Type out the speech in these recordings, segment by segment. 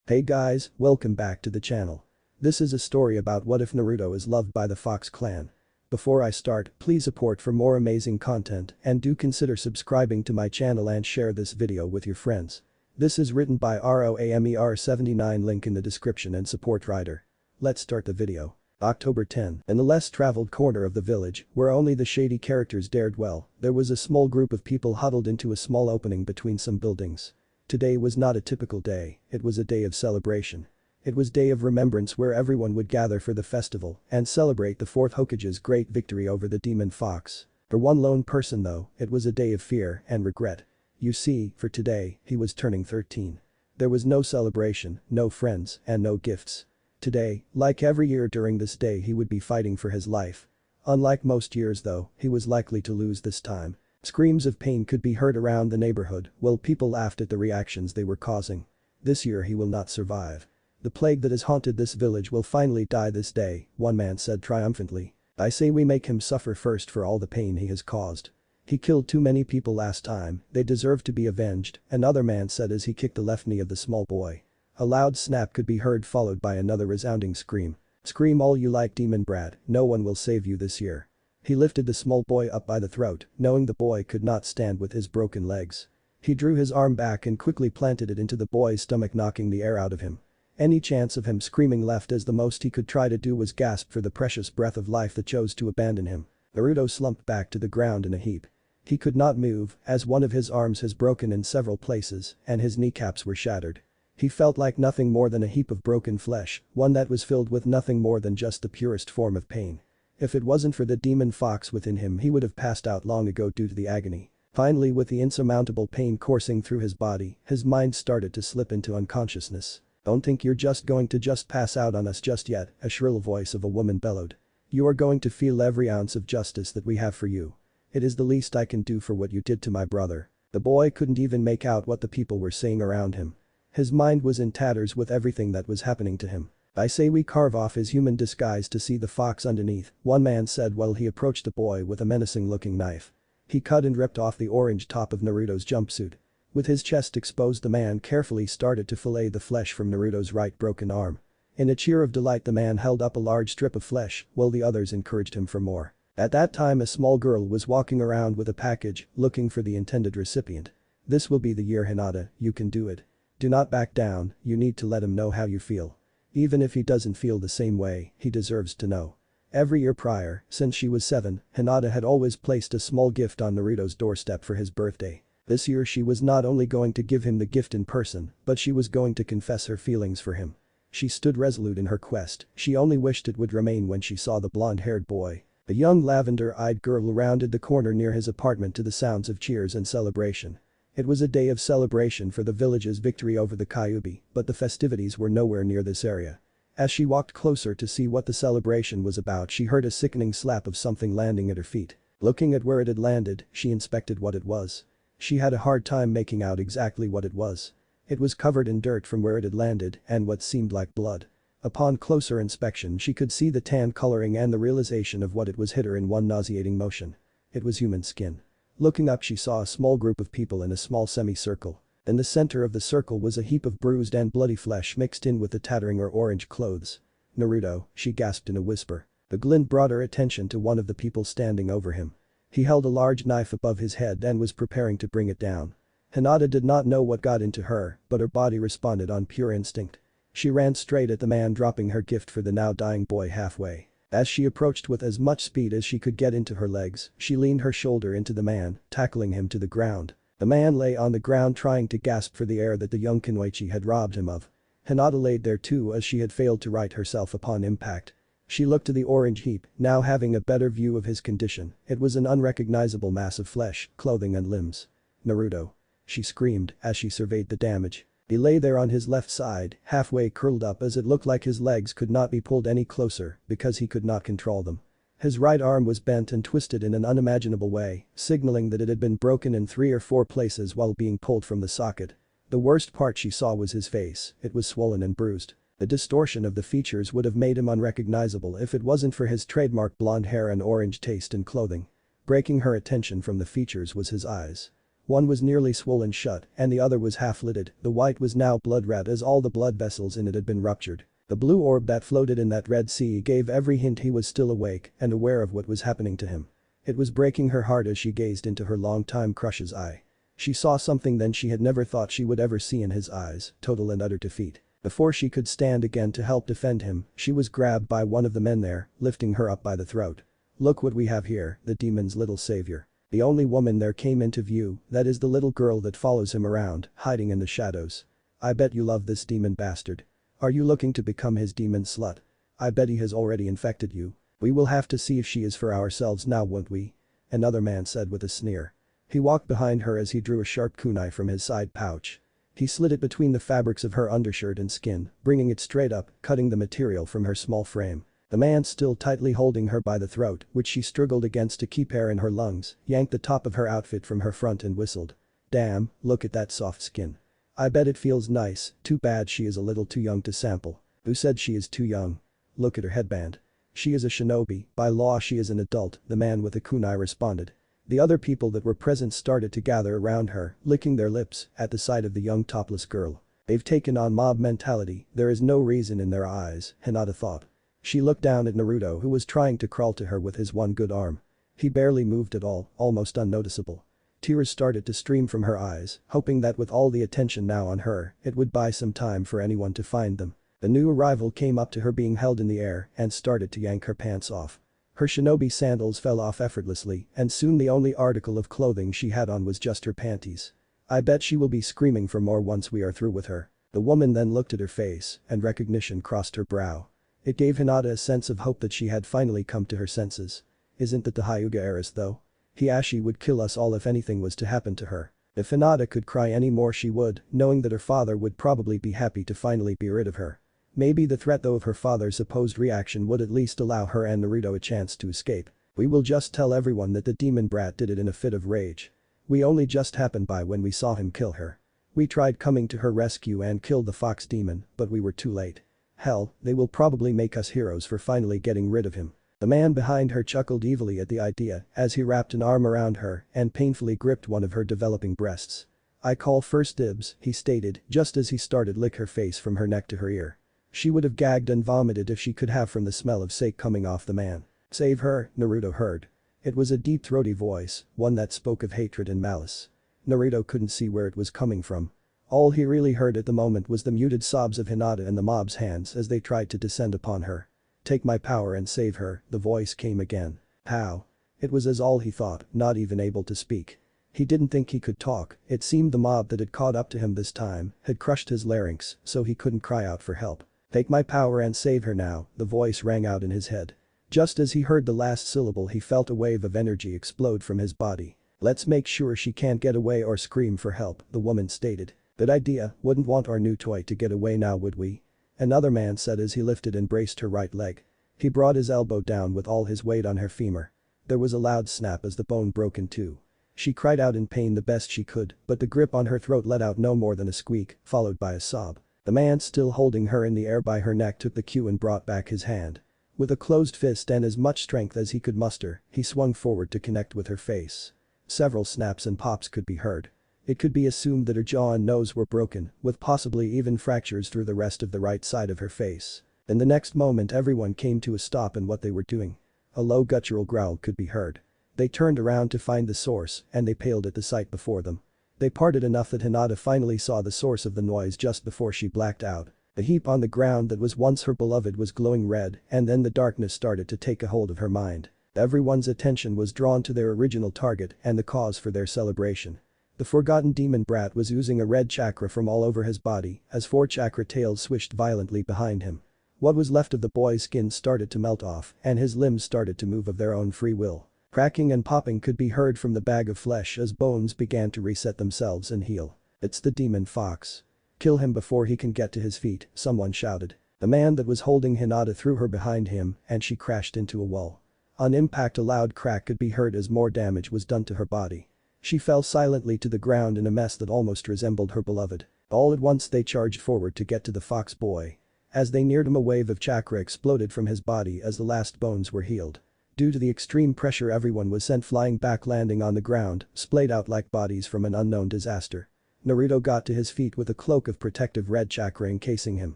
Hey guys, welcome back to the channel. This is a story about what if Naruto is loved by the Fox clan. Before I start, please support for more amazing content and do consider subscribing to my channel and share this video with your friends. This is written by ROAMER79, link in the description and support writer. Let's start the video. October 10. In the less traveled corner of the village, where only the shady characters dared dwell, there was a small group of people huddled into a small opening between some buildings. Today was not a typical day, it was a day of celebration. It was day of remembrance where everyone would gather for the festival and celebrate the 4th Hokage's great victory over the demon fox. For one lone person though, it was a day of fear and regret. You see, for today, he was turning 13. There was no celebration, no friends, and no gifts. Today, like every year during this day, he would be fighting for his life. Unlike most years though, he was likely to lose this time. Screams of pain could be heard around the neighborhood while people laughed at the reactions they were causing. This year he will not survive. The plague that has haunted this village will finally die this day, one man said triumphantly. I say we make him suffer first for all the pain he has caused. He killed too many people last time, they deserve to be avenged, another man said as he kicked the left knee of the small boy. A loud snap could be heard followed by another resounding scream. Scream all you like, demon brat, no one will save you this year. He lifted the small boy up by the throat, knowing the boy could not stand with his broken legs. He drew his arm back and quickly planted it into the boy's stomach, knocking the air out of him. Any chance of him screaming left, as the most he could try to do was gasp for the precious breath of life that chose to abandon him. Naruto slumped back to the ground in a heap. He could not move as one of his arms has broken in several places and his kneecaps were shattered. He felt like nothing more than a heap of broken flesh, one that was filled with nothing more than just the purest form of pain. If it wasn't for the demon fox within him, he would have passed out long ago due to the agony. Finally, with the insurmountable pain coursing through his body, his mind started to slip into unconsciousness. Don't think you're just going to pass out on us just yet, a shrill voice of a woman bellowed. You are going to feel every ounce of justice that we have for you. It is the least I can do for what you did to my brother. The boy couldn't even make out what the people were saying around him. His mind was in tatters with everything that was happening to him. I say we carve off his human disguise to see the fox underneath, one man said while he approached the boy with a menacing-looking knife. He cut and ripped off the orange top of Naruto's jumpsuit. With his chest exposed, the man carefully started to fillet the flesh from Naruto's right broken arm. In a cheer of delight, the man held up a large strip of flesh while the others encouraged him for more. At that time, a small girl was walking around with a package, looking for the intended recipient. This will be the year, Hinata, you can do it. Do not back down, you need to let him know how you feel. Even if he doesn't feel the same way, he deserves to know. Every year prior, since she was 7, Hinata had always placed a small gift on Naruto's doorstep for his birthday. This year she was not only going to give him the gift in person, but she was going to confess her feelings for him. She stood resolute in her quest, she only wished it would remain when she saw the blonde-haired boy. A young lavender-eyed girl rounded the corner near his apartment to the sounds of cheers and celebration. It was a day of celebration for the village's victory over the Kyuubi, but the festivities were nowhere near this area. As she walked closer to see what the celebration was about, she heard a sickening slap of something landing at her feet. Looking at where it had landed, she inspected what it was. She had a hard time making out exactly what it was. It was covered in dirt from where it had landed and what seemed like blood. Upon closer inspection, she could see the tan coloring and the realization of what it was hit her in one nauseating motion. It was human skin. Looking up, she saw a small group of people in a small semicircle. In the center of the circle was a heap of bruised and bloody flesh mixed in with the tattering orange clothes. Naruto, she gasped in a whisper. The glint brought her attention to one of the people standing over him. He held a large knife above his head and was preparing to bring it down. Hinata did not know what got into her, but her body responded on pure instinct. She ran straight at the man, dropping her gift for the now dying boy halfway. As she approached with as much speed as she could get into her legs, she leaned her shoulder into the man, tackling him to the ground. The man lay on the ground trying to gasp for the air that the young Kunoichi had robbed him of. Hinata laid there too, as she had failed to right herself upon impact. She looked to the orange heap, now having a better view of his condition. It was an unrecognizable mass of flesh, clothing and limbs. Naruto. She screamed as she surveyed the damage. He lay there on his left side, halfway curled up, as it looked like his legs could not be pulled any closer because he could not control them. His right arm was bent and twisted in an unimaginable way, signaling that it had been broken in 3 or 4 places while being pulled from the socket. The worst part she saw was his face, it was swollen and bruised. The distortion of the features would have made him unrecognizable if it wasn't for his trademark blonde hair and orange taste in clothing. Breaking her attention from the features was his eyes. One was nearly swollen shut and the other was half-lidded, the white was now blood red as all the blood vessels in it had been ruptured. The blue orb that floated in that red sea gave every hint he was still awake and aware of what was happening to him. It was breaking her heart as she gazed into her longtime crush's eye. She saw something then she had never thought she would ever see in his eyes, total and utter defeat. Before she could stand again to help defend him, she was grabbed by one of the men there, lifting her up by the throat. "Look what we have here," the demon's little savior. The only woman there came into view, that is the little girl that follows him around, hiding in the shadows. "I bet you love this demon bastard. Are you looking to become his demon slut? I bet he has already infected you. We will have to see if she is for ourselves now, won't we?" Another man said with a sneer. He walked behind her as he drew a sharp kunai from his side pouch. He slid it between the fabrics of her undershirt and skin, bringing it straight up, cutting the material from her small frame. The man, still tightly holding her by the throat, which she struggled against to keep air in her lungs, yanked the top of her outfit from her front and whistled. "Damn, look at that soft skin. I bet it feels nice, too bad she is a little too young to sample." "Who said she is too young? Look at her headband. She is a shinobi, by law she is an adult," the man with the kunai responded. The other people that were present started to gather around her, licking their lips at the sight of the young topless girl. They've taken on mob mentality, there is no reason in their eyes, Hinata thought. She looked down at Naruto who was trying to crawl to her with his one good arm. He barely moved at all, almost unnoticeable. Tears started to stream from her eyes, hoping that with all the attention now on her, it would buy some time for anyone to find them. The new arrival came up to her being held in the air and started to yank her pants off. Her shinobi sandals fell off effortlessly and soon the only article of clothing she had on was just her panties. "I bet she will be screaming for more once we are through with her." The woman then looked at her face and recognition crossed her brow. It gave Hinata a sense of hope that she had finally come to her senses. "Isn't that the Hyuga heiress though? Hiashi would kill us all if anything was to happen to her." If Hinata could cry any more she would, knowing that her father would probably be happy to finally be rid of her. Maybe the threat though of her father's supposed reaction would at least allow her and Naruto a chance to escape. "We will just tell everyone that the demon brat did it in a fit of rage. We only just happened by when we saw him kill her. We tried coming to her rescue and killed the fox demon, but we were too late. Hell, they will probably make us heroes for finally getting rid of him." The man behind her chuckled evilly at the idea as he wrapped an arm around her and painfully gripped one of her developing breasts. "I call first dibs," he stated just as he started lick her face from her neck to her ear. She would have gagged and vomited if she could have from the smell of sake coming off the man. "Save her," Naruto heard. It was a deep throaty voice, one that spoke of hatred and malice. Naruto couldn't see where it was coming from. All he really heard at the moment was the muted sobs of Hinata and the mob's hands as they tried to descend upon her. "Take my power and save her," the voice came again. "How?" It was as all he thought, not even able to speak. He didn't think he could talk, it seemed the mob that had caught up to him this time had crushed his larynx so he couldn't cry out for help. "Take my power and save her now," the voice rang out in his head. Just as he heard the last syllable he felt a wave of energy explode from his body. "Let's make sure she can't get away or scream for help," the woman stated. "Good idea, wouldn't want our new toy to get away now would we?" Another man said as he lifted and braced her right leg. He brought his elbow down with all his weight on her femur. There was a loud snap as the bone broke in two. She cried out in pain the best she could, but the grip on her throat let out no more than a squeak, followed by a sob. The man still holding her in the air by her neck took the cue and brought back his hand. With a closed fist and as much strength as he could muster, he swung forward to connect with her face. Several snaps and pops could be heard. It could be assumed that her jaw and nose were broken, with possibly even fractures through the rest of the right side of her face. In the next moment everyone came to a stop in what they were doing. A low guttural growl could be heard. They turned around to find the source and they paled at the sight before them. They parted enough that Hinata finally saw the source of the noise just before she blacked out. The heap on the ground that was once her beloved was glowing red and then the darkness started to take a hold of her mind. Everyone's attention was drawn to their original target and the cause for their celebration. The forgotten demon brat was oozing a red chakra from all over his body as 4 chakra tails swished violently behind him. What was left of the boy's skin started to melt off and his limbs started to move of their own free will. Cracking and popping could be heard from the bag of flesh as bones began to reset themselves and heal. "It's the demon fox. Kill him before he can get to his feet," someone shouted. The man that was holding Hinata threw her behind him and she crashed into a wall. On impact a loud crack could be heard as more damage was done to her body. She fell silently to the ground in a mess that almost resembled her beloved. All at once they charged forward to get to the fox boy. As they neared him a wave of chakra exploded from his body as the last bones were healed. Due to the extreme pressure, everyone was sent flying back, landing on the ground, splayed out like bodies from an unknown disaster. Naruto got to his feet with a cloak of protective red chakra encasing him.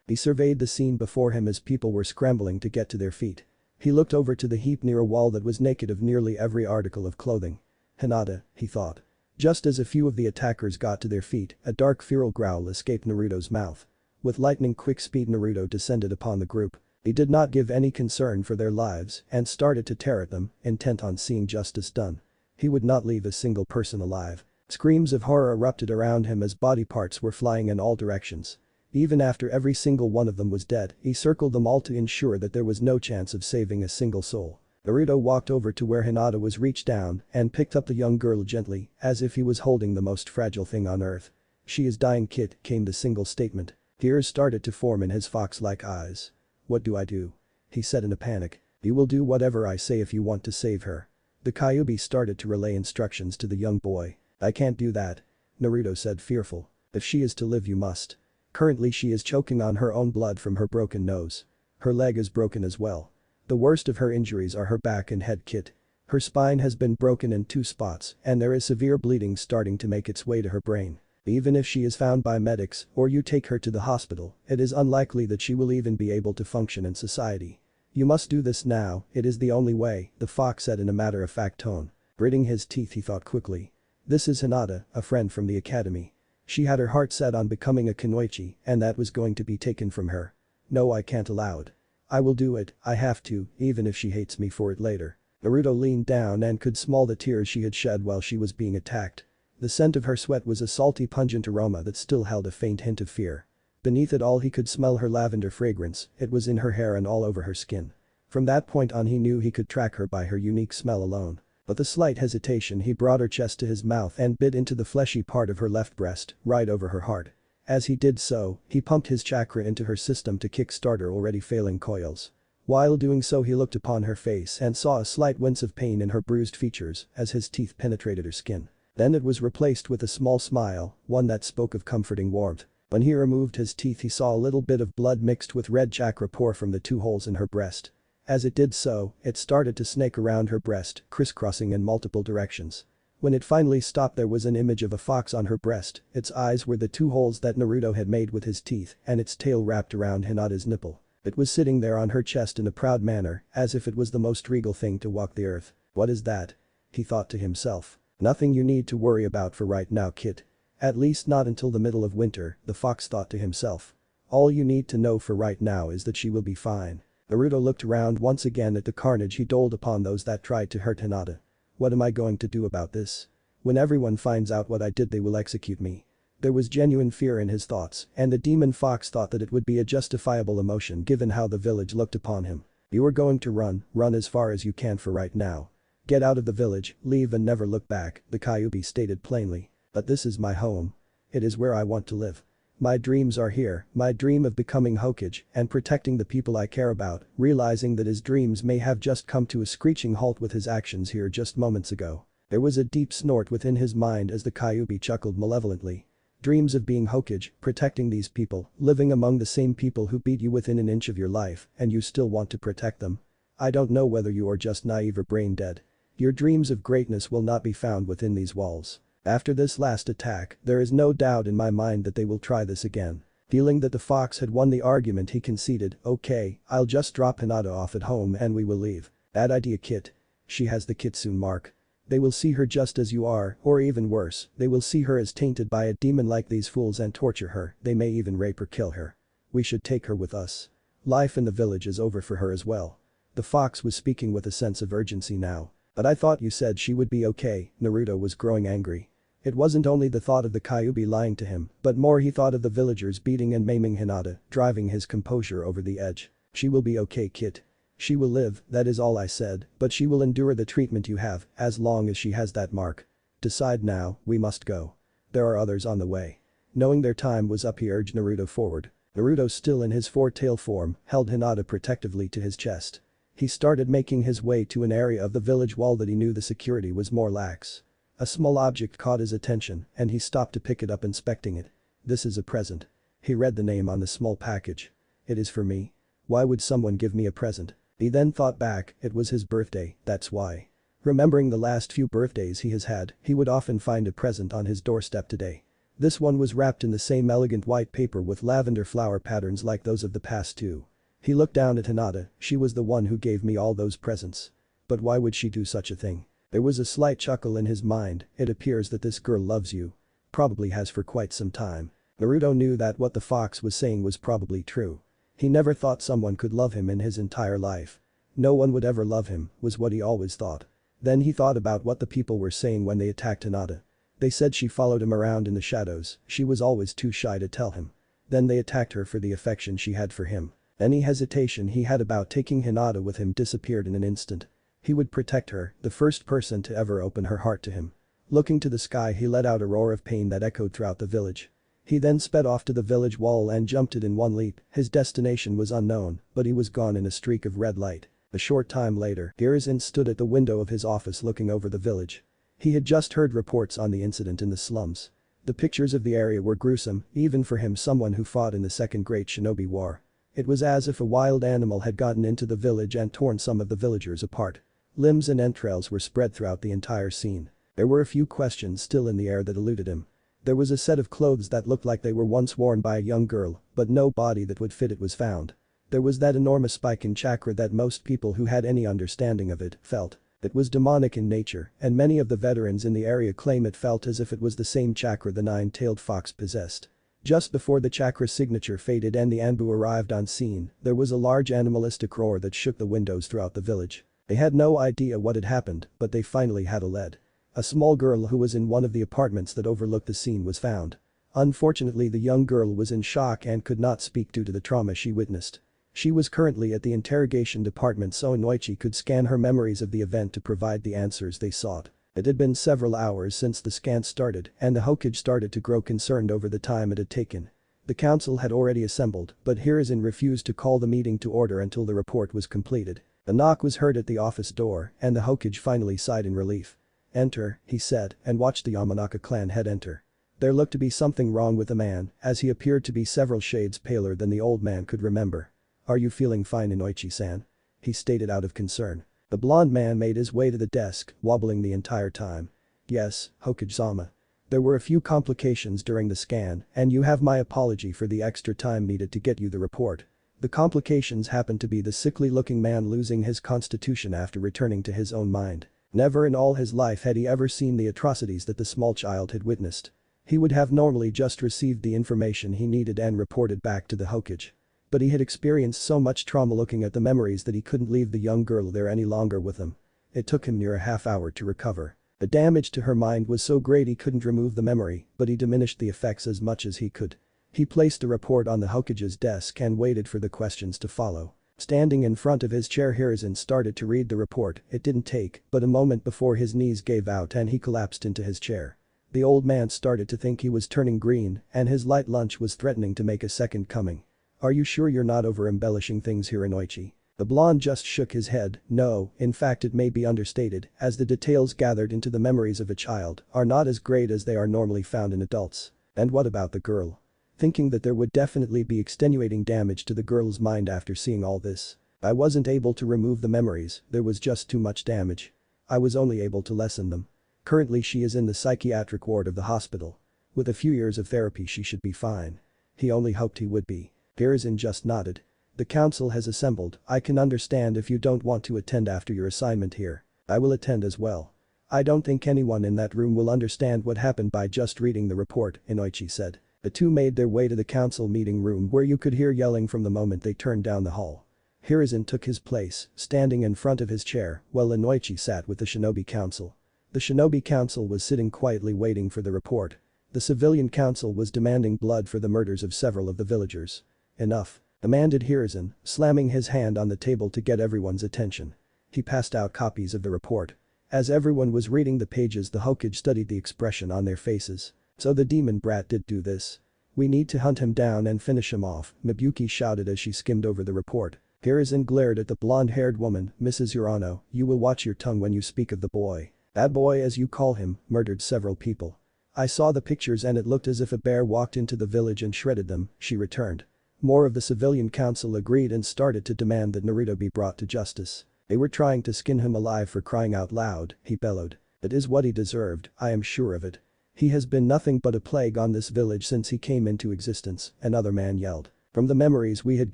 He surveyed the scene before him as people were scrambling to get to their feet. He looked over to the heap near a wall that was naked of nearly every article of clothing. Hinata, he thought. Just as a few of the attackers got to their feet, a dark feral growl escaped Naruto's mouth. With lightning-quick speed, Naruto descended upon the group. He did not give any concern for their lives and started to tear at them, intent on seeing justice done. He would not leave a single person alive. Screams of horror erupted around him as body parts were flying in all directions. Even after every single one of them was dead, he circled them all to ensure that there was no chance of saving a single soul. Naruto walked over to where Hinata was, reached down and picked up the young girl gently, as if he was holding the most fragile thing on earth. "She is dying, kid," came the single statement. Tears started to form in his fox-like eyes. "What do I do?" he said in a panic. "You will do whatever I say if you want to save her." The Kyuubi started to relay instructions to the young boy. "I can't do that," Naruto said, fearful. "If she is to live, you must." Currently she is choking on her own blood from her broken nose. Her leg is broken as well. The worst of her injuries are her back and head, kid. Her spine has been broken in 2 spots and there is severe bleeding starting to make its way to her brain. Even if she is found by medics or you take her to the hospital, it is unlikely that she will even be able to function in society. "You must do this now, it is the only way," the fox said in a matter-of-fact tone. Gritting his teeth, he thought quickly. This is Hinata, a friend from the academy. She had her heart set on becoming a kunoichi and that was going to be taken from her. "No, I can't allow it. I will do it, I have to, even if she hates me for it later." Naruto leaned down and could smell the tears she had shed while she was being attacked. The scent of her sweat was a salty, pungent aroma that still held a faint hint of fear. Beneath it all, he could smell her lavender fragrance. It was in her hair and all over her skin. From that point on, he knew he could track her by her unique smell alone. With a slight hesitation, he brought her chest to his mouth and bit into the fleshy part of her left breast, right over her heart. As he did so, he pumped his chakra into her system to kickstart her already failing coils. While doing so, he looked upon her face and saw a slight wince of pain in her bruised features as his teeth penetrated her skin. Then it was replaced with a small smile, one that spoke of comforting warmth. When he removed his teeth, he saw a little bit of blood mixed with red chakra pour from the 2 holes in her breast. As it did so, it started to snake around her breast, crisscrossing in multiple directions. When it finally stopped, there was an image of a fox on her breast. Its eyes were the 2 holes that Naruto had made with his teeth and its tail wrapped around Hinata's nipple. It was sitting there on her chest in a proud manner, as if it was the most regal thing to walk the earth. "What is that?" he thought to himself. "Nothing you need to worry about for right now, kid. At least not until the middle of winter," the fox thought to himself. "All you need to know for right now is that she will be fine." Naruto looked around once again at the carnage he doled upon those that tried to hurt Hinata. "What am I going to do about this? When everyone finds out what I did, they will execute me." There was genuine fear in his thoughts, and the demon fox thought that it would be a justifiable emotion given how the village looked upon him. "You are going to run as far as you can for right now. Get out of the village, leave and never look back," the Kyuubi stated plainly. "But this is my home. It is where I want to live. My dreams are here, my dream of becoming Hokage and protecting the people I care about," realizing that his dreams may have just come to a screeching halt with his actions here just moments ago. There was a deep snort within his mind as the Kyuubi chuckled malevolently. "Dreams of being Hokage, protecting these people, living among the same people who beat you within an inch of your life, and you still want to protect them? I don't know whether you are just naive or brain dead. Your dreams of greatness will not be found within these walls. After this last attack, there is no doubt in my mind that they will try this again." Feeling that the fox had won the argument, he conceded, "Okay, I'll just drop Hinata off at home and we will leave." "Bad idea, kid. She has the kitsune mark. They will see her just as you are, or even worse, they will see her as tainted by a demon like these fools and torture her, they may even rape or kill her. We should take her with us. Life in the village is over for her as well." The fox was speaking with a sense of urgency now. "But I thought you said she would be okay," Naruto was growing angry. It wasn't only the thought of the Kyuubi lying to him, but more he thought of the villagers beating and maiming Hinata, driving his composure over the edge. "She will be okay, kid. She will live, that is all I said, but she will endure the treatment you have, as long as she has that mark. Decide now, we must go. There are others on the way." Knowing their time was up, he urged Naruto forward. Naruto, still in his four-tail form, held Hinata protectively to his chest. He started making his way to an area of the village wall that he knew the security was more lax. A small object caught his attention and he stopped to pick it up, inspecting it. "This is a present." He read the name on the small package. "It is for me? Why would someone give me a present?" He then thought back, it was his birthday, that's why. Remembering the last few birthdays he has had, he would often find a present on his doorstep today. This one was wrapped in the same elegant white paper with lavender flower patterns like those of the past two. He looked down at Hinata, she was the one who gave me all those presents. But why would she do such a thing? There was a slight chuckle in his mind, it appears that this girl loves you. Probably has for quite some time. Naruto knew that what the fox was saying was probably true. He never thought someone could love him in his entire life. No one would ever love him, was what he always thought. Then he thought about what the people were saying when they attacked Hinata. They said she followed him around in the shadows, she was always too shy to tell him. Then they attacked her for the affection she had for him. Any hesitation he had about taking Hinata with him disappeared in an instant. He would protect her, the first person to ever open her heart to him. Looking to the sky he let out a roar of pain that echoed throughout the village. He then sped off to the village wall and jumped it in one leap, his destination was unknown, but he was gone in a streak of red light. A short time later, Hiruzen stood at the window of his office looking over the village. He had just heard reports on the incident in the slums. The pictures of the area were gruesome, even for him, someone who fought in the Second Great Shinobi War. It was as if a wild animal had gotten into the village and torn some of the villagers apart. Limbs and entrails were spread throughout the entire scene. There were a few questions still in the air that eluded him. There was a set of clothes that looked like they were once worn by a young girl, but no body that would fit it was found. There was that enormous spike in chakra that most people who had any understanding of it felt. It was demonic in nature, and many of the veterans in the area claim it felt as if it was the same chakra the nine-tailed fox possessed. Just before the chakra signature faded and the Anbu arrived on scene, there was a large animalistic roar that shook the windows throughout the village. They had no idea what had happened, but they finally had a lead. A small girl who was in one of the apartments that overlooked the scene was found. Unfortunately, the young girl was in shock and could not speak due to the trauma she witnessed. She was currently at the interrogation department so Inoichi could scan her memories of the event to provide the answers they sought. It had been several hours since the scan started and the Hokage started to grow concerned over the time it had taken. The council had already assembled, but Hiruzen refused to call the meeting to order until the report was completed. A knock was heard at the office door and the Hokage finally sighed in relief. "Enter," he said, and watched the Yamanaka clan head enter. There looked to be something wrong with the man, as he appeared to be several shades paler than the old man could remember. "Are you feeling fine, Inoichi-san?" he stated out of concern. The blonde man made his way to the desk, wobbling the entire time. "Yes, Hokage-sama. There were a few complications during the scan, and you have my apology for the extra time needed to get you the report." The complications happened to be the sickly-looking man losing his constitution after returning to his own mind. Never in all his life had he ever seen the atrocities that the small child had witnessed. He would have normally just received the information he needed and reported back to the Hokage. But he had experienced so much trauma looking at the memories that he couldn't leave the young girl there any longer with him. It took him near a half hour to recover. The damage to her mind was so great he couldn't remove the memory, but he diminished the effects as much as he could. He placed the report on the Hokage's desk and waited for the questions to follow. Standing in front of his chair, Hiruzen started to read the report. It didn't take but a moment before his knees gave out and he collapsed into his chair. The old man started to think he was turning green and his light lunch was threatening to make a second coming. "Are you sure you're not over-embellishing things here, Inoichi?" The blonde just shook his head. "No, in fact it may be understated, as the details gathered into the memories of a child are not as great as they are normally found in adults." "And what about the girl?" Thinking that there would definitely be extenuating damage to the girl's mind after seeing all this. "I wasn't able to remove the memories, there was just too much damage. I was only able to lessen them. Currently she is in the psychiatric ward of the hospital. With a few years of therapy she should be fine." He only hoped he would be. Hiruzen just nodded. "The council has assembled, I can understand if you don't want to attend after your assignment here. I will attend as well. I don't think anyone in that room will understand what happened by just reading the report," Inoichi said. The two made their way to the council meeting room where you could hear yelling from the moment they turned down the hall. Hiruzen took his place, standing in front of his chair, while Inoichi sat with the Shinobi Council. The Shinobi Council was sitting quietly waiting for the report. The Civilian Council was demanding blood for the murders of several of the villagers. "Enough," demanded Hiruzen, slamming his hand on the table to get everyone's attention. He passed out copies of the report. As everyone was reading the pages, the Hokage studied the expression on their faces. "So the demon brat did do this. We need to hunt him down and finish him off," Mibuki shouted as she skimmed over the report. Hiruzen glared at the blonde-haired woman. "Mrs. Urano, you will watch your tongue when you speak of the boy. That boy, as you call him, murdered several people. I saw the pictures and it looked as if a bear walked into the village and shredded them," she returned. More of the civilian council agreed and started to demand that Naruto be brought to justice. They were trying to skin him alive for crying out loud, he bellowed. It is what he deserved, I am sure of it. He has been nothing but a plague on this village since he came into existence, another man yelled. From the memories we had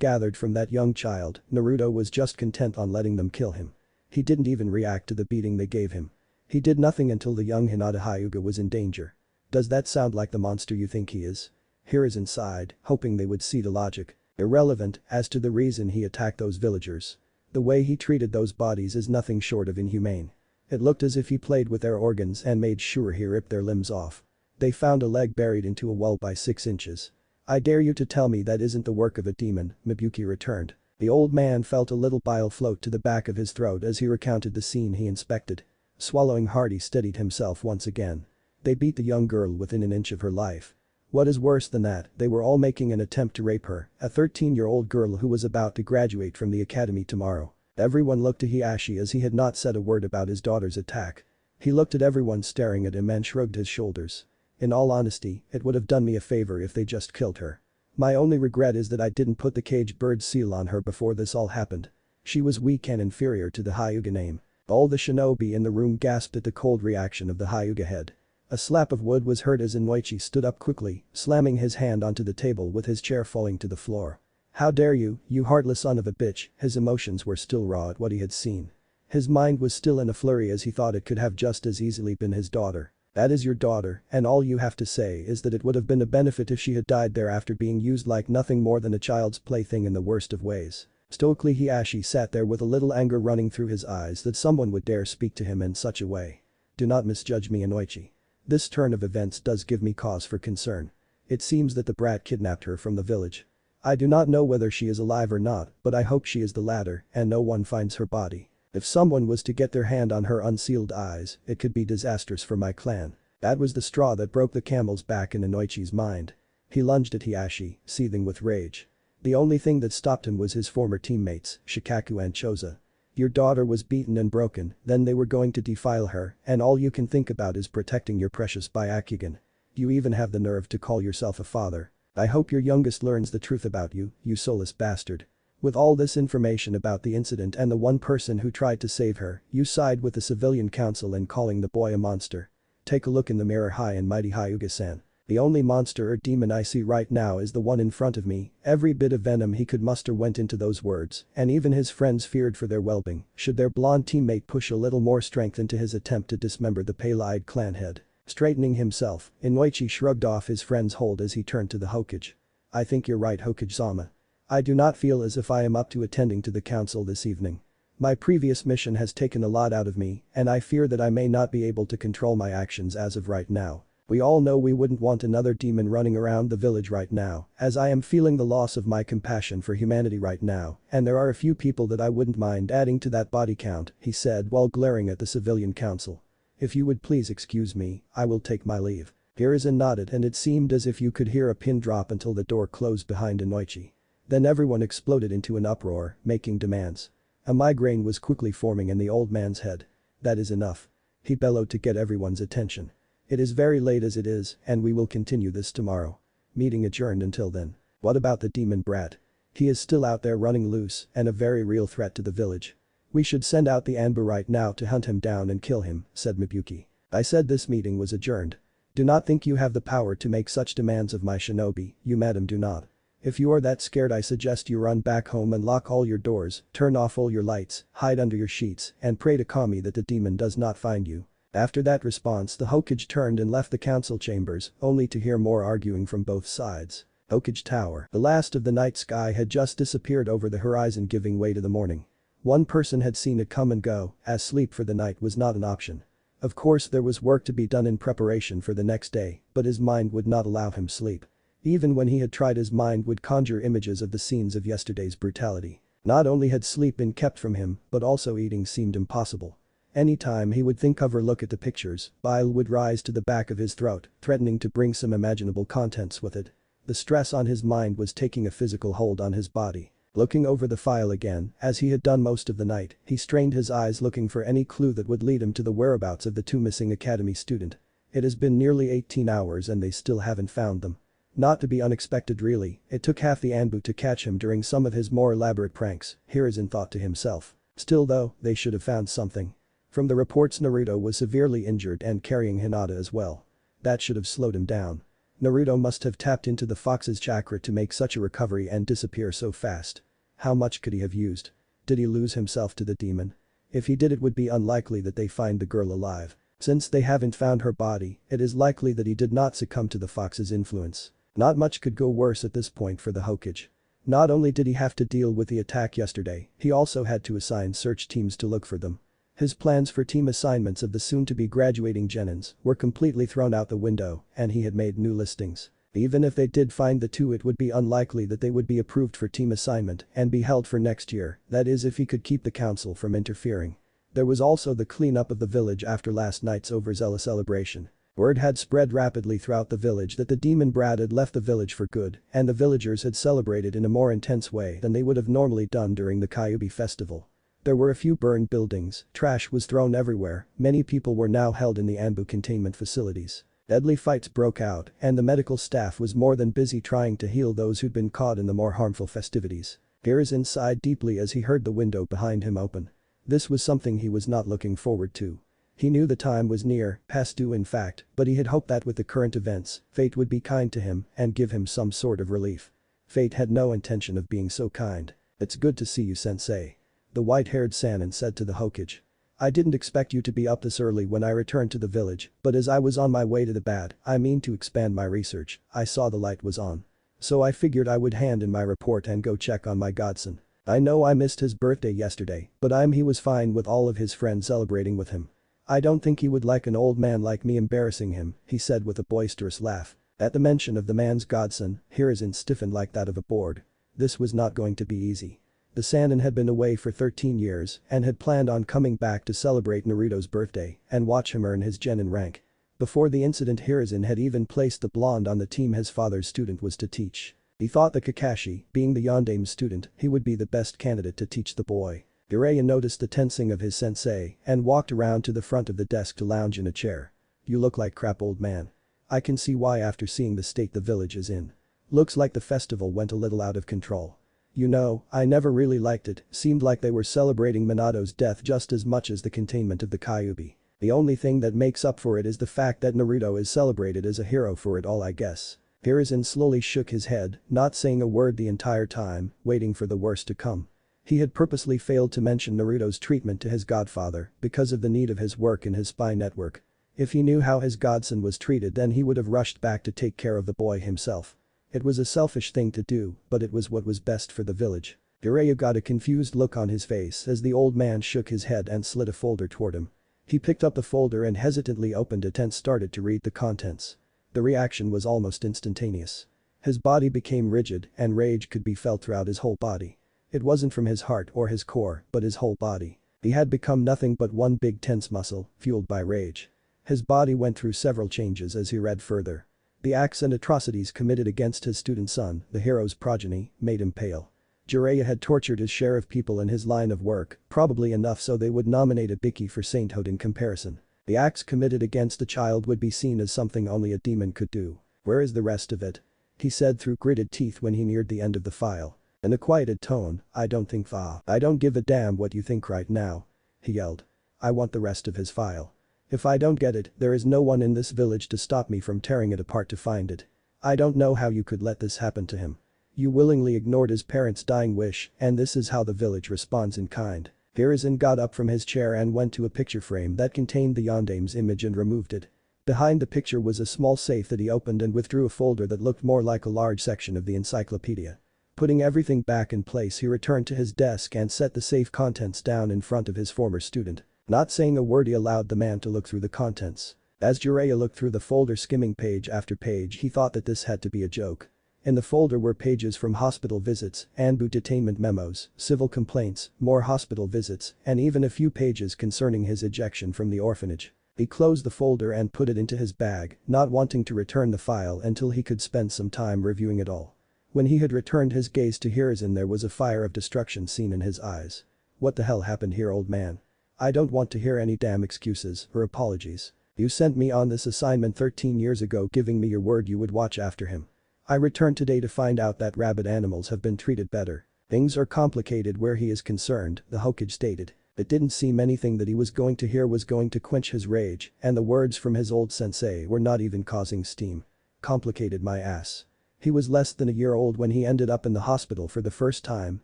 gathered from that young child, Naruto was just content on letting them kill him. He didn't even react to the beating they gave him. He did nothing until the young Hinata Hyuga was in danger. Does that sound like the monster you think he is? Here is inside, hoping they would see the logic. Irrelevant as to the reason he attacked those villagers. The way he treated those bodies is nothing short of inhumane. It looked as if he played with their organs and made sure he ripped their limbs off. They found a leg buried into a wall by 6 inches. I dare you to tell me that isn't the work of a demon, Mibuki returned. The old man felt a little bile float to the back of his throat as he recounted the scene he inspected. Swallowing hard, he steadied himself once again. They beat the young girl within an inch of her life. What is worse than that, they were all making an attempt to rape her, a 13-year-old girl who was about to graduate from the academy tomorrow. Everyone looked to Hiashi as he had not said a word about his daughter's attack. He looked at everyone staring at him and shrugged his shoulders. In all honesty, it would have done me a favor if they just killed her. My only regret is that I didn't put the caged bird seal on her before this all happened. She was weak and inferior to the Hyuga name. All the shinobi in the room gasped at the cold reaction of the Hyuga head. A slap of wood was heard as Inoichi stood up quickly, slamming his hand onto the table with his chair falling to the floor. How dare you, you heartless son of a bitch. His emotions were still raw at what he had seen. His mind was still in a flurry as he thought it could have just as easily been his daughter. That is your daughter, and all you have to say is that it would have been a benefit if she had died there after being used like nothing more than a child's plaything in the worst of ways. Stoically, Hiashi sat there with a little anger running through his eyes that someone would dare speak to him in such a way. Do not misjudge me, Inoichi. This turn of events does give me cause for concern. It seems that the brat kidnapped her from the village. I do not know whether she is alive or not, but I hope she is the latter and no one finds her body. If someone was to get their hand on her unsealed eyes, it could be disastrous for my clan. That was the straw that broke the camel's back in Inoichi's mind. He lunged at Hiashi, seething with rage. The only thing that stopped him was his former teammates, Shikaku and Choza. Your daughter was beaten and broken, then they were going to defile her, and all you can think about is protecting your precious Byakugan. You even have the nerve to call yourself a father. I hope your youngest learns the truth about you, you soulless bastard. With all this information about the incident and the one person who tried to save her, you side with the civilian council in calling the boy a monster. Take a look in the mirror, high and mighty Hyuga-san. The only monster or demon I see right now is the one in front of me. Every bit of venom he could muster went into those words, and even his friends feared for their well-being should their blonde teammate push a little more strength into his attempt to dismember the pale-eyed clan head. Straightening himself, Inoichi shrugged off his friend's hold as he turned to the Hokage. I think you're right, Hokage-sama. I do not feel as if I am up to attending to the council this evening. My previous mission has taken a lot out of me, and I fear that I may not be able to control my actions as of right now. We all know we wouldn't want another demon running around the village right now, as I am feeling the loss of my compassion for humanity right now, and there are a few people that I wouldn't mind adding to that body count, he said while glaring at the civilian council. If you would please excuse me, I will take my leave. Hiruzen nodded and it seemed as if you could hear a pin drop until the door closed behind Inoichi. Then everyone exploded into an uproar, making demands. A migraine was quickly forming in the old man's head. That is enough. He bellowed to get everyone's attention. It is very late as it is, and we will continue this tomorrow. Meeting adjourned until then. What about the demon brat? He is still out there running loose and a very real threat to the village. We should send out the Anbu right now to hunt him down and kill him, said Mibuki. I said this meeting was adjourned. Do not think you have the power to make such demands of my shinobi, you madam do not. If you are that scared, I suggest you run back home and lock all your doors, turn off all your lights, hide under your sheets, and pray to Kami that the demon does not find you. After that response, the Hokage turned and left the council chambers, only to hear more arguing from both sides. Hokage Tower. The last of the night sky had just disappeared over the horizon, giving way to the morning. One person had seen it come and go, as sleep for the night was not an option. Of course there was work to be done in preparation for the next day, but his mind would not allow him sleep. Even when he had tried, his mind would conjure images of the scenes of yesterday's brutality. Not only had sleep been kept from him, but also eating seemed impossible. Anytime he would think of or look at the pictures, bile would rise to the back of his throat, threatening to bring some imaginable contents with it. The stress on his mind was taking a physical hold on his body. Looking over the file again, as he had done most of the night, he strained his eyes looking for any clue that would lead him to the whereabouts of the two missing academy student. It has been nearly 18 hours and they still haven't found them. Not to be unexpected really, it took half the Anbu to catch him during some of his more elaborate pranks, Hiruzen thought to himself. Still though, they should have found something. From the reports Naruto was severely injured and carrying Hinata as well. That should have slowed him down. Naruto must have tapped into the fox's chakra to make such a recovery and disappear so fast. How much could he have used? Did he lose himself to the demon? If he did, it would be unlikely that they find the girl alive. Since they haven't found her body, it is likely that he did not succumb to the fox's influence. Not much could go worse at this point for the Hokage. Not only did he have to deal with the attack yesterday, he also had to assign search teams to look for them. His plans for team assignments of the soon-to-be graduating Genins were completely thrown out the window, and he had made new listings. Even if they did find the two, it would be unlikely that they would be approved for team assignment and be held for next year, that is if he could keep the council from interfering. There was also the cleanup of the village after last night's overzealous celebration. Word had spread rapidly throughout the village that the demon Brad had left the village for good, and the villagers had celebrated in a more intense way than they would have normally done during the Kyuubi festival. There were a few burned buildings, trash was thrown everywhere, many people were now held in the Anbu containment facilities. Deadly fights broke out, and the medical staff was more than busy trying to heal those who'd been caught in the more harmful festivities. Hiruzen sighed deeply as he heard the window behind him open. This was something he was not looking forward to. He knew the time was near, past due in fact, but he had hoped that with the current events, fate would be kind to him and give him some sort of relief. Fate had no intention of being so kind. It's good to see you, sensei. The white-haired Sannin said to the Hokage. I didn't expect you to be up this early when I returned to the village, but as I was on my way to the I mean to expand my research, I saw the light was on. So I figured I would hand in my report and go check on my godson. I know I missed his birthday yesterday, but he was fine with all of his friends celebrating with him. I don't think he would like an old man like me embarrassing him, he said with a boisterous laugh. At the mention of the man's godson, Hiruzen stiffened like that of a board. This was not going to be easy. The Sannin had been away for 13 years and had planned on coming back to celebrate Naruto's birthday and watch him earn his genin rank. Before the incident, Hiruzen had even placed the blonde on the team his father's student was to teach. He thought that Kakashi, being the Yondame's student, he would be the best candidate to teach the boy. Jiraiya noticed the tensing of his sensei and walked around to the front of the desk to lounge in a chair. You look like crap, old man. I can see why after seeing the state the village is in. Looks like the festival went a little out of control. You know, I never really liked it, seemed like they were celebrating Minato's death just as much as the containment of the Kyuubi. The only thing that makes up for it is the fact that Naruto is celebrated as a hero for it all, I guess. Hiruzen slowly shook his head, not saying a word the entire time, waiting for the worst to come. He had purposely failed to mention Naruto's treatment to his godfather because of the need of his work in his spy network. If he knew how his godson was treated, then he would have rushed back to take care of the boy himself. It was a selfish thing to do, but it was what was best for the village. Jiraiya got a confused look on his face as the old man shook his head and slid a folder toward him. He picked up the folder and hesitantly opened it and started to read the contents. The reaction was almost instantaneous. His body became rigid and rage could be felt throughout his whole body. It wasn't from his heart or his core, but his whole body. He had become nothing but one big tense muscle, fueled by rage. His body went through several changes as he read further. The acts and atrocities committed against his student son, the hero's progeny, made him pale. Jiraiya had tortured his share of people in his line of work, probably enough so they would nominate Ibiki for sainthood in comparison. The acts committed against the child would be seen as something only a demon could do. Where is the rest of it? He said through gritted teeth when he neared the end of the file. In a quieted tone, I don't give a damn what you think right now. He yelled. I want the rest of his file. If I don't get it, there is no one in this village to stop me from tearing it apart to find it. I don't know how you could let this happen to him. You willingly ignored his parents' dying wish, and this is how the village responds in kind. Hiruzen got up from his chair and went to a picture frame that contained the Yondame's image and removed it. Behind the picture was a small safe that he opened and withdrew a folder that looked more like a large section of the encyclopedia. Putting everything back in place, he returned to his desk and set the safe contents down in front of his former student. Not saying a word, he allowed the man to look through the contents. As Jiraiya looked through the folder, skimming page after page, he thought that this had to be a joke. In the folder were pages from hospital visits, Anbu detainment memos, civil complaints, more hospital visits, and even a few pages concerning his ejection from the orphanage. He closed the folder and put it into his bag, not wanting to return the file until he could spend some time reviewing it all. When he had returned his gaze to Hiruzen, there was a fire of destruction seen in his eyes. What the hell happened here, old man? I don't want to hear any damn excuses or apologies. You sent me on this assignment 13 years ago, giving me your word you would watch after him. I returned today to find out that rabid animals have been treated better. Things are complicated where he is concerned, the Hokage stated. It didn't seem anything that he was going to hear was going to quench his rage, and the words from his old sensei were not even causing steam. Complicated my ass. He was less than a year old when he ended up in the hospital for the first time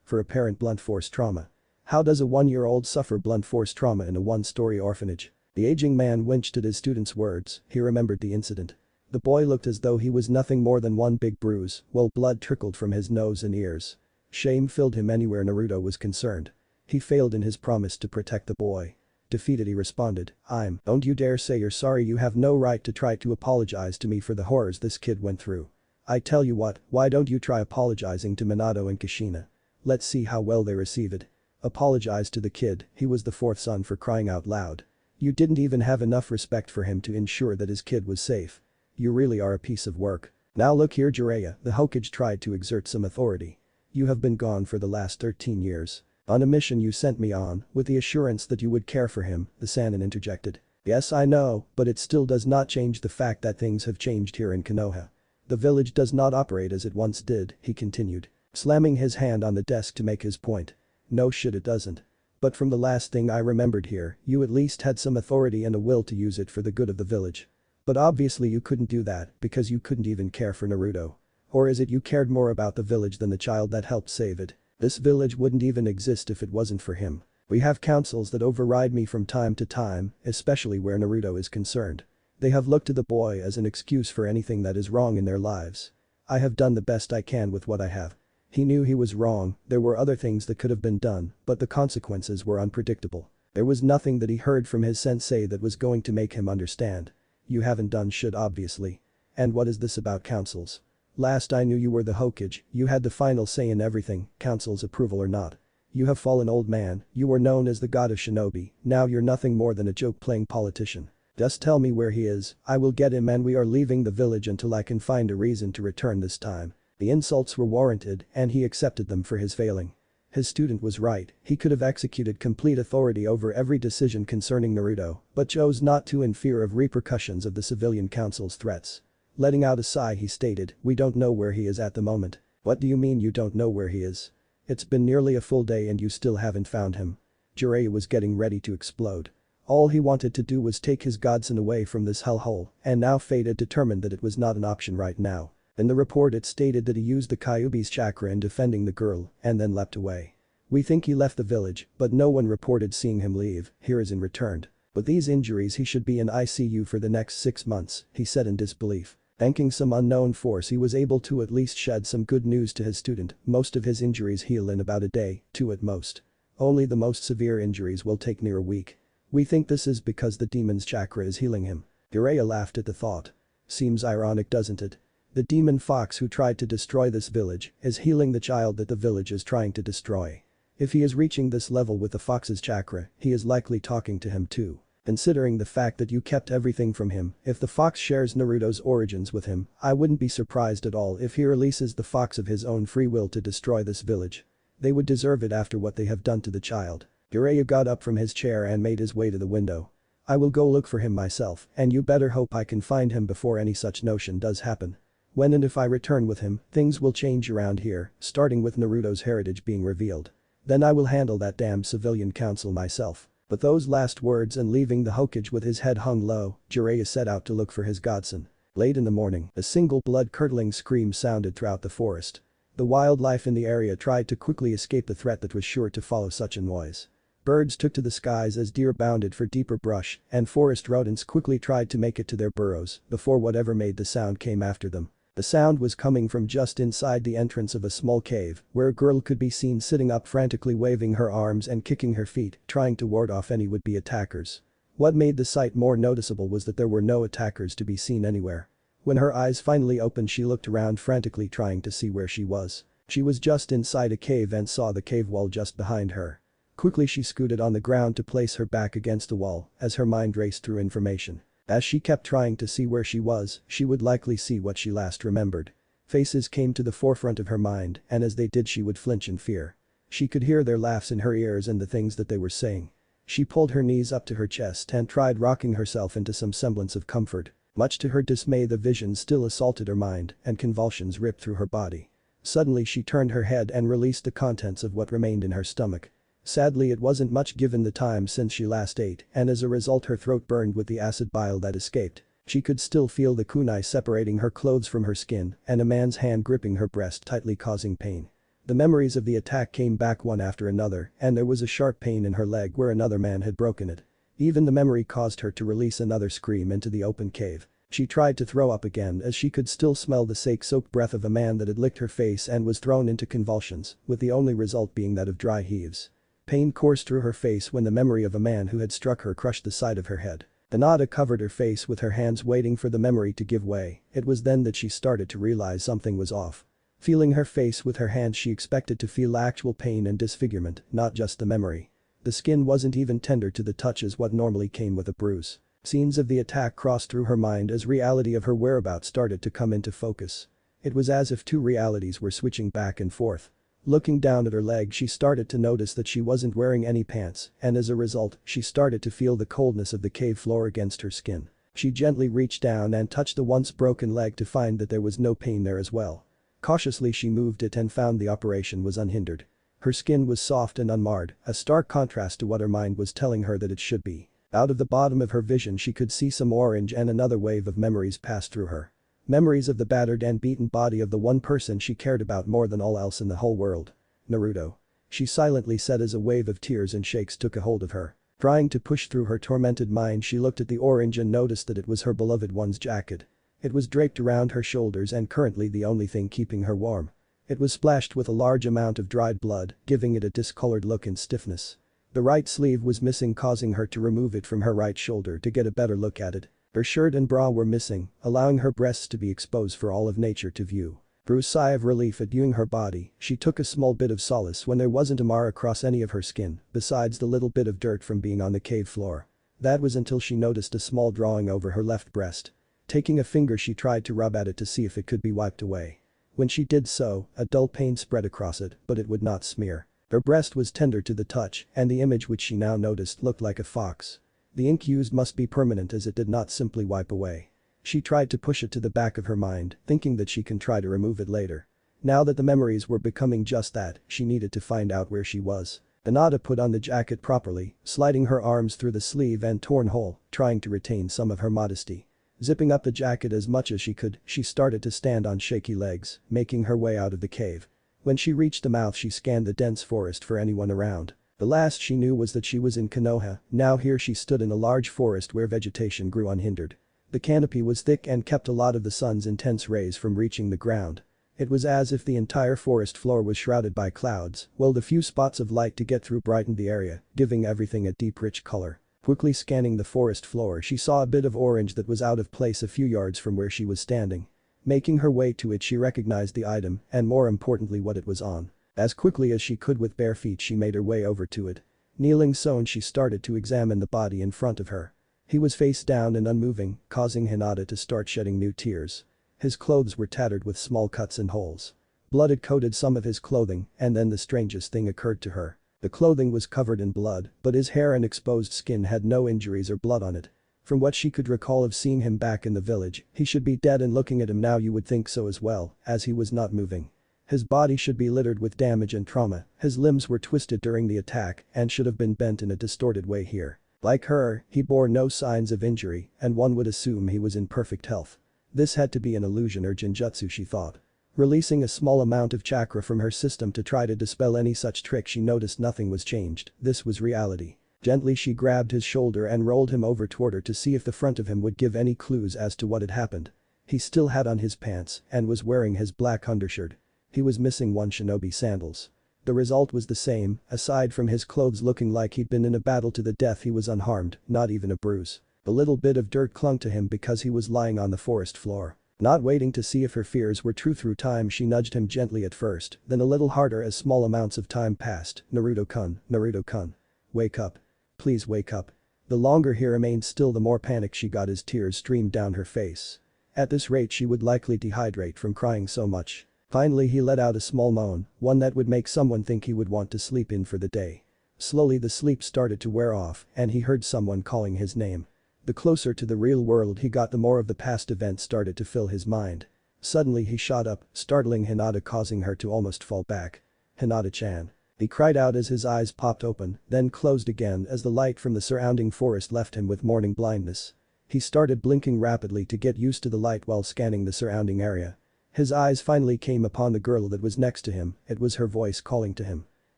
for apparent blunt force trauma. How does a 1-year-old suffer blunt force trauma in a one-story orphanage? The aging man winced at his student's words, he remembered the incident. The boy looked as though he was nothing more than one big bruise, while blood trickled from his nose and ears. Shame filled him anywhere Naruto was concerned. He failed in his promise to protect the boy. Defeated he responded, Don't you dare say you're sorry, you have no right to try to apologize to me for the horrors this kid went through. I tell you what, why don't you try apologizing to Minato and Kushina? Let's see how well they receive it. Apologize to the kid, he was the fourth son for crying out loud. You didn't even have enough respect for him to ensure that his kid was safe. You really are a piece of work. Now look here Jiraiya, the Hokage tried to exert some authority. You have been gone for the last 13 years. On a mission you sent me on, with the assurance that you would care for him, the Sannin interjected. Yes I know, but it still does not change the fact that things have changed here in Konoha. The village does not operate as it once did, he continued, slamming his hand on the desk to make his point. No shit it doesn't. But from the last thing I remembered here, you at least had some authority and a will to use it for the good of the village. But obviously you couldn't do that because you couldn't even care for Naruto. Or is it you cared more about the village than the child that helped save it? This village wouldn't even exist if it wasn't for him. We have councils that override me from time to time, especially where Naruto is concerned. They have looked to the boy as an excuse for anything that is wrong in their lives. I have done the best I can with what I have. He knew he was wrong, there were other things that could have been done, but the consequences were unpredictable. There was nothing that he heard from his sensei that was going to make him understand. You haven't done shit obviously. And what is this about councils? Last I knew you were the Hokage, you had the final say in everything, council's approval or not. You have fallen old man, you were known as the god of shinobi, now you're nothing more than a joke-playing politician. Just tell me where he is, I will get him and we are leaving the village until I can find a reason to return this time. The insults were warranted and he accepted them for his failing. His student was right, he could have executed complete authority over every decision concerning Naruto, but chose not to in fear of repercussions of the civilian council's threats. Letting out a sigh he stated, we don't know where he is at the moment. What do you mean you don't know where he is? It's been nearly a full day and you still haven't found him. Jiraiya was getting ready to explode. All he wanted to do was take his godson away from this hellhole, and now fate had determined that it was not an option right now. In the report it stated that he used the Kyuubi's chakra in defending the girl, and then leapt away. We think he left the village, but no one reported seeing him leave, Hiruzen returned. With these injuries he should be in ICU for the next 6 months, he said in disbelief. Thanking some unknown force he was able to at least shed some good news to his student, most of his injuries heal in about a day, 2 at most. Only the most severe injuries will take near a week. We think this is because the demon's chakra is healing him. Jiraiya laughed at the thought. Seems ironic doesn't it? The demon fox who tried to destroy this village is healing the child that the village is trying to destroy. If he is reaching this level with the fox's chakra, he is likely talking to him too. Considering the fact that you kept everything from him, if the fox shares Naruto's origins with him, I wouldn't be surprised at all if he releases the fox of his own free will to destroy this village. They would deserve it after what they have done to the child. Jiraiya got up from his chair and made his way to the window. I will go look for him myself, and you better hope I can find him before any such notion does happen. When and if I return with him, things will change around here, starting with Naruto's heritage being revealed. Then I will handle that damned civilian council myself. With those last words and leaving the Hokage with his head hung low, Jiraiya set out to look for his godson. Late in the morning, a single blood-curdling scream sounded throughout the forest. The wildlife in the area tried to quickly escape the threat that was sure to follow such a noise. Birds took to the skies as deer bounded for deeper brush, and forest rodents quickly tried to make it to their burrows before whatever made the sound came after them. The sound was coming from just inside the entrance of a small cave, where a girl could be seen sitting up frantically waving her arms and kicking her feet, trying to ward off any would-be attackers. What made the sight more noticeable was that there were no attackers to be seen anywhere. When her eyes finally opened she looked around frantically trying to see where she was. She was just inside a cave and saw the cave wall just behind her. Quickly she scooted on the ground to place her back against the wall as her mind raced through information. As she kept trying to see where she was, she would likely see what she last remembered. Faces came to the forefront of her mind, and as they did she would flinch in fear. She could hear their laughs in her ears and the things that they were saying. She pulled her knees up to her chest and tried rocking herself into some semblance of comfort. Much to her dismay, the vision still assaulted her mind and convulsions ripped through her body. Suddenly she turned her head and released the contents of what remained in her stomach. Sadly, it wasn't much given the time since she last ate, and as a result her throat burned with the acid bile that escaped. She could still feel the kunai separating her clothes from her skin and a man's hand gripping her breast tightly, causing pain. The memories of the attack came back one after another, and there was a sharp pain in her leg where another man had broken it. Even the memory caused her to release another scream into the open cave. She tried to throw up again as she could still smell the sake-soaked breath of a man that had licked her face and was thrown into convulsions, with the only result being that of dry heaves. Pain coursed through her face when the memory of a man who had struck her crushed the side of her head. Hinata covered her face with her hands waiting for the memory to give way. It was then that she started to realize something was off. Feeling her face with her hands, she expected to feel actual pain and disfigurement, not just the memory. The skin wasn't even tender to the touch as what normally came with a bruise. Scenes of the attack crossed through her mind as reality of her whereabouts started to come into focus. It was as if two realities were switching back and forth. Looking down at her leg, she started to notice that she wasn't wearing any pants, and as a result, she started to feel the coldness of the cave floor against her skin. She gently reached down and touched the once broken leg to find that there was no pain there as well. Cautiously she moved it and found the operation was unhindered. Her skin was soft and unmarred, a stark contrast to what her mind was telling her that it should be. Out of the bottom of her vision she could see some orange, and another wave of memories passed through her. Memories of the battered and beaten body of the one person she cared about more than all else in the whole world. Naruto. She silently said as a wave of tears and shakes took a hold of her. Trying to push through her tormented mind, she looked at the orange and noticed that it was her beloved one's jacket. It was draped around her shoulders and currently the only thing keeping her warm. It was splashed with a large amount of dried blood, giving it a discolored look and stiffness. The right sleeve was missing, causing her to remove it from her right shoulder to get a better look at it. Her shirt and bra were missing, allowing her breasts to be exposed for all of nature to view. Through a sigh of relief at viewing her body, she took a small bit of solace when there wasn't a mar across any of her skin, besides the little bit of dirt from being on the cave floor. That was until she noticed a small drawing over her left breast. Taking a finger, she tried to rub at it to see if it could be wiped away. When she did so, a dull pain spread across it, but it would not smear. Her breast was tender to the touch, and the image which she now noticed looked like a fox. The ink used must be permanent as it did not simply wipe away. She tried to push it to the back of her mind, thinking that she can try to remove it later. Now that the memories were becoming just that, she needed to find out where she was. Hinata put on the jacket properly, sliding her arms through the sleeve and torn hole, trying to retain some of her modesty. Zipping up the jacket as much as she could, she started to stand on shaky legs, making her way out of the cave. When she reached the mouth, she scanned the dense forest for anyone around. The last she knew was that she was in Konoha. Now here she stood in a large forest where vegetation grew unhindered. The canopy was thick and kept a lot of the sun's intense rays from reaching the ground. It was as if the entire forest floor was shrouded by clouds, while the few spots of light to get through brightened the area, giving everything a deep rich color. Quickly scanning the forest floor, she saw a bit of orange that was out of place a few yards from where she was standing. Making her way to it, she recognized the item and, more importantly, what it was on. As quickly as she could with bare feet, she made her way over to it. Kneeling so, she started to examine the body in front of her. He was face down and unmoving, causing Hinata to start shedding new tears. His clothes were tattered with small cuts and holes. Blood had coated some of his clothing, and then the strangest thing occurred to her. The clothing was covered in blood, but his hair and exposed skin had no injuries or blood on it. From what she could recall of seeing him back in the village, he should be dead, and looking at him now you would think so as well, as he was not moving. His body should be littered with damage and trauma, his limbs were twisted during the attack and should have been bent in a distorted way here. Like her, he bore no signs of injury, and one would assume he was in perfect health. This had to be an illusion or genjutsu, she thought. Releasing a small amount of chakra from her system to try to dispel any such trick, she noticed nothing was changed. This was reality. Gently she grabbed his shoulder and rolled him over toward her to see if the front of him would give any clues as to what had happened. He still had on his pants and was wearing his black undershirt. He was missing one shinobi sandals. The result was the same, aside from his clothes looking like he'd been in a battle to the death, he was unharmed, not even a bruise. A little bit of dirt clung to him because he was lying on the forest floor. Not waiting to see if her fears were true through time, she nudged him gently at first, then a little harder as small amounts of time passed. Naruto-kun, Naruto-kun. Wake up. Please wake up. The longer he remained still, the more panic she got as tears streamed down her face. At this rate she would likely dehydrate from crying so much. Finally he let out a small moan, one that would make someone think he would want to sleep in for the day. Slowly the sleep started to wear off and he heard someone calling his name. The closer to the real world he got, the more of the past events started to fill his mind. Suddenly he shot up, startling Hinata, causing her to almost fall back. "Hinata-chan." He cried out as his eyes popped open, then closed again as the light from the surrounding forest left him with morning blindness. He started blinking rapidly to get used to the light while scanning the surrounding area. His eyes finally came upon the girl that was next to him. It was her voice calling to him.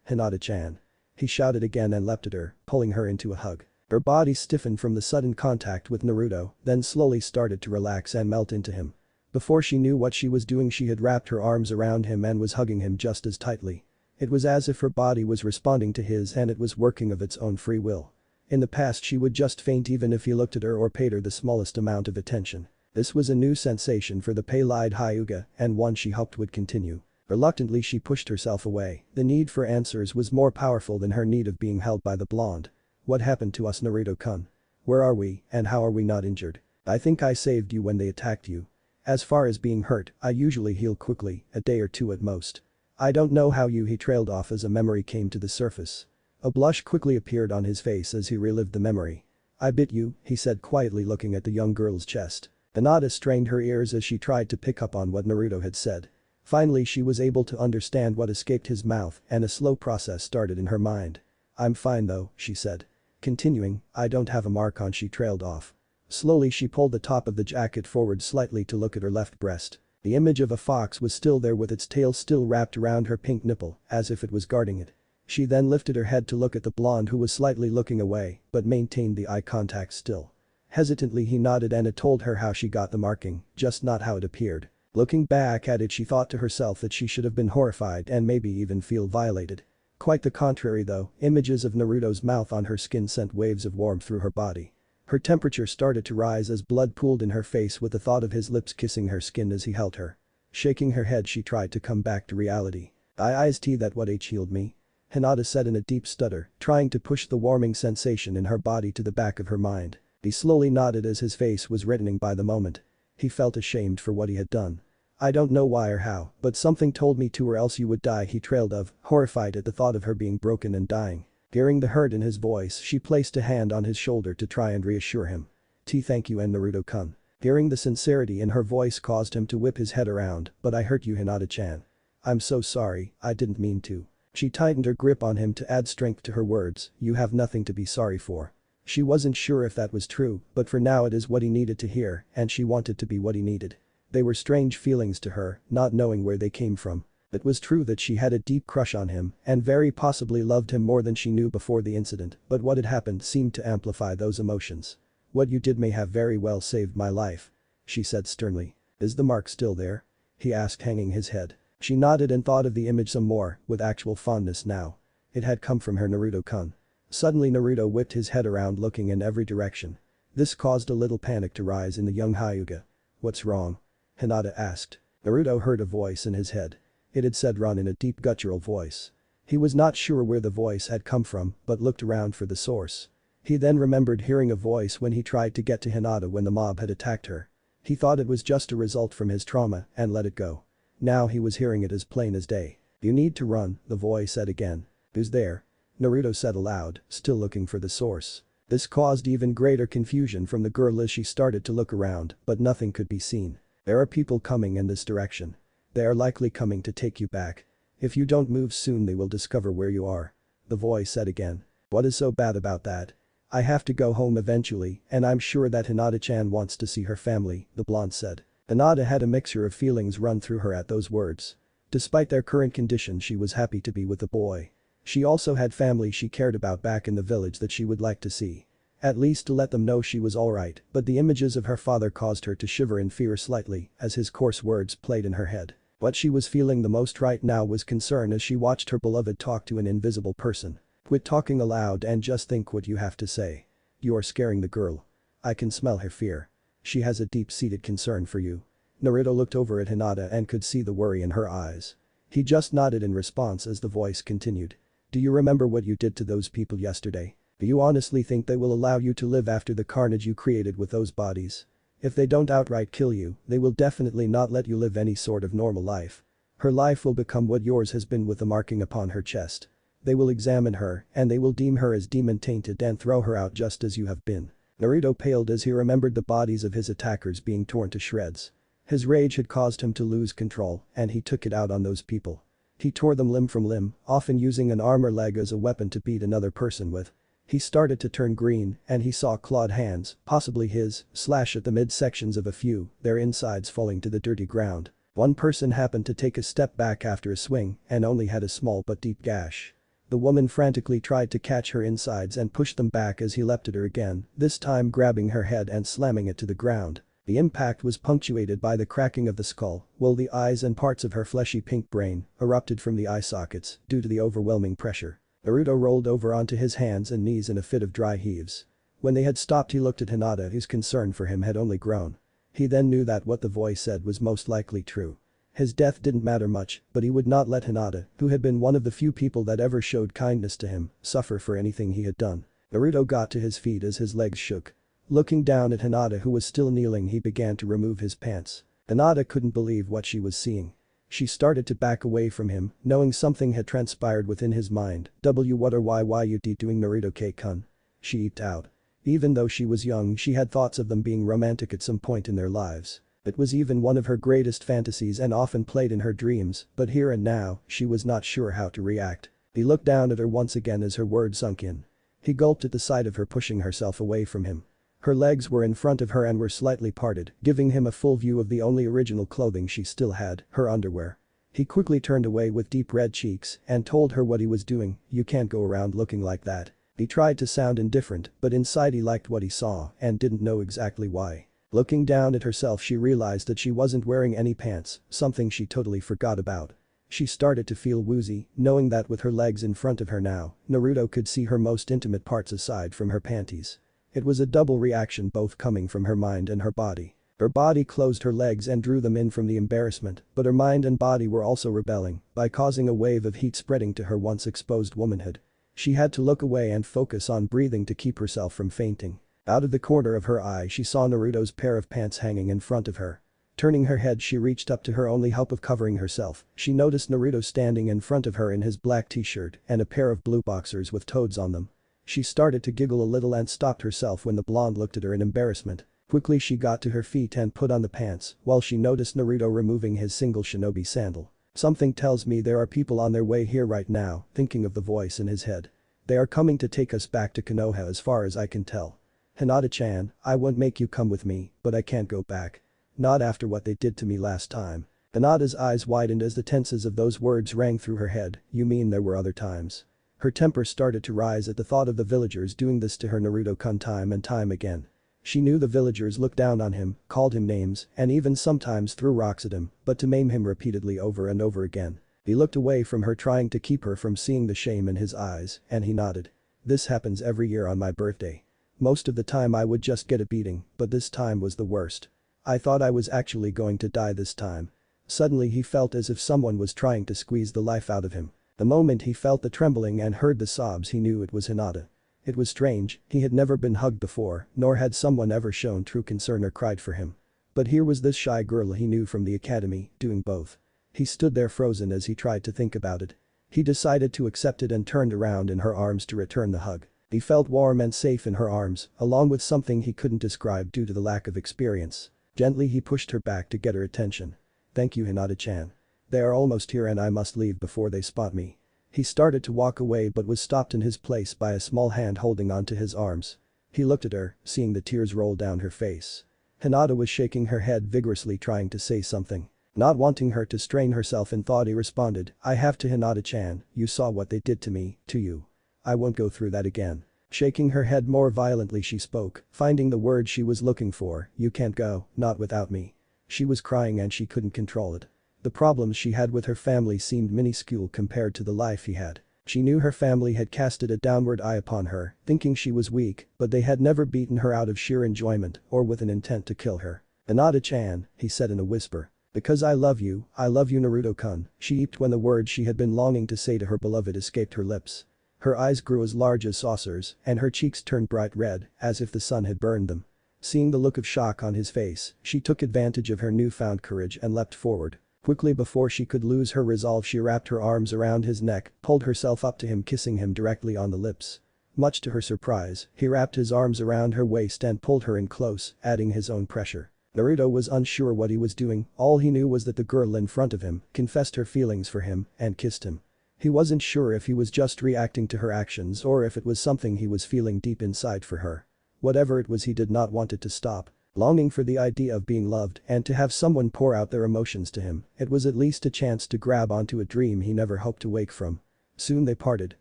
"Hinata-chan." He shouted again and leapt at her, pulling her into a hug. Her body stiffened from the sudden contact with Naruto, then slowly started to relax and melt into him. Before she knew what she was doing, she had wrapped her arms around him and was hugging him just as tightly. It was as if her body was responding to his and it was working of its own free will. In the past she would just faint even if he looked at her or paid her the smallest amount of attention. This was a new sensation for the pale-eyed Hyuga and one she hoped would continue. Reluctantly she pushed herself away. The need for answers was more powerful than her need of being held by the blonde. "What happened to us, Naruto-kun? Where are we and how are we not injured? I think I saved you when they attacked you. As far as being hurt, I usually heal quickly, a day or two at most. I don't know how you." He trailed off as a memory came to the surface. A blush quickly appeared on his face as he relived the memory. "I bit you," he said quietly, looking at the young girl's chest. Hinata strained her ears as she tried to pick up on what Naruto had said. Finally she was able to understand what escaped his mouth and a slow process started in her mind. "I'm fine though," she said. Continuing, "I don't have a mark on." She trailed off. Slowly she pulled the top of the jacket forward slightly to look at her left breast. The image of a fox was still there with its tail still wrapped around her pink nipple, as if it was guarding it. She then lifted her head to look at the blonde who was slightly looking away but maintained the eye contact still. Hesitantly he nodded and it told her how she got the marking, just not how it appeared. Looking back at it she thought to herself that she should have been horrified and maybe even feel violated. Quite the contrary though, images of Naruto's mouth on her skin sent waves of warmth through her body. Her temperature started to rise as blood pooled in her face with the thought of his lips kissing her skin as he held her. Shaking her head she tried to come back to reality. "Is that what healed me?" Hinata said in a deep stutter, trying to push the warming sensation in her body to the back of her mind. He slowly nodded as his face was reddening by the moment. He felt ashamed for what he had done. "I don't know why or how, but something told me to or else you would die," he trailed off, horrified at the thought of her being broken and dying. Hearing the hurt in his voice, she placed a hand on his shoulder to try and reassure him. "Thank you and Naruto-kun." Hearing the sincerity in her voice caused him to whip his head around, "But I hurt you, Hinata-chan. I'm so sorry, I didn't mean to." She tightened her grip on him to add strength to her words. "You have nothing to be sorry for." She wasn't sure if that was true, but for now it is what he needed to hear and she wanted to be what he needed. They were strange feelings to her, not knowing where they came from. It was true that she had a deep crush on him and very possibly loved him more than she knew before the incident, but what had happened seemed to amplify those emotions. "What you did may have very well saved my life," she said sternly. "Is the mark still there?" he asked, hanging his head. She nodded and thought of the image some more, with actual fondness now. It had come from her Naruto-kun. Suddenly Naruto whipped his head around looking in every direction. This caused a little panic to rise in the young Hyuga. "What's wrong?" Hinata asked. Naruto heard a voice in his head. It had said "run" in a deep guttural voice. He was not sure where the voice had come from but looked around for the source. He then remembered hearing a voice when he tried to get to Hinata when the mob had attacked her. He thought it was just a result from his trauma and let it go. Now he was hearing it as plain as day. "You need to run," the voice said again. "Who's there?" Naruto said aloud, still looking for the source. This caused even greater confusion from the girl as she started to look around, but nothing could be seen. "There are people coming in this direction. They are likely coming to take you back. If you don't move soon they will discover where you are," the voice said again. "What is so bad about that? I have to go home eventually and I'm sure that Hinata-chan wants to see her family," the blonde said. Hinata had a mixture of feelings run through her at those words. Despite their current condition she was happy to be with the boy. She also had family she cared about back in the village that she would like to see. At least to let them know she was alright, but the images of her father caused her to shiver in fear slightly as his coarse words played in her head. What she was feeling the most right now was concern as she watched her beloved talk to an invisible person. "Quit talking aloud and just think what you have to say. You are scaring the girl. I can smell her fear. She has a deep-seated concern for you." Naruto looked over at Hinata and could see the worry in her eyes. He just nodded in response as the voice continued. "Do you remember what you did to those people yesterday? Do you honestly think they will allow you to live after the carnage you created with those bodies? If they don't outright kill you, they will definitely not let you live any sort of normal life. Her life will become what yours has been with the marking upon her chest. They will examine her and they will deem her as demon-tainted and throw her out just as you have been. Naruto paled as he remembered the bodies of his attackers being torn to shreds. His rage had caused him to lose control, and he took it out on those people. He tore them limb from limb, often using an arm or leg as a weapon to beat another person with. He started to turn green, and he saw clawed hands, possibly his, slash at the midsections of a few, their insides falling to the dirty ground. One person happened to take a step back after a swing and only had a small but deep gash. The woman frantically tried to catch her insides and pushed them back as he leapt at her again, this time grabbing her head and slamming it to the ground. The impact was punctuated by the cracking of the skull, while the eyes and parts of her fleshy pink brain erupted from the eye sockets due to the overwhelming pressure. Naruto rolled over onto his hands and knees in a fit of dry heaves. When they had stopped, he looked at Hinata, whose concern for him had only grown. He then knew that what the voice said was most likely true. His death didn't matter much, but he would not let Hinata, who had been one of the few people that ever showed kindness to him, suffer for anything he had done. Naruto got to his feet as his legs shook. Looking down at Hinata, who was still kneeling, he began to remove his pants. Hinata couldn't believe what she was seeing. She started to back away from him, knowing something had transpired within his mind. What or why you doing, Naruto-kun? She eeped out. Even though she was young, she had thoughts of them being romantic at some point in their lives. It was even one of her greatest fantasies and often played in her dreams, but here and now, she was not sure how to react. He looked down at her once again as her words sunk in. He gulped at the sight of her pushing herself away from him. Her legs were in front of her and were slightly parted, giving him a full view of the only original clothing she still had, her underwear. He quickly turned away with deep red cheeks and told her what he was doing. You can't go around looking like that. He tried to sound indifferent, but inside he liked what he saw and didn't know exactly why. Looking down at herself, she realized that she wasn't wearing any pants, something she totally forgot about. She started to feel woozy, knowing that with her legs in front of her now, Naruto could see her most intimate parts aside from her panties. It was a double reaction, both coming from her mind and her body. Her body closed her legs and drew them in from the embarrassment, but her mind and body were also rebelling by causing a wave of heat spreading to her once exposed womanhood. She had to look away and focus on breathing to keep herself from fainting. Out of the corner of her eye, she saw Naruto's pair of pants hanging in front of her. Turning her head, she reached up to her only hope of covering herself. She noticed Naruto standing in front of her in his black t-shirt and a pair of blue boxers with toads on them. She started to giggle a little and stopped herself when the blonde looked at her in embarrassment. Quickly she got to her feet and put on the pants while she noticed Naruto removing his single shinobi sandal. Something tells me there are people on their way here right now, thinking of the voice in his head. They are coming to take us back to Konoha as far as I can tell. Hinata-chan, I won't make you come with me, but I can't go back. Not after what they did to me last time. Hinata's eyes widened as the tenses of those words rang through her head. You mean there were other times? Her temper started to rise at the thought of the villagers doing this to her Naruto-kun time and time again. She knew the villagers looked down on him, called him names, and even sometimes threw rocks at him, but to maim him repeatedly over and over again. He looked away from her, trying to keep her from seeing the shame in his eyes, and he nodded. This happens every year on my birthday. Most of the time I would just get a beating, but this time was the worst. I thought I was actually going to die this time. Suddenly he felt as if someone was trying to squeeze the life out of him. The moment he felt the trembling and heard the sobs, he knew it was Hinata. It was strange, he had never been hugged before, nor had someone ever shown true concern or cried for him. But here was this shy girl he knew from the academy, doing both. He stood there frozen as he tried to think about it. He decided to accept it and turned around in her arms to return the hug. He felt warm and safe in her arms, along with something he couldn't describe due to the lack of experience. Gently he pushed her back to get her attention. Thank you, Hinata-chan. They are almost here and I must leave before they spot me. He started to walk away but was stopped in his place by a small hand holding onto his arms. He looked at her, seeing the tears roll down her face. Hinata was shaking her head vigorously, trying to say something. Not wanting her to strain herself in thought, he responded, I have to. Hinata-chan, you saw what they did to me, to you. I won't go through that again. Shaking her head more violently, she spoke, finding the word she was looking for. You can't go, not without me. She was crying and she couldn't control it. The problems she had with her family seemed minuscule compared to the life he had. She knew her family had casted a downward eye upon her, thinking she was weak, but they had never beaten her out of sheer enjoyment or with an intent to kill her. Hinata-chan, he said in a whisper. Because I love you Naruto-kun, she eeped when the words she had been longing to say to her beloved escaped her lips. Her eyes grew as large as saucers and her cheeks turned bright red, as if the sun had burned them. Seeing the look of shock on his face, she took advantage of her newfound courage and leapt forward. Quickly, before she could lose her resolve, she wrapped her arms around his neck, pulled herself up to him, kissing him directly on the lips. Much to her surprise, he wrapped his arms around her waist and pulled her in close, adding his own pressure. Naruto was unsure what he was doing, all he knew was that the girl in front of him confessed her feelings for him and kissed him. He wasn't sure if he was just reacting to her actions or if it was something he was feeling deep inside for her. Whatever it was, he did not want it to stop. Longing for the idea of being loved and to have someone pour out their emotions to him, it was at least a chance to grab onto a dream he never hoped to wake from. Soon they parted,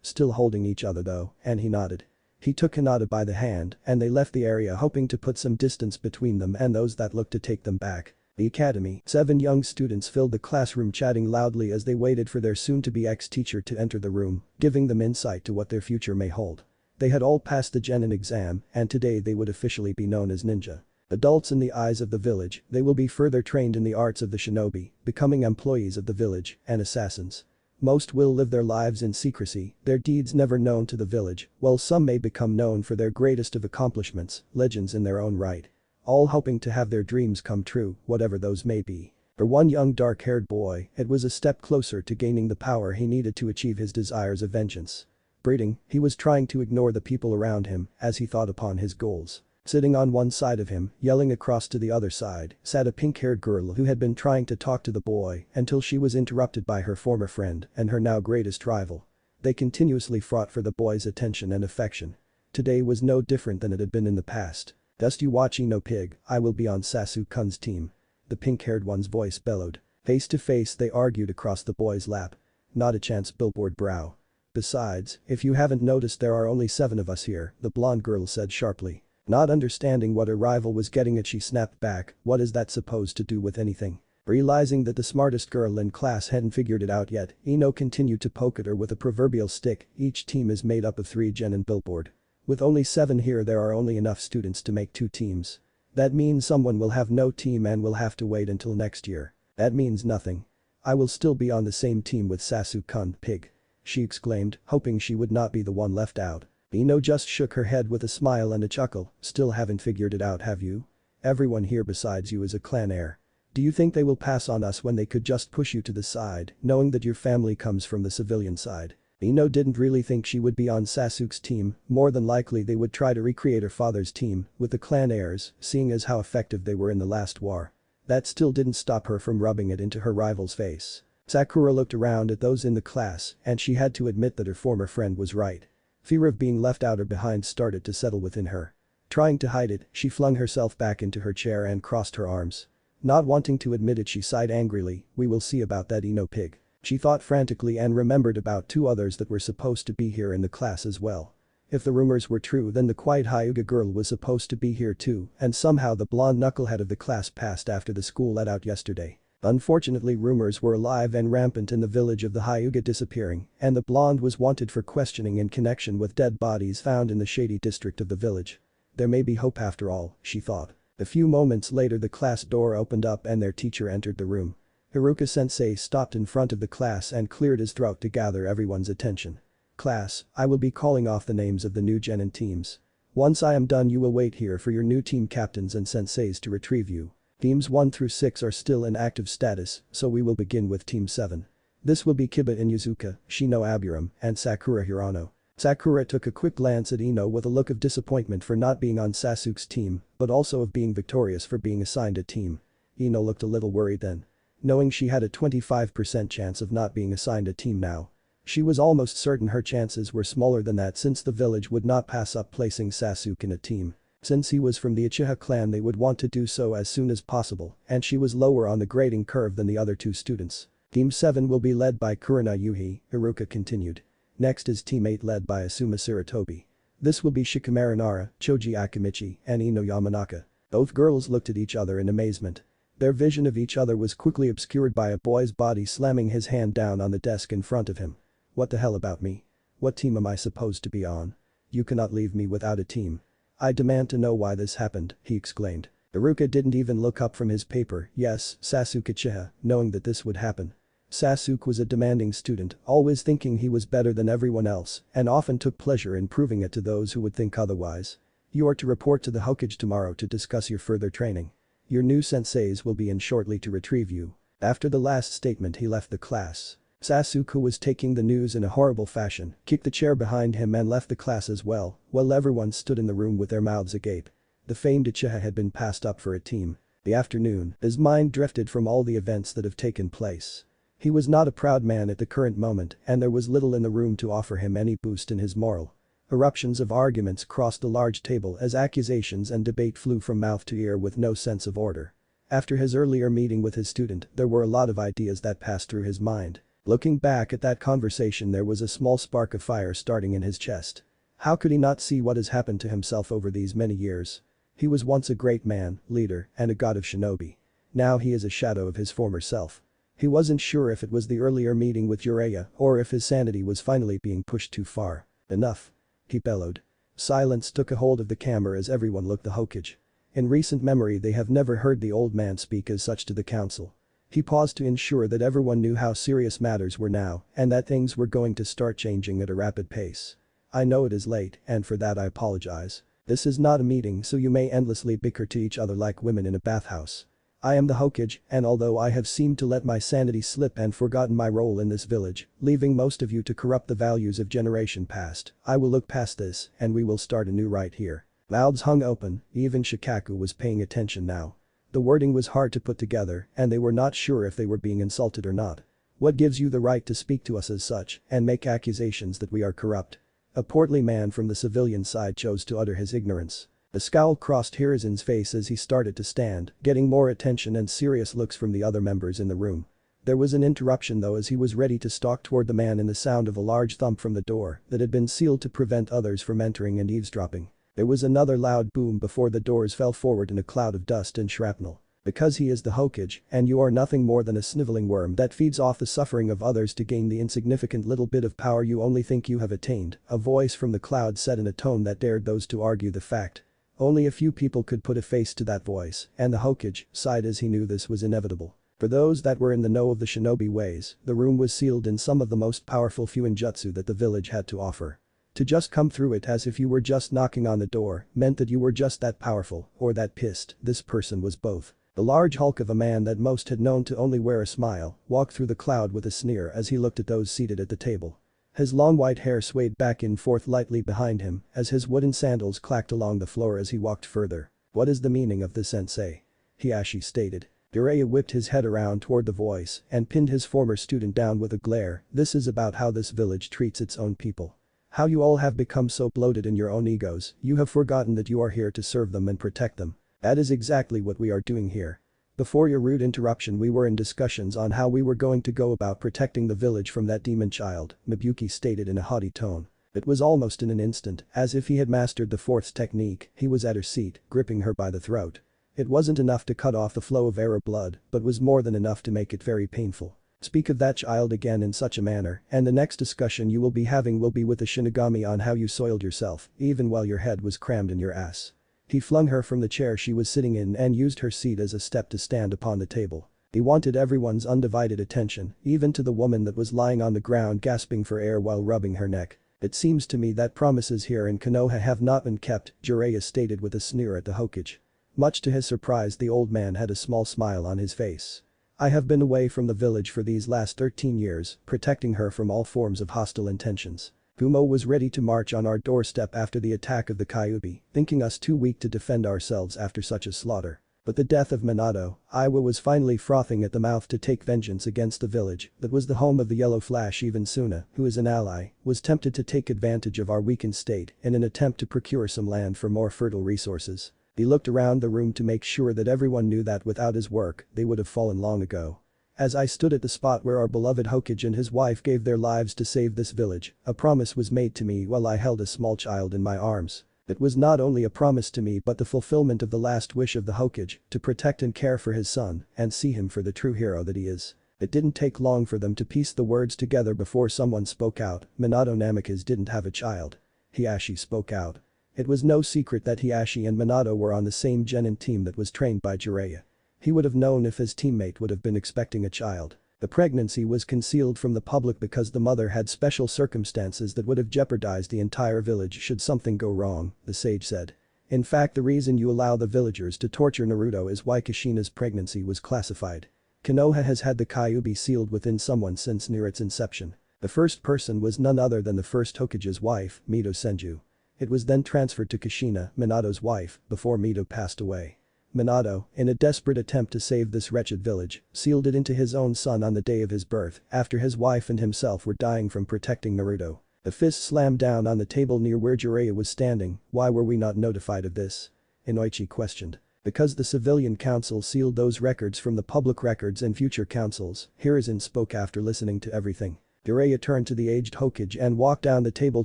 still holding each other though, and he nodded. He took Hinata by the hand and they left the area, hoping to put some distance between them and those that looked to take them back. The academy, 7 young students filled the classroom, chatting loudly as they waited for their soon-to-be ex-teacher to enter the room, giving them insight to what their future may hold. They had all passed the genin exam and today they would officially be known as ninja. Adults in the eyes of the village, they will be further trained in the arts of the shinobi, becoming employees of the village and assassins. Most will live their lives in secrecy, their deeds never known to the village, while some may become known for their greatest of accomplishments, legends in their own right. All hoping to have their dreams come true, whatever those may be. For one young dark-haired boy, it was a step closer to gaining the power he needed to achieve his desires of vengeance. Breeding, he was trying to ignore the people around him as he thought upon his goals. Sitting on one side of him, yelling across to the other side, sat a pink-haired girl who had been trying to talk to the boy until she was interrupted by her former friend and her now greatest rival. They continuously fought for the boy's attention and affection. Today was no different than it had been in the past. "Dust you watch, Pig, I will be on Sasuke-kun's team," the pink-haired one's voice bellowed. Face to face they argued across the boy's lap. "Not a chance," billboard brow. "Besides, if you haven't noticed, there are only 7 of us here," the blonde girl said sharply. Not understanding what her rival was getting at, she snapped back, "What is that supposed to do with anything?" Realizing that the smartest girl in class hadn't figured it out yet, Ino continued to poke at her with a proverbial stick. "Each team is made up of 3 genin billboard. With only 7 here, there are only enough students to make 2 teams. That means someone will have no team and will have to wait until next year. That means nothing. I will still be on the same team with Sasuke-kun, pig," she exclaimed, hoping she would not be the one left out. Ino just shook her head with a smile and a chuckle. "Still haven't figured it out, have you? Everyone here besides you is a clan heir. Do you think they will pass on us when they could just push you to the side, knowing that your family comes from the civilian side?" Ino didn't really think she would be on Sasuke's team, more than likely they would try to recreate her father's team with the clan heirs, seeing as how effective they were in the last war. That still didn't stop her from rubbing it into her rival's face. Sakura looked around at those in the class and she had to admit that her former friend was right. Fear of being left out or behind started to settle within her. Trying to hide it, she flung herself back into her chair and crossed her arms. Not wanting to admit it, she sighed angrily. "We will see about that, Ino pig." She thought frantically and remembered about 2 others that were supposed to be here in the class as well. If the rumors were true, then the quiet Hyuga girl was supposed to be here too, and somehow the blonde knucklehead of the class passed after the school let out yesterday. Unfortunately, rumors were alive and rampant in the village of the Hyuga disappearing, and the blonde was wanted for questioning in connection with dead bodies found in the shady district of the village. There may be hope after all, she thought. A few moments later, the class door opened up and their teacher entered the room. Hiruka-sensei stopped in front of the class and cleared his throat to gather everyone's attention. "Class, I will be calling off the names of the new genin teams. Once I am done, you will wait here for your new team captains and senseis to retrieve you. Teams 1 through 6 are still in active status, so we will begin with Team 7. This will be Kiba Inuzuka, Shino Aburam, and Sakura Hirano." Sakura took a quick glance at Ino with a look of disappointment for not being on Sasuke's team, but also of being victorious for being assigned a team. Ino looked a little worried then. Knowing she had a 25% chance of not being assigned a team now. She was almost certain her chances were smaller than that since the village would not pass up placing Sasuke in a team. Since he was from the Uchiha clan, they would want to do so as soon as possible, and she was lower on the grading curve than the other 2 students. Team 7 will be led by Kurina Yuhi, Haruka continued. Next is Team 8 led by Asuma Sarutobi. This will be Shikamaru Nara, Choji Akimichi, and Ino Yamanaka. Both girls looked at each other in amazement. Their vision of each other was quickly obscured by a boy's body slamming his hand down on the desk in front of him. "What the hell about me? What team am I supposed to be on? You cannot leave me without a team. I demand to know why this happened," he exclaimed. Haruka didn't even look up from his paper. Yes, Sasuke Uchiha, knowing that this would happen. Sasuke was a demanding student, always thinking he was better than everyone else, and often took pleasure in proving it to those who would think otherwise. "You are to report to the Hokage tomorrow to discuss your further training. Your new senseis will be in shortly to retrieve you." After the last statement, he left the class. Sasuke was taking the news in a horrible fashion, kicked the chair behind him and left the class as well, while everyone stood in the room with their mouths agape. The famed Uchiha had been passed up for a team. The afternoon, his mind drifted from all the events that have taken place. He was not a proud man at the current moment and there was little in the room to offer him any boost in his morale. Eruptions of arguments crossed the large table as accusations and debate flew from mouth to ear with no sense of order. After his earlier meeting with his student, there were a lot of ideas that passed through his mind. Looking back at that conversation, there was a small spark of fire starting in his chest. How could he not see what has happened to himself over these many years? He was once a great man, leader, and a god of shinobi. Now he is a shadow of his former self. He wasn't sure if it was the earlier meeting with Jiraiya or if his sanity was finally being pushed too far. Enough. He bellowed. Silence took a hold of the camera as everyone looked the Hokage. In recent memory they have never heard the old man speak as such to the council. He paused to ensure that everyone knew how serious matters were now and that things were going to start changing at a rapid pace. I know it is late and for that I apologize. This is not a meeting so you may endlessly bicker to each other like women in a bathhouse. I am the Hokage and although I have seemed to let my sanity slip and forgotten my role in this village, leaving most of you to corrupt the values of generation past, I will look past this and we will start anew right here. Mouths hung open, even Shikaku was paying attention now. The wording was hard to put together and they were not sure if they were being insulted or not. What gives you the right to speak to us as such and make accusations that we are corrupt? A portly man from the civilian side chose to utter his ignorance. A scowl crossed Hirazen's face as he started to stand, getting more attention and serious looks from the other members in the room. There was an interruption though as he was ready to stalk toward the man and the sound of a large thump from the door that had been sealed to prevent others from entering and eavesdropping. There was another loud boom before the doors fell forward in a cloud of dust and shrapnel. Because he is the Hokage and you are nothing more than a sniveling worm that feeds off the suffering of others to gain the insignificant little bit of power you only think you have attained, a voice from the cloud said in a tone that dared those to argue the fact. Only a few people could put a face to that voice and the Hokage sighed as he knew this was inevitable. For those that were in the know of the shinobi ways, the room was sealed in some of the most powerful fuinjutsu that the village had to offer. To just come through it as if you were just knocking on the door meant that you were just that powerful or that pissed. This person was both. The large hulk of a man that most had known to only wear a smile walked through the cloud with a sneer as he looked at those seated at the table. His long white hair swayed back and forth lightly behind him as his wooden sandals clacked along the floor as he walked further. What is the meaning of this, sensei? Hiashi stated. Jiraiya whipped his head around toward the voice and pinned his former student down with a glare. This is about how this village treats its own people. How you all have become so bloated in your own egos, you have forgotten that you are here to serve them and protect them. That is exactly what we are doing here. Before your rude interruption we were in discussions on how we were going to go about protecting the village from that demon child, Mibuki stated in a haughty tone. It was almost in an instant, as if he had mastered the fourth technique, he was at her seat, gripping her by the throat. It wasn't enough to cut off the flow of Arab blood, but was more than enough to make it very painful. Speak of that child again in such a manner, and the next discussion you will be having will be with the Shinigami on how you soiled yourself, even while your head was crammed in your ass. He flung her from the chair she was sitting in and used her seat as a step to stand upon the table. He wanted everyone's undivided attention, even to the woman that was lying on the ground gasping for air while rubbing her neck. It seems to me that promises here in Konoha have not been kept, Jiraiya stated with a sneer at the Hokage. Much to his surprise the old man had a small smile on his face. I have been away from the village for these last 13 years, protecting her from all forms of hostile intentions. Kumo was ready to march on our doorstep after the attack of the Kyuubi, thinking us too weak to defend ourselves after such a slaughter. But the death of Minato, Iwa was finally frothing at the mouth to take vengeance against the village that was the home of the Yellow Flash. Even Suna, who is an ally, was tempted to take advantage of our weakened state in an attempt to procure some land for more fertile resources. He looked around the room to make sure that everyone knew that without his work, they would have fallen long ago. As I stood at the spot where our beloved Hokage and his wife gave their lives to save this village, a promise was made to me while I held a small child in my arms. It was not only a promise to me but the fulfillment of the last wish of the Hokage to protect and care for his son and see him for the true hero that he is. It didn't take long for them to piece the words together before someone spoke out. Minato Namikaze didn't have a child. Hiashi spoke out. It was no secret that Hiashi and Minato were on the same genin team that was trained by Jiraiya. He would have known if his teammate would have been expecting a child. The pregnancy was concealed from the public because the mother had special circumstances that would have jeopardized the entire village should something go wrong, the sage said. In fact, the reason you allow the villagers to torture Naruto is why Kushina's pregnancy was classified. Konoha has had the Kyuubi sealed within someone since near its inception. The first person was none other than the first Hokage's wife, Mito Senju. It was then transferred to Kushina, Minato's wife, before Mito passed away. Minato, in a desperate attempt to save this wretched village, sealed it into his own son on the day of his birth, after his wife and himself were dying from protecting Naruto. The fist slammed down on the table near where Jiraiya was standing. Why were we not notified of this? Inoichi questioned. Because the civilian council sealed those records from the public records and future councils, Hiruzen spoke after listening to everything. Jiraiya turned to the aged Hokage and walked down the table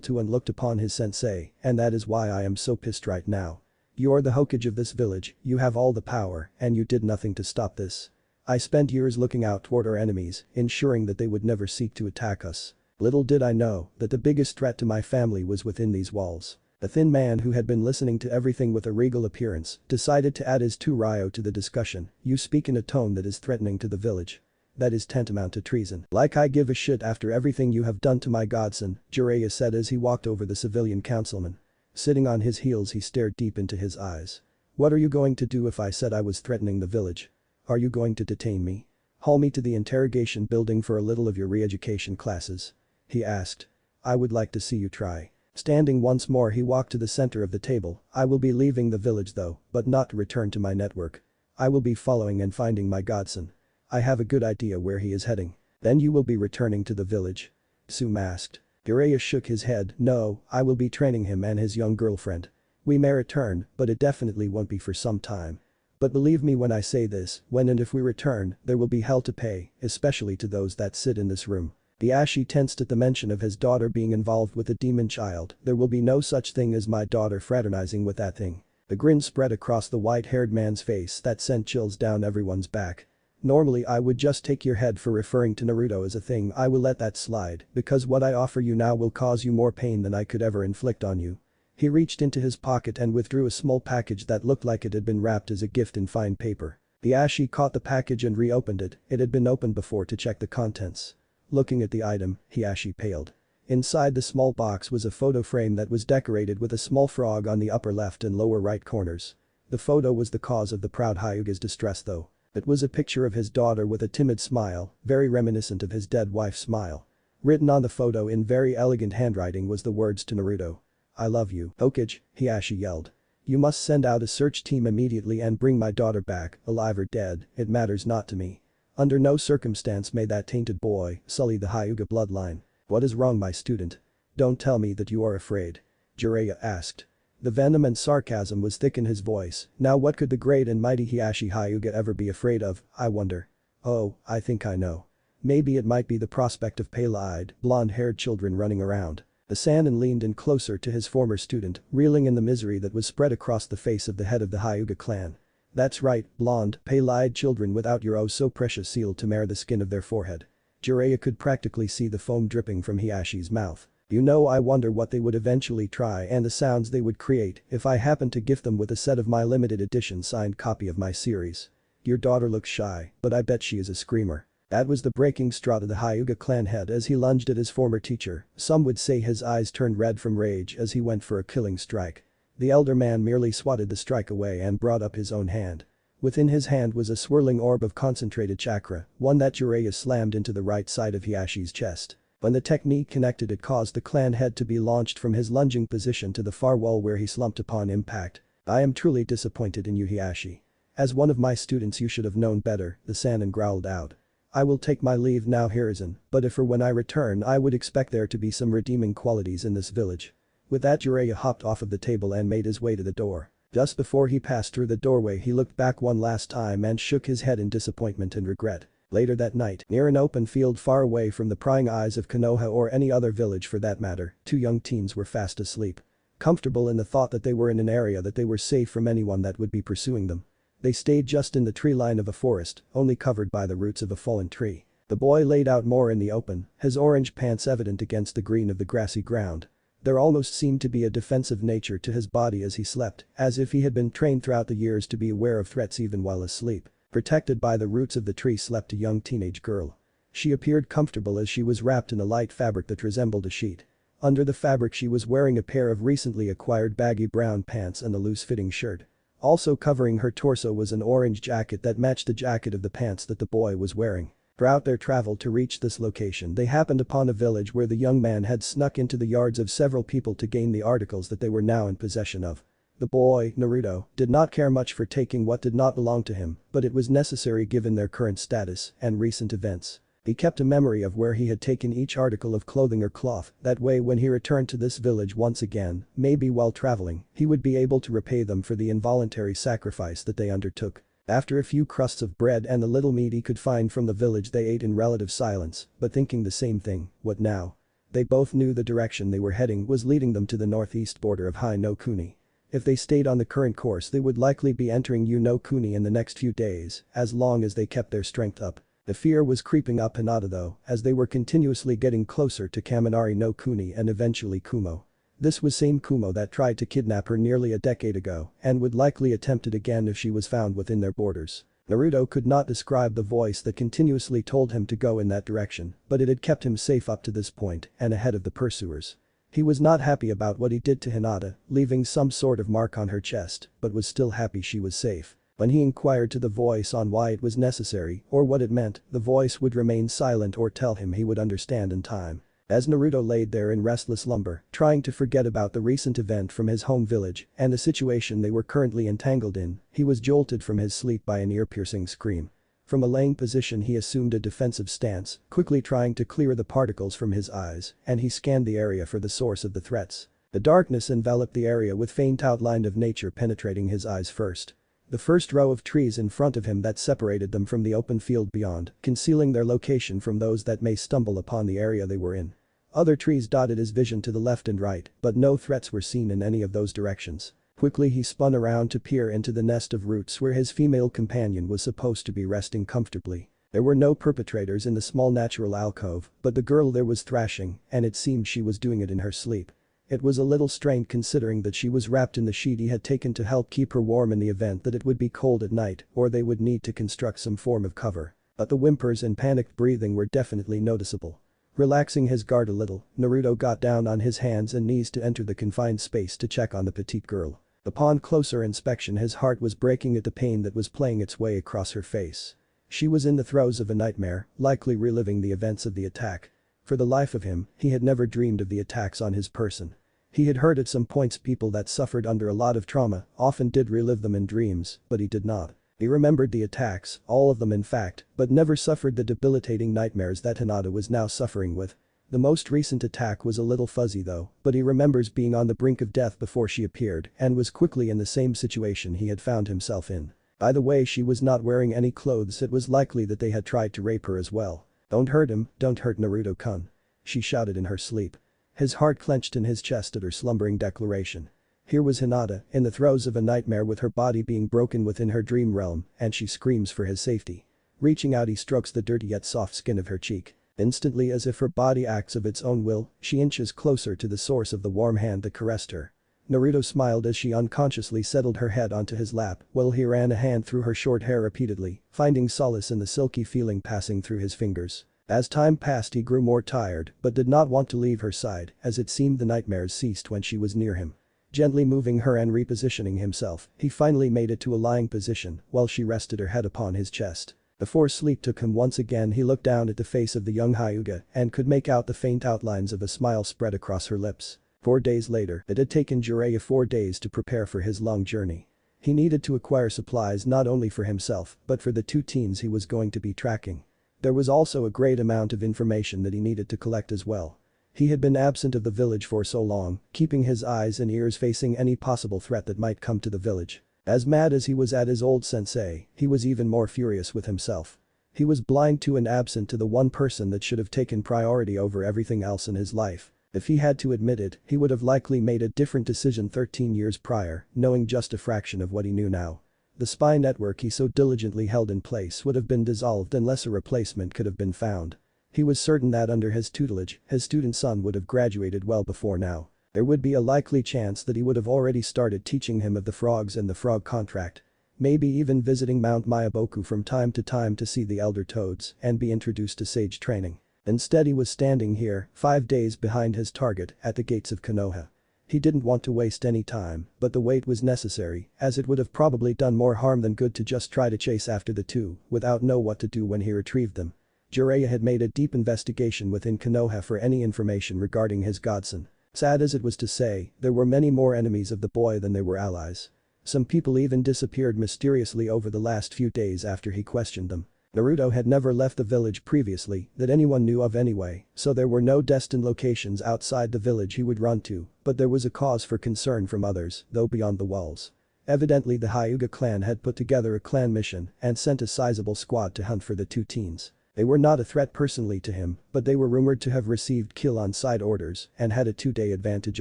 to and looked upon his sensei, and that is why I am so pissed right now. You're the Hokage of this village, you have all the power, and you did nothing to stop this. I spent years looking out toward our enemies, ensuring that they would never seek to attack us. Little did I know that the biggest threat to my family was within these walls. The thin man who had been listening to everything with a regal appearance decided to add his two ryo to the discussion. You speak in a tone that is threatening to the village. That is tantamount to treason. Like I give a shit after everything you have done to my godson, Jiraiya said as he walked over the civilian councilman. Sitting on his heels he stared deep into his eyes. What are you going to do if I said I was threatening the village? Are you going to detain me? Haul me to the interrogation building for a little of your re-education classes? He asked. I would like to see you try. Standing once more he walked to the center of the table. I will be leaving the village though, but not to return to my network. I will be following and finding my godson. I have a good idea where he is heading. Then you will be returning to the village? Tsu asked. Jiraiya shook his head. No, I will be training him and his young girlfriend. We may return, but it definitely won't be for some time. But believe me when I say this, when and if we return, there will be hell to pay, especially to those that sit in this room. The Ashi tensed at the mention of his daughter being involved with a demon child. There will be no such thing as my daughter fraternizing with that thing. The grin spread across the white-haired man's face that sent chills down everyone's back. Normally I would just take your head for referring to Naruto as a thing. I will let that slide because what I offer you now will cause you more pain than I could ever inflict on you. He reached into his pocket and withdrew a small package that looked like it had been wrapped as a gift in fine paper. The Ashi caught the package and reopened it. It had been opened before to check the contents. Looking at the item, Hiashi paled. Inside the small box was a photo frame that was decorated with a small frog on the upper left and lower right corners. The photo was the cause of the proud Hyuga's distress though. It was a picture of his daughter with a timid smile, very reminiscent of his dead wife's smile. Written on the photo in very elegant handwriting was the words to Naruto. I love you, Hokage, Hiashi yelled. You must send out a search team immediately and bring my daughter back, alive or dead, it matters not to me. Under no circumstance may that tainted boy sully the Hyuga bloodline. What is wrong my student? Don't tell me that you are afraid. Jiraiya asked. The venom and sarcasm was thick in his voice. Now what could the great and mighty Hiashi Hyuga ever be afraid of, I wonder? Oh, I think I know. Maybe it might be the prospect of pale-eyed, blonde-haired children running around. The Sannin leaned in closer to his former student, reeling in the misery that was spread across the face of the head of the Hyuga clan. That's right, blonde, pale-eyed children without your oh-so-precious seal to mar the skin of their forehead. Jiraiya could practically see the foam dripping from Hiashi's mouth. You know, I wonder what they would eventually try and the sounds they would create if I happened to gift them with a set of my limited edition signed copy of my series. Your daughter looks shy, but I bet she is a screamer. That was the breaking straw to the Hyuga clan head as he lunged at his former teacher. Some would say his eyes turned red from rage as he went for a killing strike. The elder man merely swatted the strike away and brought up his own hand. Within his hand was a swirling orb of concentrated chakra, one that Jiraiya slammed into the right side of Hiashi's chest. When the technique connected it caused the clan head to be launched from his lunging position to the far wall where he slumped upon impact. I am truly disappointed in you Hiashi. As one of my students you should have known better, the Sannin growled out. I will take my leave now Hiruzen, but if or when I return I would expect there to be some redeeming qualities in this village. With that Jiraiya hopped off of the table and made his way to the door. Just before he passed through the doorway he looked back one last time and shook his head in disappointment and regret. Later that night, near an open field far away from the prying eyes of Konoha or any other village for that matter, two young teens were fast asleep. Comfortable in the thought that they were in an area that they were safe from anyone that would be pursuing them. They stayed just in the tree line of a forest, only covered by the roots of a fallen tree. The boy laid out more in the open, his orange pants evident against the green of the grassy ground. There almost seemed to be a defensive nature to his body as he slept, as if he had been trained throughout the years to be aware of threats even while asleep. Protected by the roots of the tree slept a young teenage girl. She appeared comfortable as she was wrapped in a light fabric that resembled a sheet. Under the fabric she was wearing a pair of recently acquired baggy brown pants and a loose-fitting shirt. Also covering her torso was an orange jacket that matched the jacket of the pants that the boy was wearing. Throughout their travel to reach this location they happened upon a village where the young man had snuck into the yards of several people to gain the articles that they were now in possession of. The boy, Naruto, did not care much for taking what did not belong to him, but it was necessary given their current status and recent events. He kept a memory of where he had taken each article of clothing or cloth, that way when he returned to this village once again, maybe while traveling, he would be able to repay them for the involuntary sacrifice that they undertook. After a few crusts of bread and the little meat he could find from the village they ate in relative silence, but thinking the same thing, what now? They both knew the direction they were heading was leading them to the northeast border of Hai no Kuni. If they stayed on the current course they would likely be entering Yu no Kuni in the next few days, as long as they kept their strength up. The fear was creeping up Hinata though, as they were continuously getting closer to Kaminari no Kuni and eventually Kumo. This was same Kumo that tried to kidnap her nearly a decade ago and would likely attempt it again if she was found within their borders. Naruto could not describe the voice that continuously told him to go in that direction, but it had kept him safe up to this point and ahead of the pursuers. He was not happy about what he did to Hinata, leaving some sort of mark on her chest, but was still happy she was safe. When he inquired to the voice on why it was necessary or what it meant, the voice would remain silent or tell him he would understand in time. As Naruto laid there in restless slumber, trying to forget about the recent event from his home village and the situation they were currently entangled in, he was jolted from his sleep by an ear-piercing scream. From a laying position he assumed a defensive stance, quickly trying to clear the particles from his eyes, and he scanned the area for the source of the threats. The darkness enveloped the area with faint outline of nature penetrating his eyes first. The first row of trees in front of him that separated them from the open field beyond, concealing their location from those that may stumble upon the area they were in. Other trees dotted his vision to the left and right, but no threats were seen in any of those directions. Quickly he spun around to peer into the nest of roots where his female companion was supposed to be resting comfortably. There were no perpetrators in the small natural alcove, but the girl there was thrashing, and it seemed she was doing it in her sleep. It was a little strange considering that she was wrapped in the sheet he had taken to help keep her warm in the event that it would be cold at night or they would need to construct some form of cover. But the whimpers and panicked breathing were definitely noticeable. Relaxing his guard a little, Naruto got down on his hands and knees to enter the confined space to check on the petite girl. Upon closer inspection his heart was breaking at the pain that was playing its way across her face. She was in the throes of a nightmare, likely reliving the events of the attack. For the life of him, he had never dreamed of the attacks on his person. He had heard at some points people that suffered under a lot of trauma often did relive them in dreams, but he did not. He remembered the attacks, all of them in fact, but never suffered the debilitating nightmares that Hinata was now suffering with. The most recent attack was a little fuzzy though, but he remembers being on the brink of death before she appeared and was quickly in the same situation he had found himself in. By the way, she was not wearing any clothes. It was likely that they had tried to rape her as well. "Don't hurt him, don't hurt Naruto-kun," she shouted in her sleep. His heart clenched in his chest at her slumbering declaration. Here was Hinata, in the throes of a nightmare with her body being broken within her dream realm, and she screams for his safety. Reaching out he strokes the dirty yet soft skin of her cheek. Instantly, as if her body acts of its own will, she inches closer to the source of the warm hand that caressed her. Naruto smiled as she unconsciously settled her head onto his lap while he ran a hand through her short hair repeatedly, finding solace in the silky feeling passing through his fingers. As time passed he grew more tired but did not want to leave her side as it seemed the nightmares ceased when she was near him. Gently moving her and repositioning himself, he finally made it to a lying position while she rested her head upon his chest. Before sleep took him once again he looked down at the face of the young Hyuga and could make out the faint outlines of a smile spread across her lips. 4 days later, it had taken Jiraiya 4 days to prepare for his long journey. He needed to acquire supplies not only for himself but for the 2 teens he was going to be tracking. There was also a great amount of information that he needed to collect as well. He had been absent of the village for so long, keeping his eyes and ears facing any possible threat that might come to the village. As mad as he was at his old sensei, he was even more furious with himself. He was blind to and absent to the one person that should have taken priority over everything else in his life. If he had to admit it, he would have likely made a different decision 13 years prior, knowing just a fraction of what he knew now. The spy network he so diligently held in place would have been dissolved unless a replacement could have been found. He was certain that under his tutelage, his student son would have graduated well before now. There would be a likely chance that he would have already started teaching him of the frogs and the frog contract. Maybe even visiting Mount Mayaboku from time to time to see the elder toads and be introduced to sage training. Instead he was standing here, 5 days behind his target, at the gates of Konoha. He didn't want to waste any time, but the wait was necessary, as it would have probably done more harm than good to just try to chase after the two without know what to do when he retrieved them. Jiraiya had made a deep investigation within Konoha for any information regarding his godson. Sad as it was to say, there were many more enemies of the boy than there were allies. Some people even disappeared mysteriously over the last few days after he questioned them. Naruto had never left the village previously that anyone knew of anyway, so there were no destined locations outside the village he would run to, but there was a cause for concern from others, though beyond the walls. Evidently the Hyuga clan had put together a clan mission and sent a sizable squad to hunt for the two teens. They were not a threat personally to him, but they were rumored to have received kill-on-sight orders and had a two-day advantage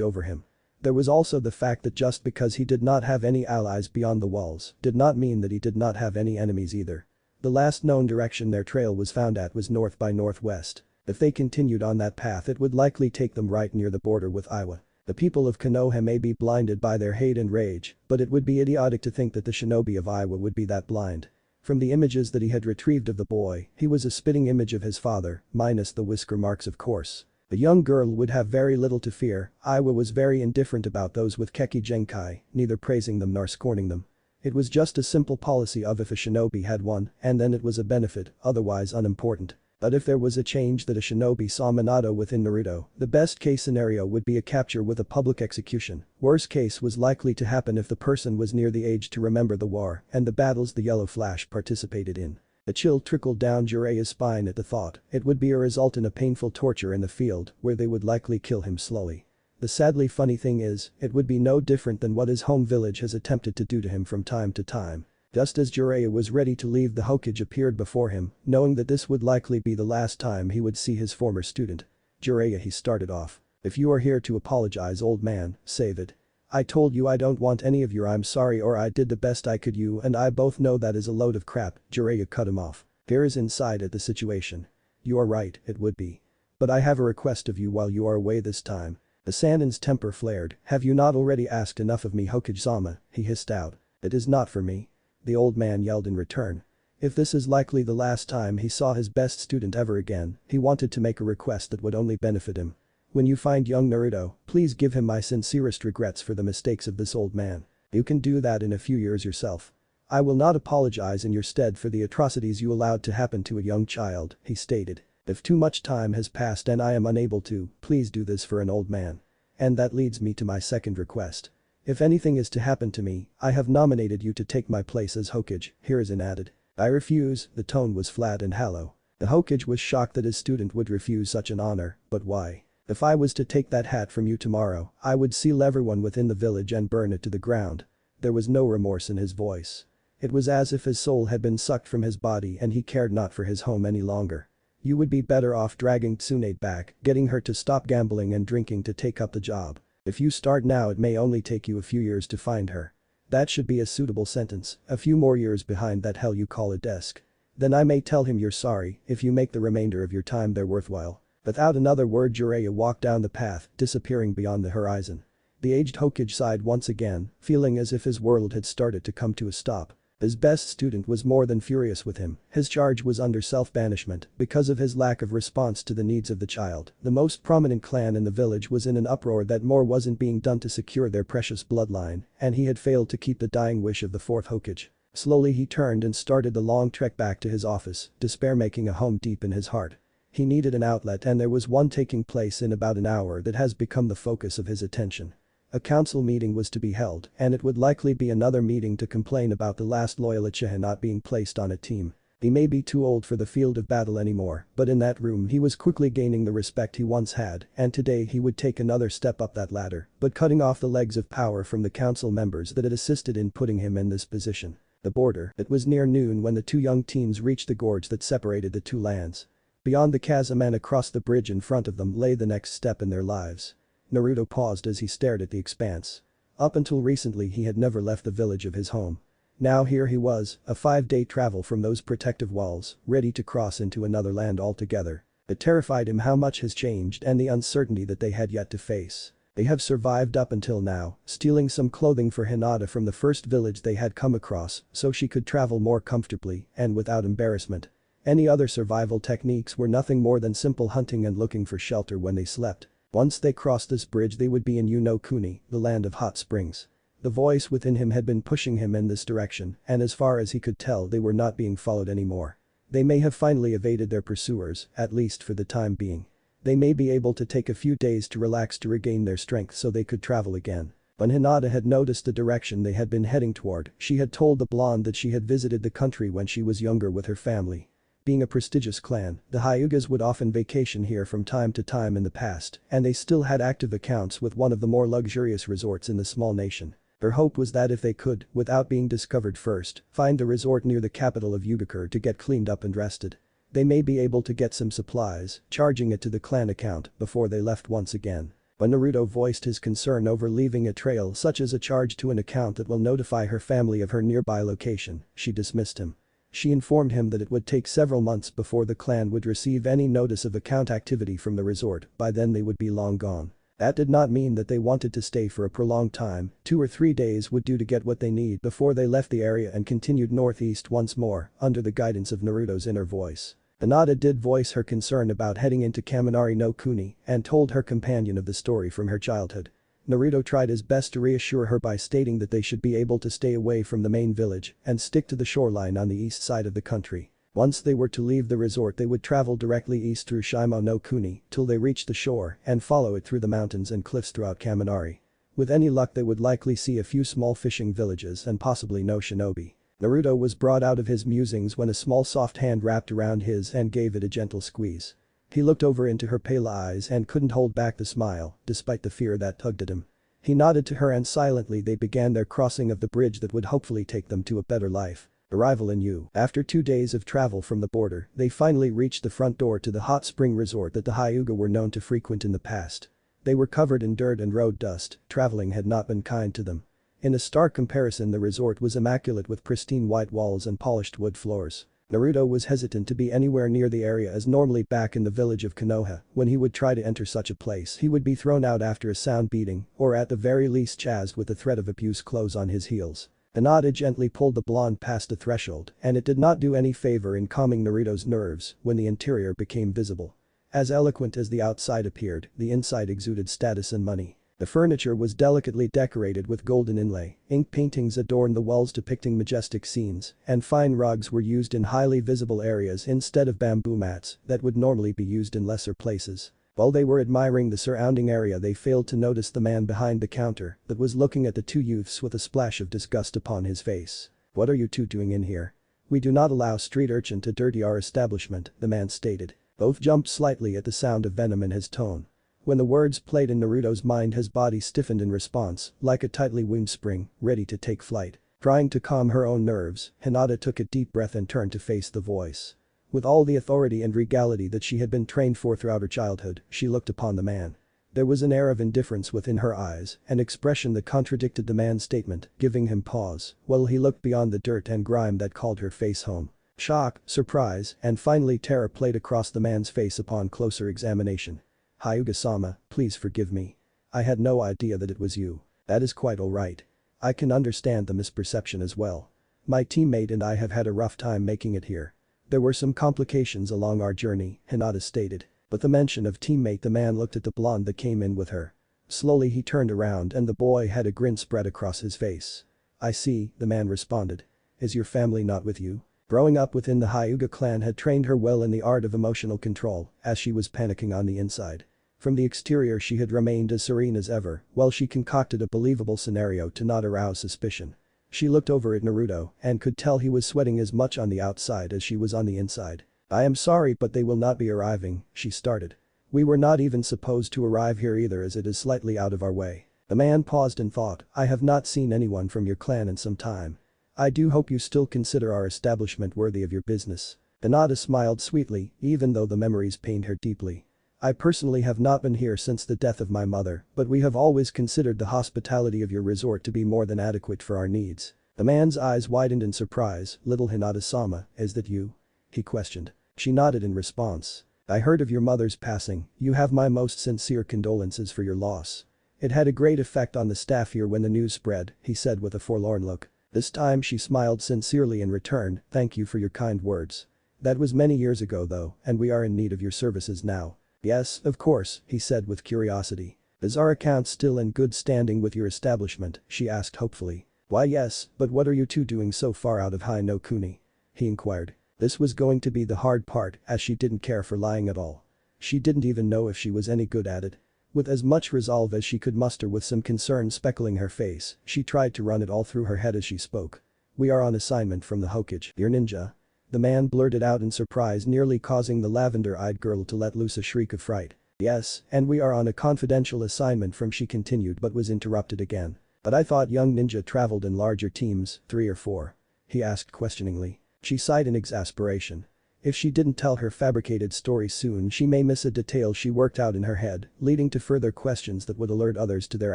over him. There was also the fact that just because he did not have any allies beyond the walls did not mean that he did not have any enemies either. The last known direction their trail was found at was north by northwest. If they continued on that path it would likely take them right near the border with Iowa. The people of Konoha may be blinded by their hate and rage, but it would be idiotic to think that the shinobi of Iowa would be that blind. From the images that he had retrieved of the boy, he was a spitting image of his father, minus the whisker marks of course. The young girl would have very little to fear. Iowa was very indifferent about those with Keki Genkai, neither praising them nor scorning them. It was just a simple policy of if a shinobi had one, and then it was a benefit, otherwise unimportant. But if there was a change that a shinobi saw Minato within Naruto, the best case scenario would be a capture with a public execution. Worst case was likely to happen if the person was near the age to remember the war and the battles the Yellow Flash participated in. A chill trickled down Jiraiya's spine at the thought. It would be a result in a painful torture in the field where they would likely kill him slowly. The sadly funny thing is, it would be no different than what his home village has attempted to do to him from time to time. Just as Jiraiya was ready to leave, the Hokage appeared before him, knowing that this would likely be the last time he would see his former student. "Jiraiya," he started off. "If you are here to apologize, old man, save it. I told you I don't want any of your I'm sorry or I did the best I could. You and I both know that is a load of crap." Jiraiya cut him off. There is insight at the situation. "You are right, it would be. But I have a request of you while you are away this time." The Sannin's temper flared. "Have you not already asked enough of me, Hokage-sama?" he hissed out. "It is not for me." The old man yelled in return. If this is likely the last time he saw his best student ever again, he wanted to make a request that would only benefit him. "When you find young Naruto, please give him my sincerest regrets for the mistakes of this old man. You can do that in a few years yourself. I will not apologize in your stead for the atrocities you allowed to happen to a young child," he stated. "If too much time has passed and I am unable to, please do this for an old man. And that leads me to my second request. If anything is to happen to me, I have nominated you to take my place as Hokage," Hiruzen added. "I refuse." The tone was flat and hollow. The Hokage was shocked that his student would refuse such an honor, but why? "If I was to take that hat from you tomorrow, I would seal everyone within the village and burn it to the ground." There was no remorse in his voice. It was as if his soul had been sucked from his body and he cared not for his home any longer. "You would be better off dragging Tsunade back, getting her to stop gambling and drinking to take up the job. If you start now it may only take you a few years to find her. That should be a suitable sentence, a few more years behind that hell you call a desk. Then I may tell him you're sorry if you make the remainder of your time there worthwhile." Without another word, Jiraiya walked down the path, disappearing beyond the horizon. The aged Hokage sighed once again, feeling as if his world had started to come to a stop. His best student was more than furious with him. His charge was under self-banishment because of his lack of response to the needs of the child. The most prominent clan in the village was in an uproar that more wasn't being done to secure their precious bloodline, and he had failed to keep the dying wish of the fourth Hokage. Slowly he turned and started the long trek back to his office, despair making a home deep in his heart. He needed an outlet, and there was one taking place in about an hour that has become the focus of his attention. A council meeting was to be held, and it would likely be another meeting to complain about the last loyal Uchiha not being placed on a team. He may be too old for the field of battle anymore, but in that room he was quickly gaining the respect he once had, and today he would take another step up that ladder, but cutting off the legs of power from the council members that had assisted in putting him in this position. The border. It was near noon when the two young teens reached the gorge that separated the two lands. Beyond the chasm and across the bridge in front of them lay the next step in their lives. Naruto paused as he stared at the expanse. Up until recently he had never left the village of his home. Now here he was, a 5-day travel from those protective walls, ready to cross into another land altogether. It terrified him how much has changed and the uncertainty that they had yet to face. They have survived up until now, stealing some clothing for Hinata from the first village they had come across so she could travel more comfortably and without embarrassment. Any other survival techniques were nothing more than simple hunting and looking for shelter when they slept. Once they crossed this bridge they would be in Kuni, the land of hot springs. The voice within him had been pushing him in this direction, and as far as he could tell they were not being followed anymore. They may have finally evaded their pursuers, at least for the time being. They may be able to take a few days to relax to regain their strength so they could travel again. When Hinata had noticed the direction they had been heading toward, she had told the blonde that she had visited the country when she was younger with her family. Being a prestigious clan, the Hyugas would often vacation here from time to time in the past, and they still had active accounts with one of the more luxurious resorts in the small nation. Their hope was that if they could, without being discovered first, find a resort near the capital of Yugakure to get cleaned up and rested. They may be able to get some supplies, charging it to the clan account before they left once again. When Naruto voiced his concern over leaving a trail such as a charge to an account that will notify her family of her nearby location, she dismissed him. She informed him that it would take several months before the clan would receive any notice of account activity from the resort, by then they would be long gone. That did not mean that they wanted to stay for a prolonged time, 2 or 3 days would do to get what they need before they left the area and continued northeast once more, under the guidance of Naruto's inner voice. Hinata did voice her concern about heading into Kaminari no Kuni and told her companion of the story from her childhood. Naruto tried his best to reassure her by stating that they should be able to stay away from the main village and stick to the shoreline on the east side of the country. Once they were to leave the resort they would travel directly east through Shimo no Kuni till they reached the shore and follow it through the mountains and cliffs throughout Kaminari. With any luck they would likely see a few small fishing villages and possibly no shinobi. Naruto was brought out of his musings when a small soft hand wrapped around his and gave it a gentle squeeze. He looked over into her pale eyes and couldn't hold back the smile, despite the fear that tugged at him. He nodded to her and silently they began their crossing of the bridge that would hopefully take them to a better life. Arrival in U. After 2 days of travel from the border, they finally reached the front door to the hot spring resort that the Hyuga were known to frequent in the past. They were covered in dirt and road dust, traveling had not been kind to them. In a stark comparison the resort was immaculate with pristine white walls and polished wood floors. Naruto was hesitant to be anywhere near the area as normally back in the village of Konoha, when he would try to enter such a place he would be thrown out after a sound beating or at the very least chased with the threat of abuse close on his heels. Hinata gently pulled the blonde past the threshold and it did not do any favor in calming Naruto's nerves when the interior became visible. As eloquent as the outside appeared, the inside exuded status and money. The furniture was delicately decorated with golden inlay, ink paintings adorned the walls depicting majestic scenes, and fine rugs were used in highly visible areas instead of bamboo mats that would normally be used in lesser places. While they were admiring the surrounding area they failed to notice the man behind the counter that was looking at the two youths with a splash of disgust upon his face. "What are you two doing in here? We do not allow street urchin to dirty our establishment," the man stated. Both jumped slightly at the sound of venom in his tone. When the words played in Naruto's mind his body stiffened in response, like a tightly wound spring, ready to take flight. Trying to calm her own nerves, Hinata took a deep breath and turned to face the voice. With all the authority and regality that she had been trained for throughout her childhood, she looked upon the man. There was an air of indifference within her eyes, an expression that contradicted the man's statement, giving him pause, while he looked beyond the dirt and grime that called her face home. Shock, surprise, and finally terror played across the man's face upon closer examination. "Hyuga-sama, please forgive me. I had no idea that it was you." "That is quite alright. I can understand the misperception as well. My teammate and I have had a rough time making it here. There were some complications along our journey," Hinata stated. But the mention of teammate the man looked at the blonde that came in with her. Slowly he turned around and the boy had a grin spread across his face. "I see," the man responded. "Is your family not with you?" Growing up within the Hyuga clan had trained her well in the art of emotional control as she was panicking on the inside. From the exterior she had remained as serene as ever while she concocted a believable scenario to not arouse suspicion. She looked over at Naruto and could tell he was sweating as much on the outside as she was on the inside. "I am sorry but they will not be arriving," she started. "We were not even supposed to arrive here either as it is slightly out of our way." The man paused and thought, "I have not seen anyone from your clan in some time. I do hope you still consider our establishment worthy of your business." Hinata smiled sweetly, even though the memories pained her deeply. "I personally have not been here since the death of my mother, but we have always considered the hospitality of your resort to be more than adequate for our needs." The man's eyes widened in surprise. "Little Hinata-sama, is that you?" he questioned. She nodded in response. "I heard of your mother's passing, you have my most sincere condolences for your loss. It had a great effect on the staff here when the news spread," he said with a forlorn look. This time she smiled sincerely in return. "Thank you for your kind words. That was many years ago though, and we are in need of your services now." Yes, of course, he said with curiosity. Is our account still in good standing with your establishment, she asked hopefully. Why yes, but what are you two doing so far out of Hai no Kuni? He inquired. This was going to be the hard part as she didn't care for lying at all. She didn't even know if she was any good at it. With as much resolve as she could muster with some concern speckling her face, she tried to run it all through her head as she spoke. We are on assignment from the Hokage, your ninja. The man blurted out in surprise, nearly causing the lavender-eyed girl to let loose a shriek of fright. Yes, and we are on a confidential assignment from, she continued but was interrupted again. But I thought young ninja traveled in larger teams, 3 or 4. He asked questioningly. She sighed in exasperation. If she didn't tell her fabricated story soon, she may miss a detail she worked out in her head, leading to further questions that would alert others to their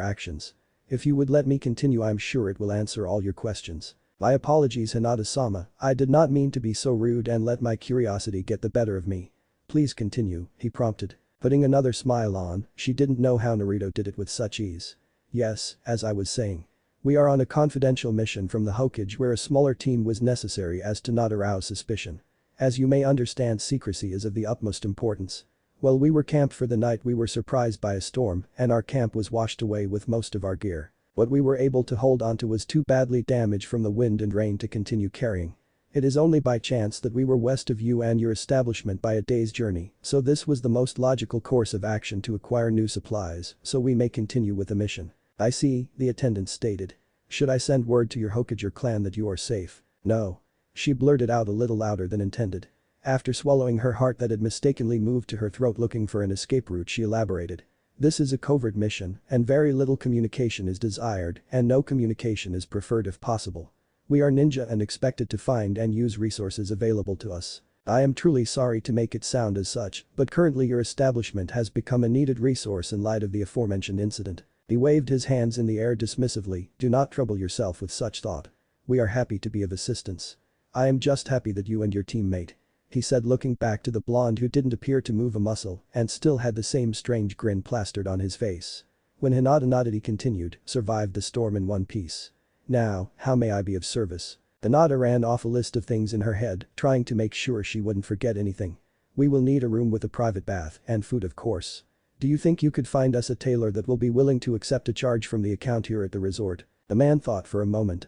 actions. If you would let me continue, I'm sure it will answer all your questions. My apologies, Hinata-sama, I did not mean to be so rude and let my curiosity get the better of me. Please continue, he prompted. Putting another smile on, she didn't know how Naruto did it with such ease. Yes, as I was saying. We are on a confidential mission from the Hokage where a smaller team was necessary as to not arouse suspicion. As you may understand, secrecy is of the utmost importance. While we were camped for the night, we were surprised by a storm and our camp was washed away with most of our gear. What we were able to hold onto was too badly damaged from the wind and rain to continue carrying. It is only by chance that we were west of you and your establishment by a day's journey, so this was the most logical course of action to acquire new supplies, so we may continue with the mission. I see, the attendant stated. Should I send word to your Hokage or clan that you are safe? No. She blurted out a little louder than intended. After swallowing her heart that had mistakenly moved to her throat looking for an escape route, she elaborated. This is a covert mission, and very little communication is desired, and no communication is preferred if possible. We are ninja and expected to find and use resources available to us. I am truly sorry to make it sound as such, but currently your establishment has become a needed resource in light of the aforementioned incident. He waved his hands in the air dismissively. Do not trouble yourself with such thought. We are happy to be of assistance. I am just happy that you and your teammate. He said, looking back to the blonde who didn't appear to move a muscle and still had the same strange grin plastered on his face. When Hinata nodded, he continued, survived the storm in one piece. Now, how may I be of service? Hinata ran off a list of things in her head, trying to make sure she wouldn't forget anything. We will need a room with a private bath and food, of course. Do you think you could find us a tailor that will be willing to accept a charge from the account here at the resort? The man thought for a moment.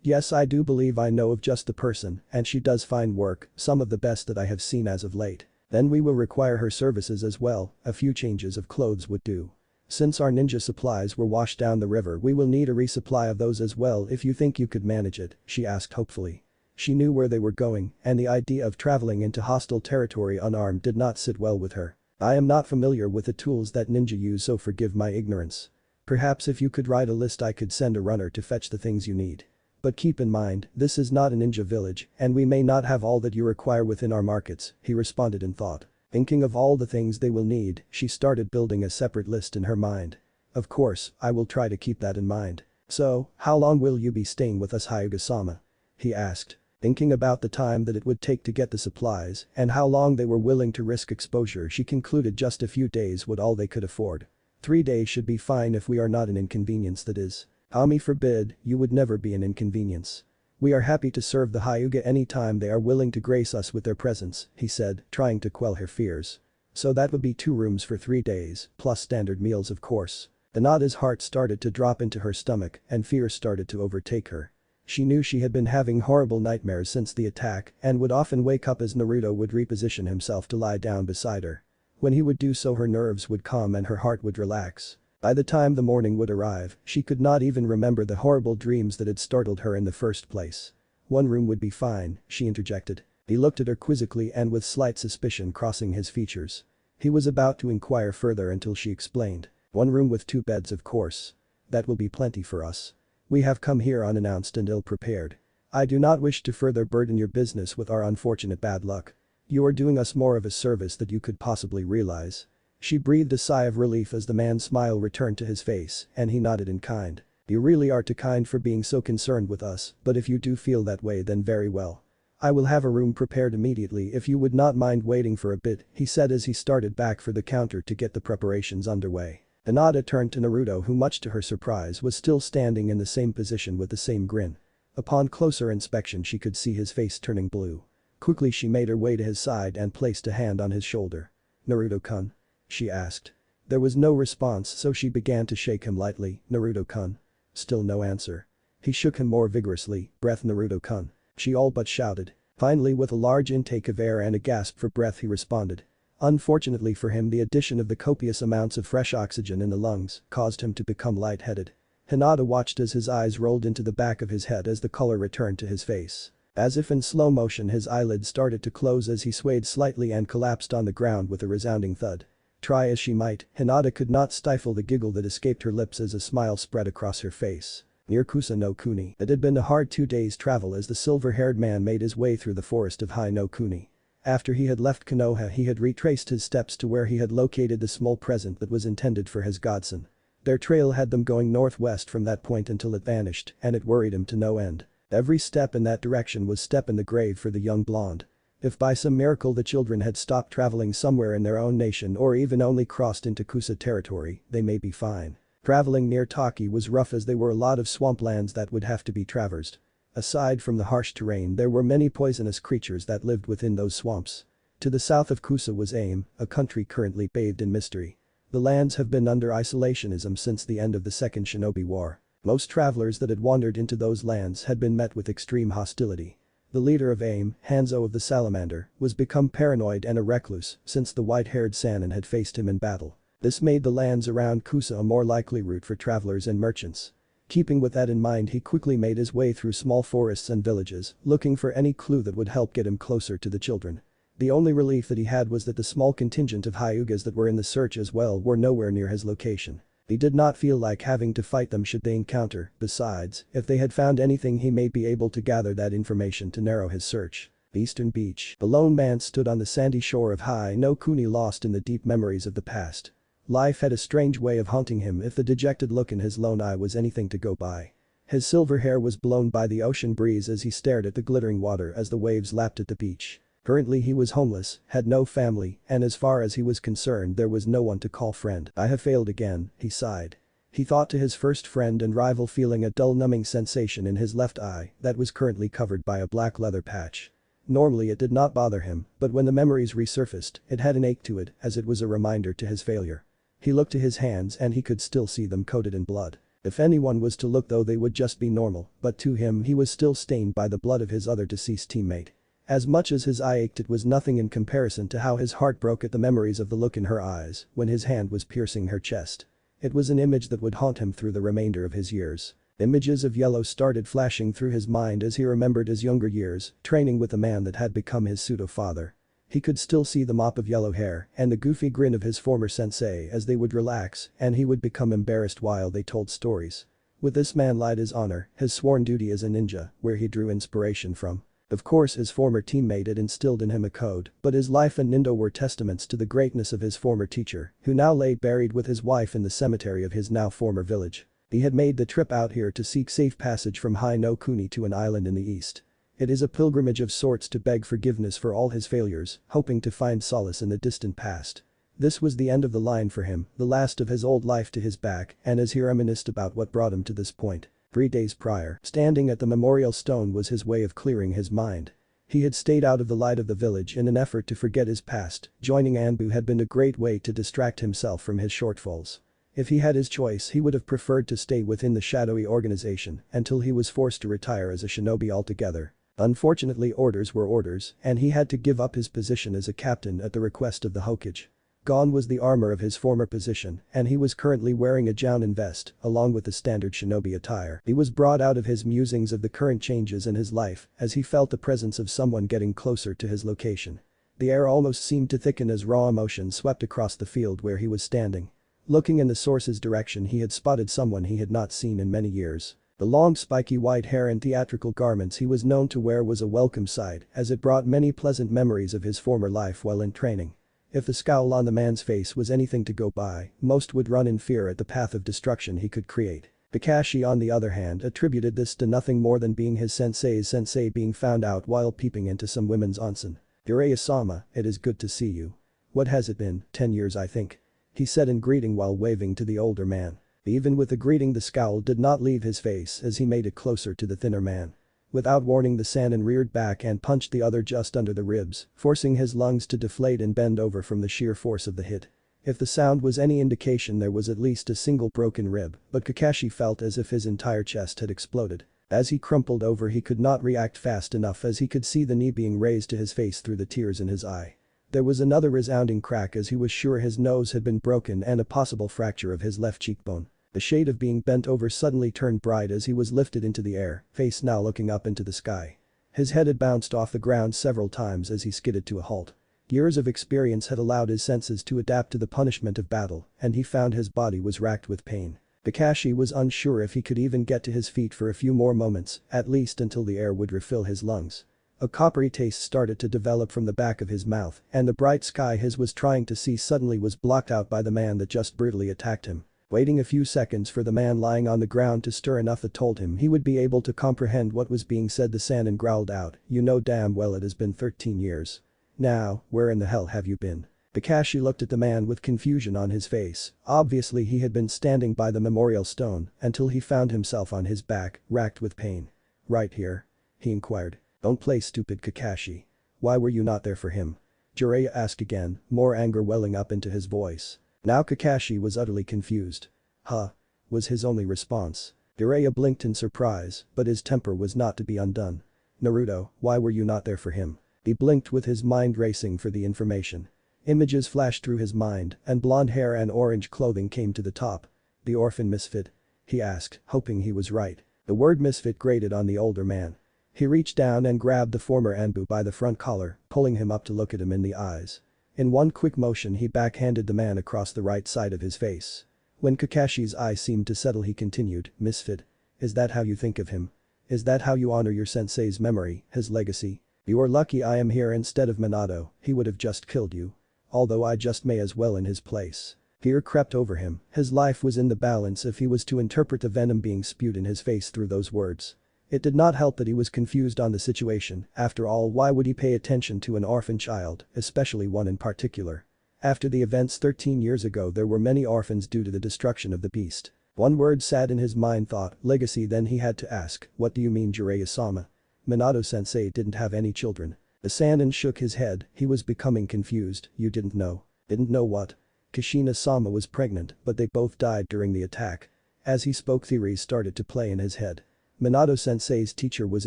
Yes, I do believe I know of just the person, and she does fine work, some of the best that I have seen as of late. Then we will require her services as well, a few changes of clothes would do. Since our ninja supplies were washed down the river, we will need a resupply of those as well if you think you could manage it, she asked hopefully. She knew where they were going, and the idea of traveling into hostile territory unarmed did not sit well with her. I am not familiar with the tools that ninja use, so forgive my ignorance. Perhaps if you could write a list, I could send a runner to fetch the things you need. But keep in mind, this is not a ninja village, and we may not have all that you require within our markets, he responded in thought. Thinking of all the things they will need, she started building a separate list in her mind. Of course, I will try to keep that in mind. So, how long will you be staying with us, Hyuga-sama? He asked. Thinking about the time that it would take to get the supplies and how long they were willing to risk exposure, she concluded just a few days would all they could afford. 3 days should be fine if we are not an inconvenience, that is. Ami forbid, you would never be an inconvenience. We are happy to serve the Hyuga any time they are willing to grace us with their presence, he said, trying to quell her fears. So that would be 2 rooms for 3 days, plus standard meals of course. Hinata's heart started to drop into her stomach and fear started to overtake her. She knew she had been having horrible nightmares since the attack and would often wake up as Naruto would reposition himself to lie down beside her. When he would do so, her nerves would calm and her heart would relax. By the time the morning would arrive, she could not even remember the horrible dreams that had startled her in the first place. 1 room would be fine, she interjected. He looked at her quizzically and with slight suspicion crossing his features. He was about to inquire further until she explained. 1 room with 2 beds, of course. That will be plenty for us. We have come here unannounced and ill-prepared. I do not wish to further burden your business with our unfortunate bad luck. You are doing us more of a service than you could possibly realize. She breathed a sigh of relief as the man's smile returned to his face and he nodded in kind. You really are too kind for being so concerned with us, but if you do feel that way then very well. I will have a room prepared immediately if you would not mind waiting for a bit, he said as he started back for the counter to get the preparations underway. Hinata turned to Naruto, who much to her surprise was still standing in the same position with the same grin. Upon closer inspection she could see his face turning blue. Quickly she made her way to his side and placed a hand on his shoulder. Naruto-kun. she asked. There was no response, so she began to shake him lightly. Naruto-kun. Still no answer. He shook him more vigorously. Breath Naruto-kun. She all but shouted. Finally, with a large intake of air and a gasp for breath, he responded. Unfortunately for him, the addition of the copious amounts of fresh oxygen in the lungs caused him to become lightheaded. Hinata watched as his eyes rolled into the back of his head as the color returned to his face. As if in slow motion, his eyelids started to close as he swayed slightly and collapsed on the ground with a resounding thud. Try as she might, Hinata could not stifle the giggle that escaped her lips as a smile spread across her face. Near Kusa no Kuni. It had been a hard 2 days' travel as the silver-haired man made his way through the forest of Hai no Kuni. After he had left Konoha, he had retraced his steps to where he had located the small present that was intended for his godson. Their trail had them going northwest from that point until it vanished, and it worried him to no end. Every step in that direction was step in the grave for the young blonde. If by some miracle the children had stopped traveling somewhere in their own nation or even only crossed into Kusa territory, they may be fine. Traveling near Taki was rough as there were a lot of swamplands that would have to be traversed. Aside from the harsh terrain, there were many poisonous creatures that lived within those swamps. To the south of Kusa was Aim, a country currently bathed in mystery. The lands have been under isolationism since the end of the Second Shinobi War. Most travelers that had wandered into those lands had been met with extreme hostility. The leader of Aim, Hanzo of the Salamander, was become paranoid and a recluse since the white-haired Sannin had faced him in battle. This made the lands around Kusa a more likely route for travelers and merchants. Keeping with that in mind, he quickly made his way through small forests and villages, looking for any clue that would help get him closer to the children. The only relief that he had was that the small contingent of Hyugas that were in the search as well were nowhere near his location. He did not feel like having to fight them should they encounter. Besides, if they had found anything, he may be able to gather that information to narrow his search. Eastern Beach. The lone man stood on the sandy shore of Hai no Kuni, lost in the deep memories of the past. Life had a strange way of haunting him if the dejected look in his lone eye was anything to go by. His silver hair was blown by the ocean breeze as he stared at the glittering water as the waves lapped at the beach. Currently he was homeless, had no family, and as far as he was concerned there was no one to call friend. I have failed again, he sighed. He thought to his first friend and rival, feeling a dull numbing sensation in his left eye that was currently covered by a black leather patch. Normally it did not bother him, but when the memories resurfaced, it had an ache to it as it was a reminder to his failure. He looked to his hands and he could still see them coated in blood. If anyone was to look, though, they would just be normal, but to him he was still stained by the blood of his other deceased teammate. As much as his eye ached, it was nothing in comparison to how his heart broke at the memories of the look in her eyes when his hand was piercing her chest. It was an image that would haunt him through the remainder of his years. Images of Yellow started flashing through his mind as he remembered his younger years, training with the man that had become his pseudo-father. He could still see the mop of yellow hair and the goofy grin of his former sensei as they would relax and he would become embarrassed while they told stories. With this man lied his honor, his sworn duty as a ninja, where he drew inspiration from. Of course his former teammate had instilled in him a code, but his life and Nindo were testaments to the greatness of his former teacher, who now lay buried with his wife in the cemetery of his now former village. He had made the trip out here to seek safe passage from Hai no Kuni to an island in the east. It is a pilgrimage of sorts to beg forgiveness for all his failures, hoping to find solace in the distant past. This was the end of the line for him, the last of his old life to his back, and as he reminisced about what brought him to this point. 3 days prior, standing at the memorial stone was his way of clearing his mind. He had stayed out of the light of the village in an effort to forget his past. Joining Anbu had been a great way to distract himself from his shortfalls. If he had his choice, he would have preferred to stay within the shadowy organization until he was forced to retire as a shinobi altogether. Unfortunately, orders were orders, and he had to give up his position as a captain at the request of the Hokage. Gone was the armor of his former position, and he was currently wearing a jounin vest, along with the standard shinobi attire. He was brought out of his musings of the current changes in his life as he felt the presence of someone getting closer to his location. The air almost seemed to thicken as raw emotion swept across the field where he was standing. Looking in the source's direction, he had spotted someone he had not seen in many years. The long spiky white hair and theatrical garments he was known to wear was a welcome sight as it brought many pleasant memories of his former life while in training. If the scowl on the man's face was anything to go by, most would run in fear at the path of destruction he could create. Kakashi, on the other hand, attributed this to nothing more than being his sensei's sensei being found out while peeping into some women's onsen. "Jiraiya-sama, it is good to see you. What has it been, 10 years I think?" he said in greeting while waving to the older man. Even with the greeting, the scowl did not leave his face as he made it closer to the thinner man. Without warning, the Sannin reared back and punched the other just under the ribs, forcing his lungs to deflate and bend over from the sheer force of the hit. If the sound was any indication, there was at least a single broken rib, but Kakashi felt as if his entire chest had exploded. As he crumpled over, he could not react fast enough as he could see the knee being raised to his face through the tears in his eye. There was another resounding crack as he was sure his nose had been broken and a possible fracture of his left cheekbone. The shade of being bent over suddenly turned bright as he was lifted into the air, face now looking up into the sky. His head had bounced off the ground several times as he skidded to a halt. Years of experience had allowed his senses to adapt to the punishment of battle, and he found his body was racked with pain. Kakashi was unsure if he could even get to his feet for a few more moments, at least until the air would refill his lungs. A coppery taste started to develop from the back of his mouth, and the bright sky his was trying to see suddenly was blocked out by the man that just brutally attacked him. Waiting a few seconds for the man lying on the ground to stir enough that told him he would be able to comprehend what was being said, the Sannin growled out, "You know damn well it has been 13 years. Now, where in the hell have you been?" Kakashi looked at the man with confusion on his face. Obviously he had been standing by the memorial stone until he found himself on his back, racked with pain. "Right here?" he inquired. "Don't play stupid, Kakashi. Why were you not there for him?" Jiraiya asked again, more anger welling up into his voice. Now Kakashi was utterly confused. "Huh?" was his only response. Jiraiya blinked in surprise, but his temper was not to be undone. "Naruto, why were you not there for him?" He blinked with his mind racing for the information. Images flashed through his mind, and blonde hair and orange clothing came to the top. "The orphan misfit?" he asked, hoping he was right. The word misfit grated on the older man. He reached down and grabbed the former Anbu by the front collar, pulling him up to look at him in the eyes. In one quick motion he backhanded the man across the right side of his face. When Kakashi's eye seemed to settle, he continued, "Misfit? Is that how you think of him? Is that how you honor your sensei's memory, his legacy? You are lucky I am here instead of Minato, he would have just killed you. Although I just may as well in his place." Fear crept over him, his life was in the balance if he was to interpret the venom being spewed in his face through those words. It did not help that he was confused on the situation. After all, why would he pay attention to an orphan child, especially one in particular? After the events 13 years ago, there were many orphans due to the destruction of the beast. One word sat in his mind, thought, legacy. Then he had to ask, "What do you mean, Jiraiya-sama? Minato-sensei didn't have any children." The Sannin shook his head, he was becoming confused. "You didn't know?" "Didn't know what?" "Kushina-sama was pregnant, but they both died during the attack." As he spoke, theories started to play in his head. Minato-sensei's teacher was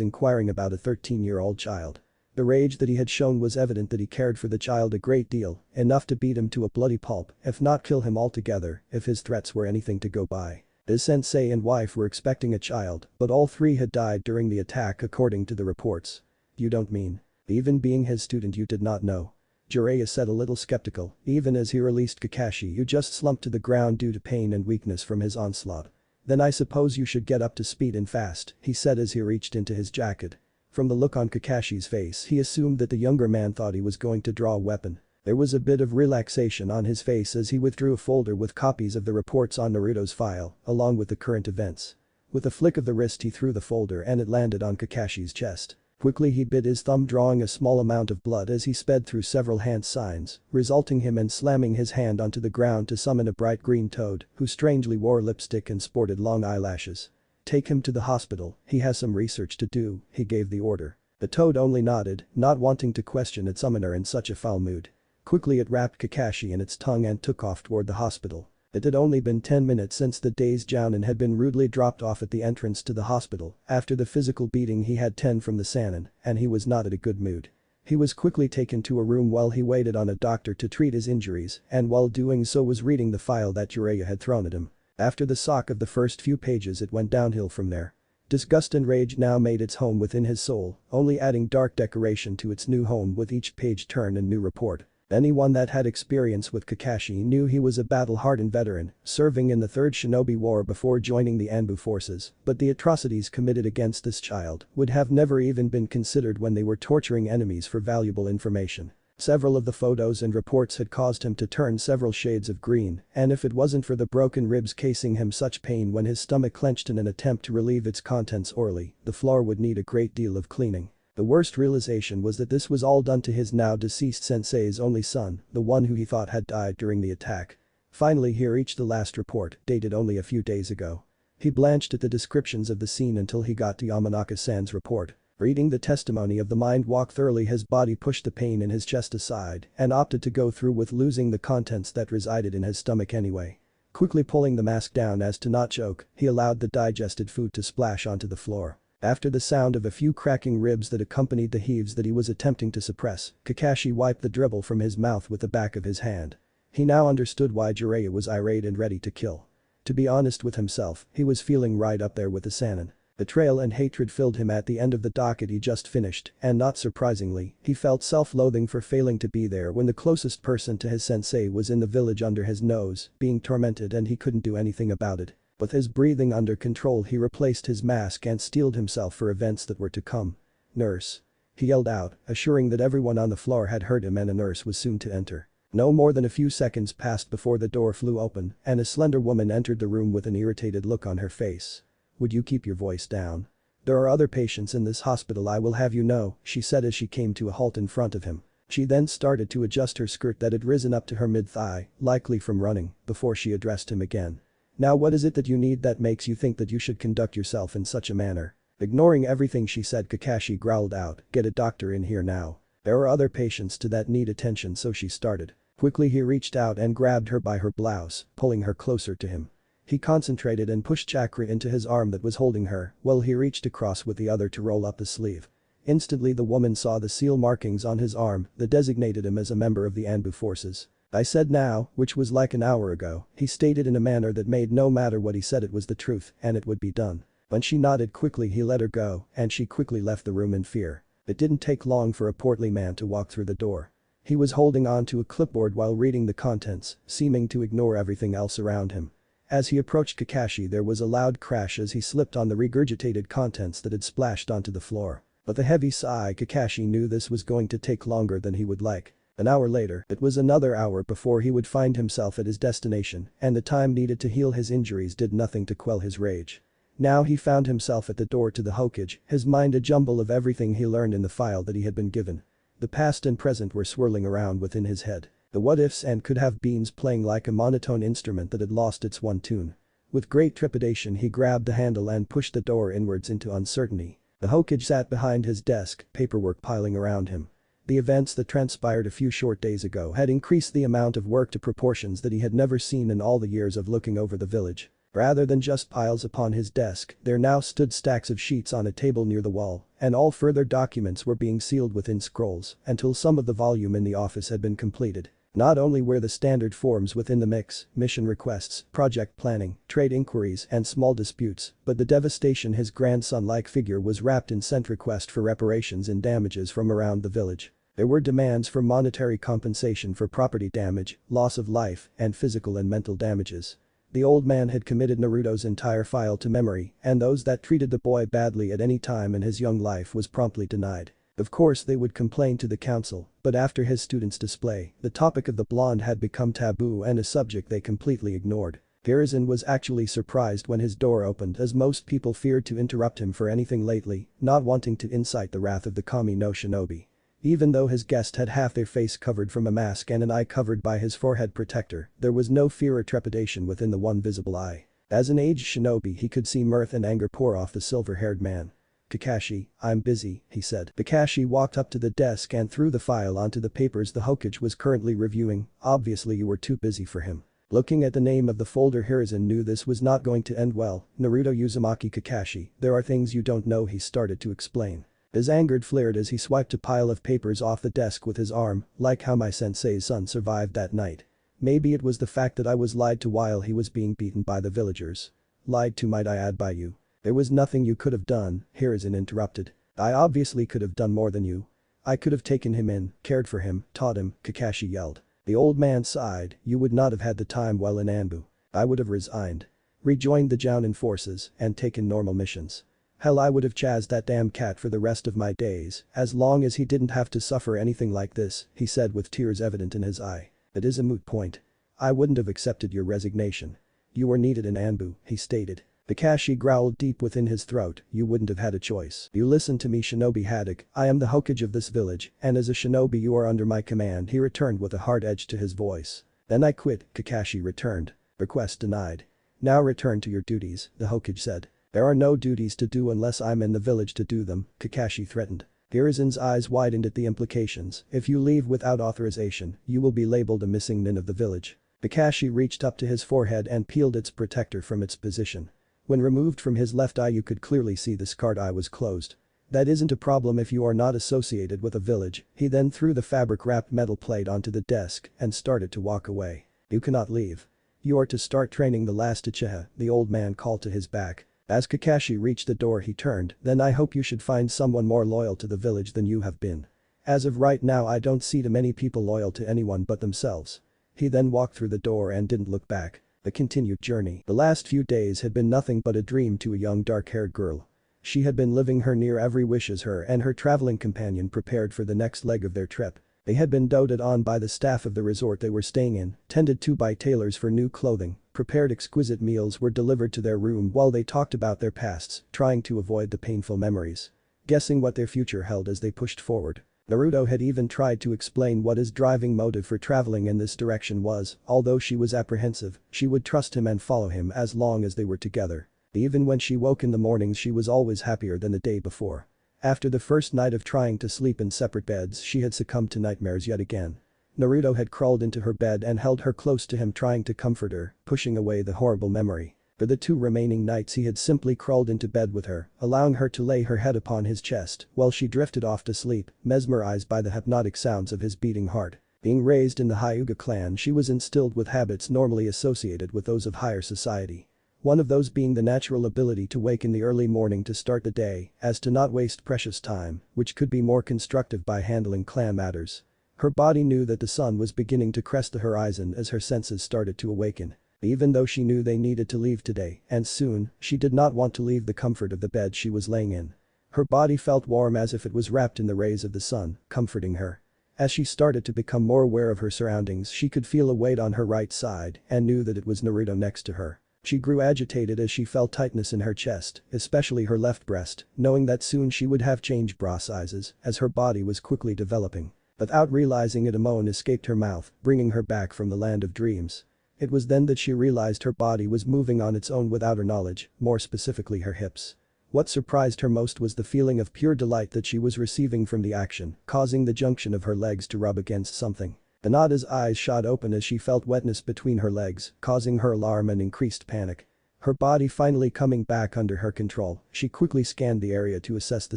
inquiring about a 13-year-old child. The rage that he had shown was evident that he cared for the child a great deal, enough to beat him to a bloody pulp, if not kill him altogether, if his threats were anything to go by. His sensei and wife were expecting a child, but all three had died during the attack according to the reports. "You don't mean? Even being his student you did not know?" Jiraiya said, a little skeptical, even as he released Kakashi, who just slumped to the ground due to pain and weakness from his onslaught. "Then I suppose you should get up to speed and fast," he said as he reached into his jacket. From the look on Kakashi's face, he assumed that the younger man thought he was going to draw a weapon. There was a bit of relaxation on his face as he withdrew a folder with copies of the reports on Naruto's file, along with the current events. With a flick of the wrist he threw the folder and it landed on Kakashi's chest. Quickly he bit his thumb, drawing a small amount of blood as he sped through several hand signs, resulting him in slamming his hand onto the ground to summon a bright green toad, who strangely wore lipstick and sported long eyelashes. "Take him to the hospital, he has some research to do," he gave the order. The toad only nodded, not wanting to question its summoner in such a foul mood. Quickly it wrapped Kakashi in its tongue and took off toward the hospital. It had only been 10 minutes since the dazed Jounin had been rudely dropped off at the entrance to the hospital after the physical beating he had 10 from the Sannin, and he was not in a good mood. He was quickly taken to a room while he waited on a doctor to treat his injuries, and while doing so was reading the file that Jiraiya had thrown at him. After the shock of the first few pages, it went downhill from there. Disgust and rage now made its home within his soul, only adding dark decoration to its new home with each page turn and new report. Anyone that had experience with Kakashi knew he was a battle-hardened veteran, serving in the Third Shinobi War before joining the Anbu forces, but the atrocities committed against this child would have never even been considered when they were torturing enemies for valuable information. Several of the photos and reports had caused him to turn several shades of green, and if it wasn't for the broken ribs causing him such pain when his stomach clenched in an attempt to relieve its contents orally, the floor would need a great deal of cleaning. The worst realization was that this was all done to his now deceased sensei's only son, the one who he thought had died during the attack. Finally he reached the last report, dated only a few days ago. He blanched at the descriptions of the scene until he got to Yamanaka-san's report. Reading the testimony of the mind walk thoroughly, his body pushed the pain in his chest aside and opted to go through with losing the contents that resided in his stomach anyway. Quickly pulling the mask down as to not choke, he allowed the digested food to splash onto the floor. After the sound of a few cracking ribs that accompanied the heaves that he was attempting to suppress, Kakashi wiped the dribble from his mouth with the back of his hand. He now understood why Jiraiya was irate and ready to kill. To be honest with himself, he was feeling right up there with the Sannin. Betrayal and hatred filled him at the end of the docket he just finished, and not surprisingly, he felt self-loathing for failing to be there when the closest person to his sensei was in the village under his nose, being tormented, and he couldn't do anything about it. With his breathing under control, he replaced his mask and steeled himself for events that were to come. "Nurse!" he yelled out, assuring that everyone on the floor had heard him, and a nurse was soon to enter. No more than a few seconds passed before the door flew open and a slender woman entered the room with an irritated look on her face. "Would you keep your voice down? There are other patients in this hospital, I will have you know," she said as she came to a halt in front of him. She then started to adjust her skirt that had risen up to her mid-thigh, likely from running, before she addressed him again. "Now what is it that you need that makes you think that you should conduct yourself in such a manner?" Ignoring everything she said, Kakashi growled out, "Get a doctor in here now. There are other patients too that need attention." So she started. Quickly he reached out and grabbed her by her blouse, pulling her closer to him. He concentrated and pushed chakra into his arm that was holding her, while he reached across with the other to roll up the sleeve. Instantly the woman saw the seal markings on his arm that designated him as a member of the Anbu forces. "I said now," which was like an hour ago, he stated in a manner that made no matter what he said it was the truth and it would be done. When she nodded quickly, he let her go and she quickly left the room in fear. It didn't take long for a portly man to walk through the door. He was holding on to a clipboard while reading the contents, seeming to ignore everything else around him. As he approached Kakashi, there was a loud crash as he slipped on the regurgitated contents that had splashed onto the floor. With a heavy sigh, Kakashi knew this was going to take longer than he would like. An hour later, it was another hour before he would find himself at his destination, and the time needed to heal his injuries did nothing to quell his rage. Now he found himself at the door to the Hokage, his mind a jumble of everything he learned in the file that he had been given. The past and present were swirling around within his head. The what-ifs and could-have-beens playing like a monotone instrument that had lost its one tune. With great trepidation he grabbed the handle and pushed the door inwards into uncertainty. The Hokage sat behind his desk, paperwork piling around him. The events that transpired a few short days ago had increased the amount of work to proportions that he had never seen in all the years of looking over the village. Rather than just piles upon his desk, there now stood stacks of sheets on a table near the wall, and all further documents were being sealed within scrolls until some of the volume in the office had been completed. Not only were the standard forms within the mix, mission requests, project planning, trade inquiries and small disputes, but the devastation his grandson-like figure was wrapped in sent request for reparations and damages from around the village. There were demands for monetary compensation for property damage, loss of life, and physical and mental damages. The old man had committed Naruto's entire file to memory, and those that treated the boy badly at any time in his young life was promptly denied. Of course they would complain to the council, but after his student's display, the topic of the blonde had become taboo and a subject they completely ignored. Hiruzen was actually surprised when his door opened, as most people feared to interrupt him for anything lately, not wanting to incite the wrath of the Kami no Shinobi. Even though his guest had half their face covered from a mask and an eye covered by his forehead protector, there was no fear or trepidation within the one visible eye. As an aged shinobi, he could see mirth and anger pour off the silver-haired man. "Kakashi, I'm busy," he said. Kakashi walked up to the desk and threw the file onto the papers the Hokage was currently reviewing. "Obviously you were too busy for him." Looking at the name of the folder, Hiruzen knew this was not going to end well. "Naruto Uzumaki Kakashi, there are things you don't know," he started to explain. His anger flared as he swiped a pile of papers off the desk with his arm, "Like how my sensei's son survived that night. Maybe it was the fact that I was lied to while he was being beaten by the villagers. Lied to, might I add, by you. There was nothing you could have done," Hiruzen interrupted. "I obviously could have done more than you. I could have taken him in, cared for him, taught him," Kakashi yelled. The old man sighed. "You would not have had the time while in Anbu. I would have resigned. Rejoined the Jounin forces and taken normal missions. Hell, I would have chased that damn cat for the rest of my days, as long as he didn't have to suffer anything like this," he said with tears evident in his eye. "It is a moot point. I wouldn't have accepted your resignation. You were needed in Anbu," he stated. Kakashi growled deep within his throat. "You wouldn't have had a choice. You listen to me, Shinobi Haddock. I am the Hokage of this village, and as a shinobi you are under my command," he returned with a hard edge to his voice. "Then I quit," Kakashi returned. "Request denied. Now return to your duties," the Hokage said. There are no duties to do unless I'm in the village to do them, Kakashi threatened. Hirazen's eyes widened at the implications. If you leave without authorization, you will be labeled a missing nin of the village. Kakashi reached up to his forehead and peeled its protector from its position. When removed from his left eye you could clearly see the scarred eye was closed. That isn't a problem if you are not associated with a village. He then threw the fabric-wrapped metal plate onto the desk and started to walk away. You cannot leave. You are to start training the last Uchiha, the old man called to his back. As Kakashi reached the door he turned, then I hope you should find someone more loyal to the village than you have been. As of right now I don't see too many people loyal to anyone but themselves. He then walked through the door and didn't look back. The continued journey. The last few days had been nothing but a dream to a young dark-haired girl. She had been living her near every wish as her and her traveling companion prepared for the next leg of their trip. They had been doted on by the staff of the resort they were staying in, tended to by tailors for new clothing, prepared exquisite meals were delivered to their room while they talked about their pasts, trying to avoid the painful memories. Guessing what their future held as they pushed forward. Naruto had even tried to explain what his driving motive for traveling in this direction was, although she was apprehensive, she would trust him and follow him as long as they were together. Even when she woke in the mornings she was always happier than the day before. After the first night of trying to sleep in separate beds she had succumbed to nightmares yet again. Naruto had crawled into her bed and held her close to him trying to comfort her, pushing away the horrible memory. For the 2 remaining nights he had simply crawled into bed with her, allowing her to lay her head upon his chest while she drifted off to sleep, mesmerized by the hypnotic sounds of his beating heart. Being raised in the Hyuga clan she was instilled with habits normally associated with those of higher society. One of those being the natural ability to wake in the early morning to start the day, as to not waste precious time, which could be more constructive by handling clan matters. Her body knew that the sun was beginning to crest the horizon as her senses started to awaken. Even though she knew they needed to leave today, and soon, she did not want to leave the comfort of the bed she was laying in. Her body felt warm as if it was wrapped in the rays of the sun, comforting her. As she started to become more aware of her surroundings she could feel a weight on her right side and knew that it was Naruto next to her. She grew agitated as she felt tightness in her chest, especially her left breast, knowing that soon she would have changed bra sizes as her body was quickly developing. Without realizing it a moan escaped her mouth, bringing her back from the land of dreams. It was then that she realized her body was moving on its own without her knowledge, more specifically her hips. What surprised her most was the feeling of pure delight that she was receiving from the action, causing the junction of her legs to rub against something. Hinata's eyes shot open as she felt wetness between her legs, causing her alarm and increased panic. Her body finally coming back under her control, she quickly scanned the area to assess the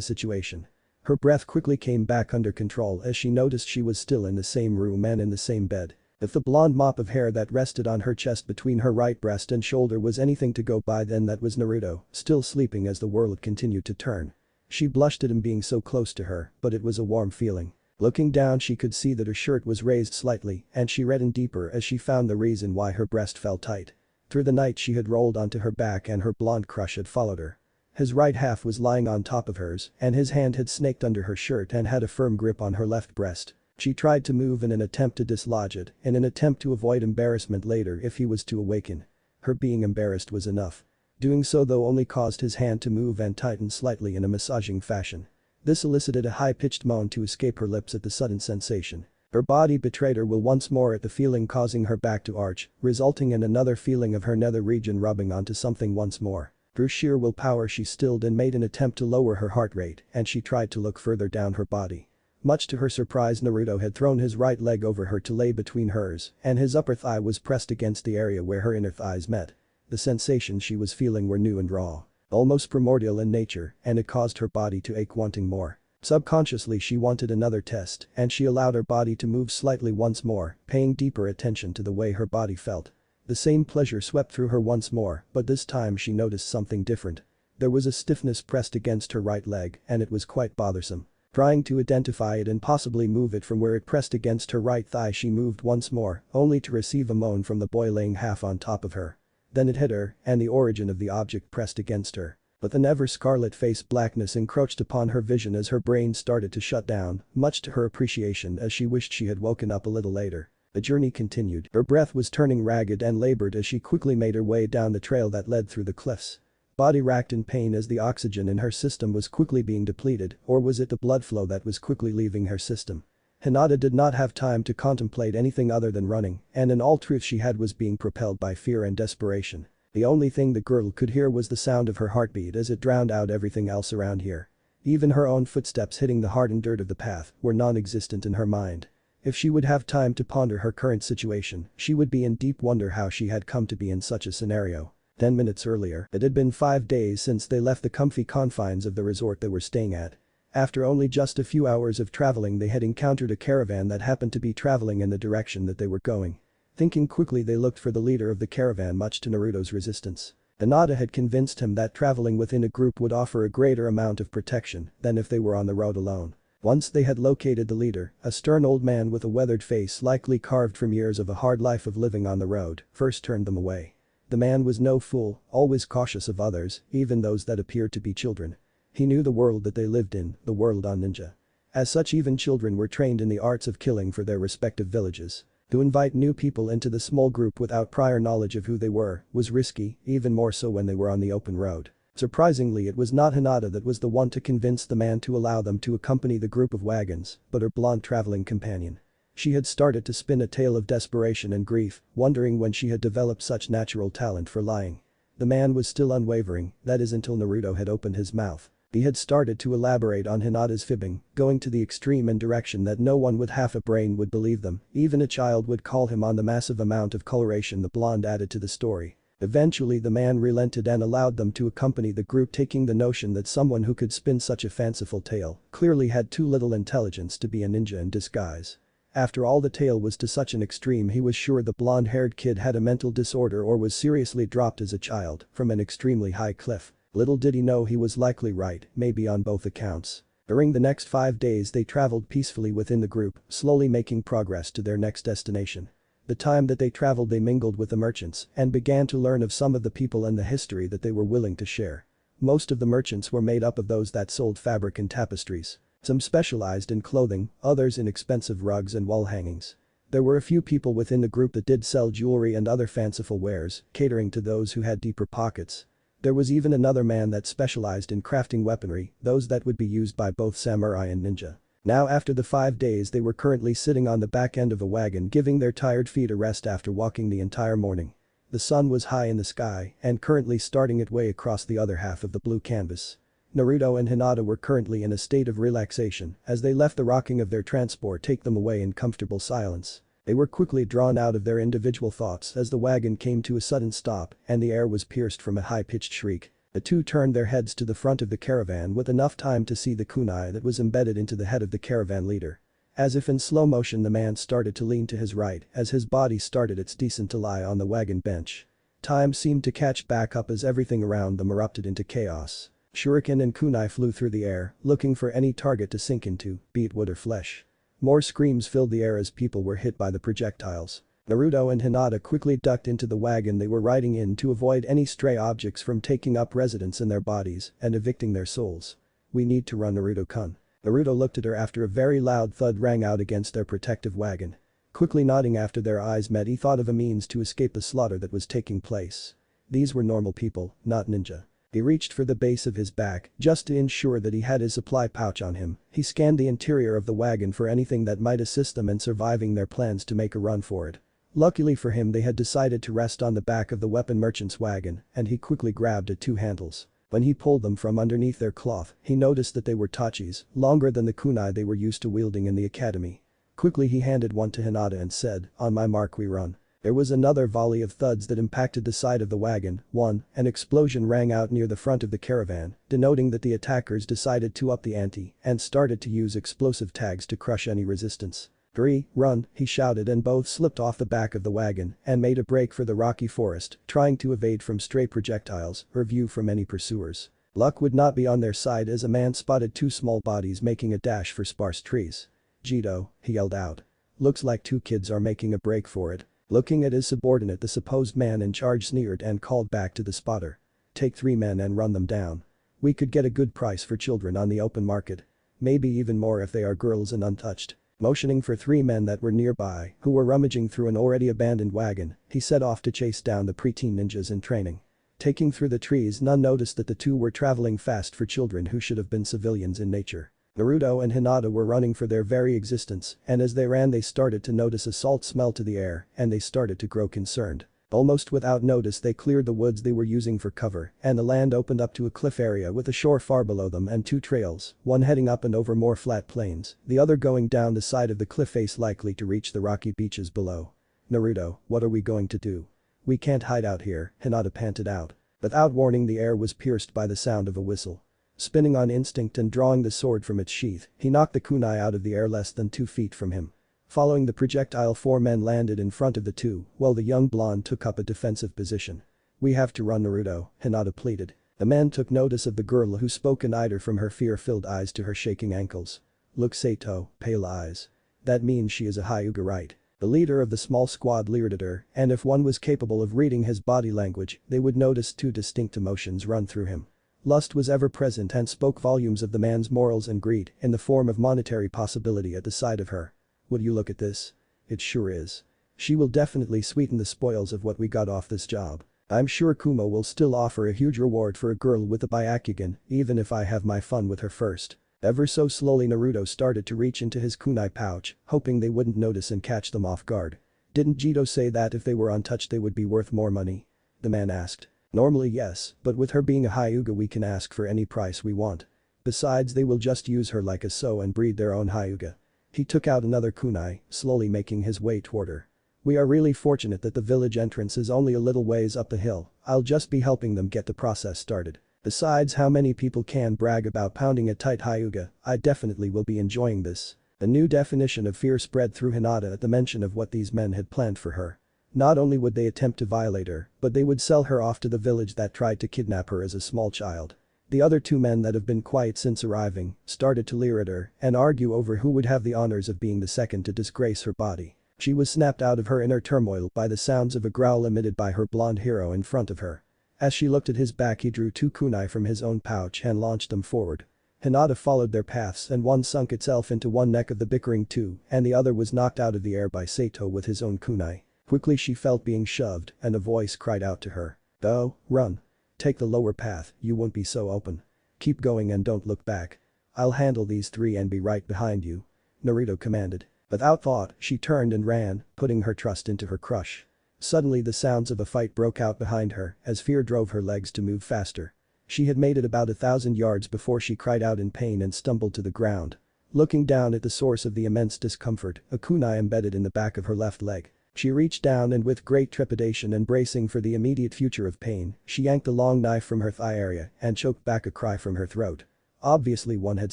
situation. Her breath quickly came back under control as she noticed she was still in the same room and in the same bed. If the blonde mop of hair that rested on her chest between her right breast and shoulder was anything to go by then that was Naruto, still sleeping as the world continued to turn. She blushed at him being so close to her, but it was a warm feeling. Looking down she could see that her shirt was raised slightly and she reddened deeper as she found the reason why her breast felt tight. Through the night she had rolled onto her back and her blonde crush had followed her. His right half was lying on top of hers and his hand had snaked under her shirt and had a firm grip on her left breast. She tried to move in an attempt to dislodge it, in an attempt to avoid embarrassment later if he was to awaken. Her being embarrassed was enough. Doing so though only caused his hand to move and tighten slightly in a massaging fashion. This elicited a high-pitched moan to escape her lips at the sudden sensation. Her body betrayed her will once more at the feeling causing her back to arch, resulting in another feeling of her nether region rubbing onto something once more. Through sheer willpower she stilled and made an attempt to lower her heart rate and she tried to look further down her body. Much to her surprise Naruto had thrown his right leg over her to lay between hers and his upper thigh was pressed against the area where her inner thighs met. The sensations she was feeling were new and raw. Almost primordial in nature, and it caused her body to ache wanting more. Subconsciously she wanted another test and she allowed her body to move slightly once more, paying deeper attention to the way her body felt. The same pleasure swept through her once more, but this time she noticed something different. There was a stiffness pressed against her right leg and it was quite bothersome. Trying to identify it and possibly move it from where it pressed against her right thigh she moved once more, only to receive a moan from the boy laying half on top of her. Then it hit her, and the origin of the object pressed against her. But the never scarlet face blackness encroached upon her vision as her brain started to shut down, much to her appreciation as she wished she had woken up a little later. The journey continued. Her breath was turning ragged and labored as she quickly made her way down the trail that led through the cliffs. Body racked in pain as the oxygen in her system was quickly being depleted, or was it the blood flow that was quickly leaving her system? Hinata did not have time to contemplate anything other than running, and in all truth she was being propelled by fear and desperation. The only thing the girl could hear was the sound of her heartbeat as it drowned out everything else around here. Even her own footsteps hitting the hardened dirt of the path were non-existent in her mind. If she would have time to ponder her current situation, she would be in deep wonder how she had come to be in such a scenario. 10 minutes earlier, it had been 5 days since they left the comfy confines of the resort they were staying at. After only just a few hours of traveling they had encountered a caravan that happened to be traveling in the direction that they were going. Thinking quickly they looked for the leader of the caravan, much to Naruto's resistance. Hinata had convinced him that traveling within a group would offer a greater amount of protection than if they were on the road alone. Once they had located the leader, a stern old man with a weathered face likely carved from years of a hard life of living on the road, first turned them away. The man was no fool, always cautious of others, even those that appeared to be children. He knew the world that they lived in, the world on ninja. As such, even children were trained in the arts of killing for their respective villages. To invite new people into the small group without prior knowledge of who they were was risky, even more so when they were on the open road. Surprisingly, it was not Hinata that was the one to convince the man to allow them to accompany the group of wagons, but her blonde traveling companion. She had started to spin a tale of desperation and grief, wondering when she had developed such natural talent for lying. The man was still unwavering, that is until Naruto had opened his mouth. He had started to elaborate on Hinata's fibbing, going to the extreme and direction that no one with half a brain would believe them, even a child would call him on the massive amount of coloration the blonde added to the story. Eventually the man relented and allowed them to accompany the group, taking the notion that someone who could spin such a fanciful tale clearly had too little intelligence to be a ninja in disguise. After all, the tale was to such an extreme he was sure the blonde-haired kid had a mental disorder or was seriously dropped as a child from an extremely high cliff. Little did he know he was likely right, maybe on both accounts. During the next 5 days they traveled peacefully within the group, slowly making progress to their next destination. The time that they traveled they mingled with the merchants and began to learn of some of the people and the history that they were willing to share. Most of the merchants were made up of those that sold fabric and tapestries. Some specialized in clothing, others in expensive rugs and wall hangings. There were a few people within the group that did sell jewelry and other fanciful wares, catering to those who had deeper pockets. There was even another man that specialized in crafting weaponry, those that would be used by both samurai and ninja. Now after the 5 days they were currently sitting on the back end of a wagon, giving their tired feet a rest after walking the entire morning. The sun was high in the sky and currently starting its way across the other half of the blue canvas. Naruto and Hinata were currently in a state of relaxation as they left the rocking of their transport take them away in comfortable silence. They were quickly drawn out of their individual thoughts as the wagon came to a sudden stop and the air was pierced from a high-pitched shriek. The two turned their heads to the front of the caravan with enough time to see the kunai that was embedded into the head of the caravan leader. As if in slow motion the man started to lean to his right as his body started its descent to lie on the wagon bench. Time seemed to catch back up as everything around them erupted into chaos. Shuriken and kunai flew through the air, looking for any target to sink into, be it wood or flesh. More screams filled the air as people were hit by the projectiles. Naruto and Hinata quickly ducked into the wagon they were riding in to avoid any stray objects from taking up residence in their bodies and evicting their souls. "We need to run, Naruto-kun." Naruto looked at her after a very loud thud rang out against their protective wagon. Quickly nodding after their eyes met, he thought of a means to escape the slaughter that was taking place. These were normal people, not ninja. He reached for the base of his back just to ensure that he had his supply pouch on him. He scanned the interior of the wagon for anything that might assist them in surviving their plans to make a run for it. Luckily for him, they had decided to rest on the back of the weapon merchant's wagon and he quickly grabbed at 2 handles. When he pulled them from underneath their cloth, he noticed that they were tachis, longer than the kunai they were used to wielding in the academy. Quickly he handed one to Hinata and said, "On my mark, we run." There was another volley of thuds that impacted the side of the wagon. An explosion rang out near the front of the caravan, denoting that the attackers decided to up the ante and started to use explosive tags to crush any resistance. 3, run, he shouted, and both slipped off the back of the wagon and made a break for the rocky forest, trying to evade from stray projectiles or view from any pursuers. Luck would not be on their side as a man spotted 2 small bodies making a dash for sparse trees. "Jito," he yelled out. "Looks like 2 kids are making a break for it." Looking at his subordinate, the supposed man in charge sneered and called back to the spotter. "Take 3 men and run them down. We could get a good price for children on the open market. Maybe even more if they are girls and untouched." Motioning for 3 men that were nearby, who were rummaging through an already abandoned wagon, he set off to chase down the preteen ninjas in training. Taking through the trees, none noticed that the 2 were traveling fast for children who should have been civilians in nature. Naruto and Hinata were running for their very existence, and as they ran they started to notice a salt smell to the air and they started to grow concerned. Almost without notice they cleared the woods they were using for cover, and the land opened up to a cliff area with a shore far below them and two trails, one heading up and over more flat plains, the other going down the side of the cliff face likely to reach the rocky beaches below. "Naruto, what are we going to do? We can't hide out here," Hinata panted out. Without warning the air was pierced by the sound of a whistle. Spinning on instinct and drawing the sword from its sheath, he knocked the kunai out of the air less than 2 feet from him. Following the projectile 4 men landed in front of the two, while the young blonde took up a defensive position. "We have to run, Naruto," Hinata pleaded. The men took notice of the girl who spoke and eyed her from her fear-filled eyes to her shaking ankles. "Look, Sato, pale eyes. That means she is a Hyuga, right?" The leader of the small squad leered at her, and if one was capable of reading his body language, they would notice 2 distinct emotions run through him. Lust was ever present and spoke volumes of the man's morals and greed in the form of monetary possibility at the sight of her. "Would you look at this? It sure is. She will definitely sweeten the spoils of what we got off this job. I'm sure Kumo will still offer a huge reward for a girl with a Byakugan, even if I have my fun with her first." Ever so slowly Naruto started to reach into his kunai pouch, hoping they wouldn't notice and catch them off guard. "Didn't Jito say that if they were untouched they would be worth more money?" the man asked. "Normally yes, but with her being a Hyuga we can ask for any price we want. Besides they will just use her like a so and breed their own Hyuga." He took out another kunai, slowly making his way toward her. "We are really fortunate that the village entrance is only a little ways up the hill, I'll just be helping them get the process started. Besides how many people can brag about pounding a tight Hyuga, I definitely will be enjoying this." A new definition of fear spread through Hinata at the mention of what these men had planned for her. Not only would they attempt to violate her, but they would sell her off to the village that tried to kidnap her as a small child. The other 2 men that have been quiet since arriving started to leer at her and argue over who would have the honors of being the second to disgrace her body. She was snapped out of her inner turmoil by the sounds of a growl emitted by her blonde hero in front of her. As she looked at his back he drew 2 kunai from his own pouch and launched them forward. Hinata followed their paths and one sunk itself into one neck of the bickering 2 and the other was knocked out of the air by Sato with his own kunai. Quickly she felt being shoved and a voice cried out to her. "Oh, run. Take the lower path, you won't be so open. Keep going and don't look back. I'll handle these 3 and be right behind you," Naruto commanded. Without thought, she turned and ran, putting her trust into her crush. Suddenly the sounds of a fight broke out behind her as fear drove her legs to move faster. She had made it about 1,000 yards before she cried out in pain and stumbled to the ground. Looking down at the source of the immense discomfort, a kunai embedded in the back of her left leg. She reached down and with great trepidation and bracing for the immediate future of pain, she yanked the long knife from her thigh area and choked back a cry from her throat. Obviously one had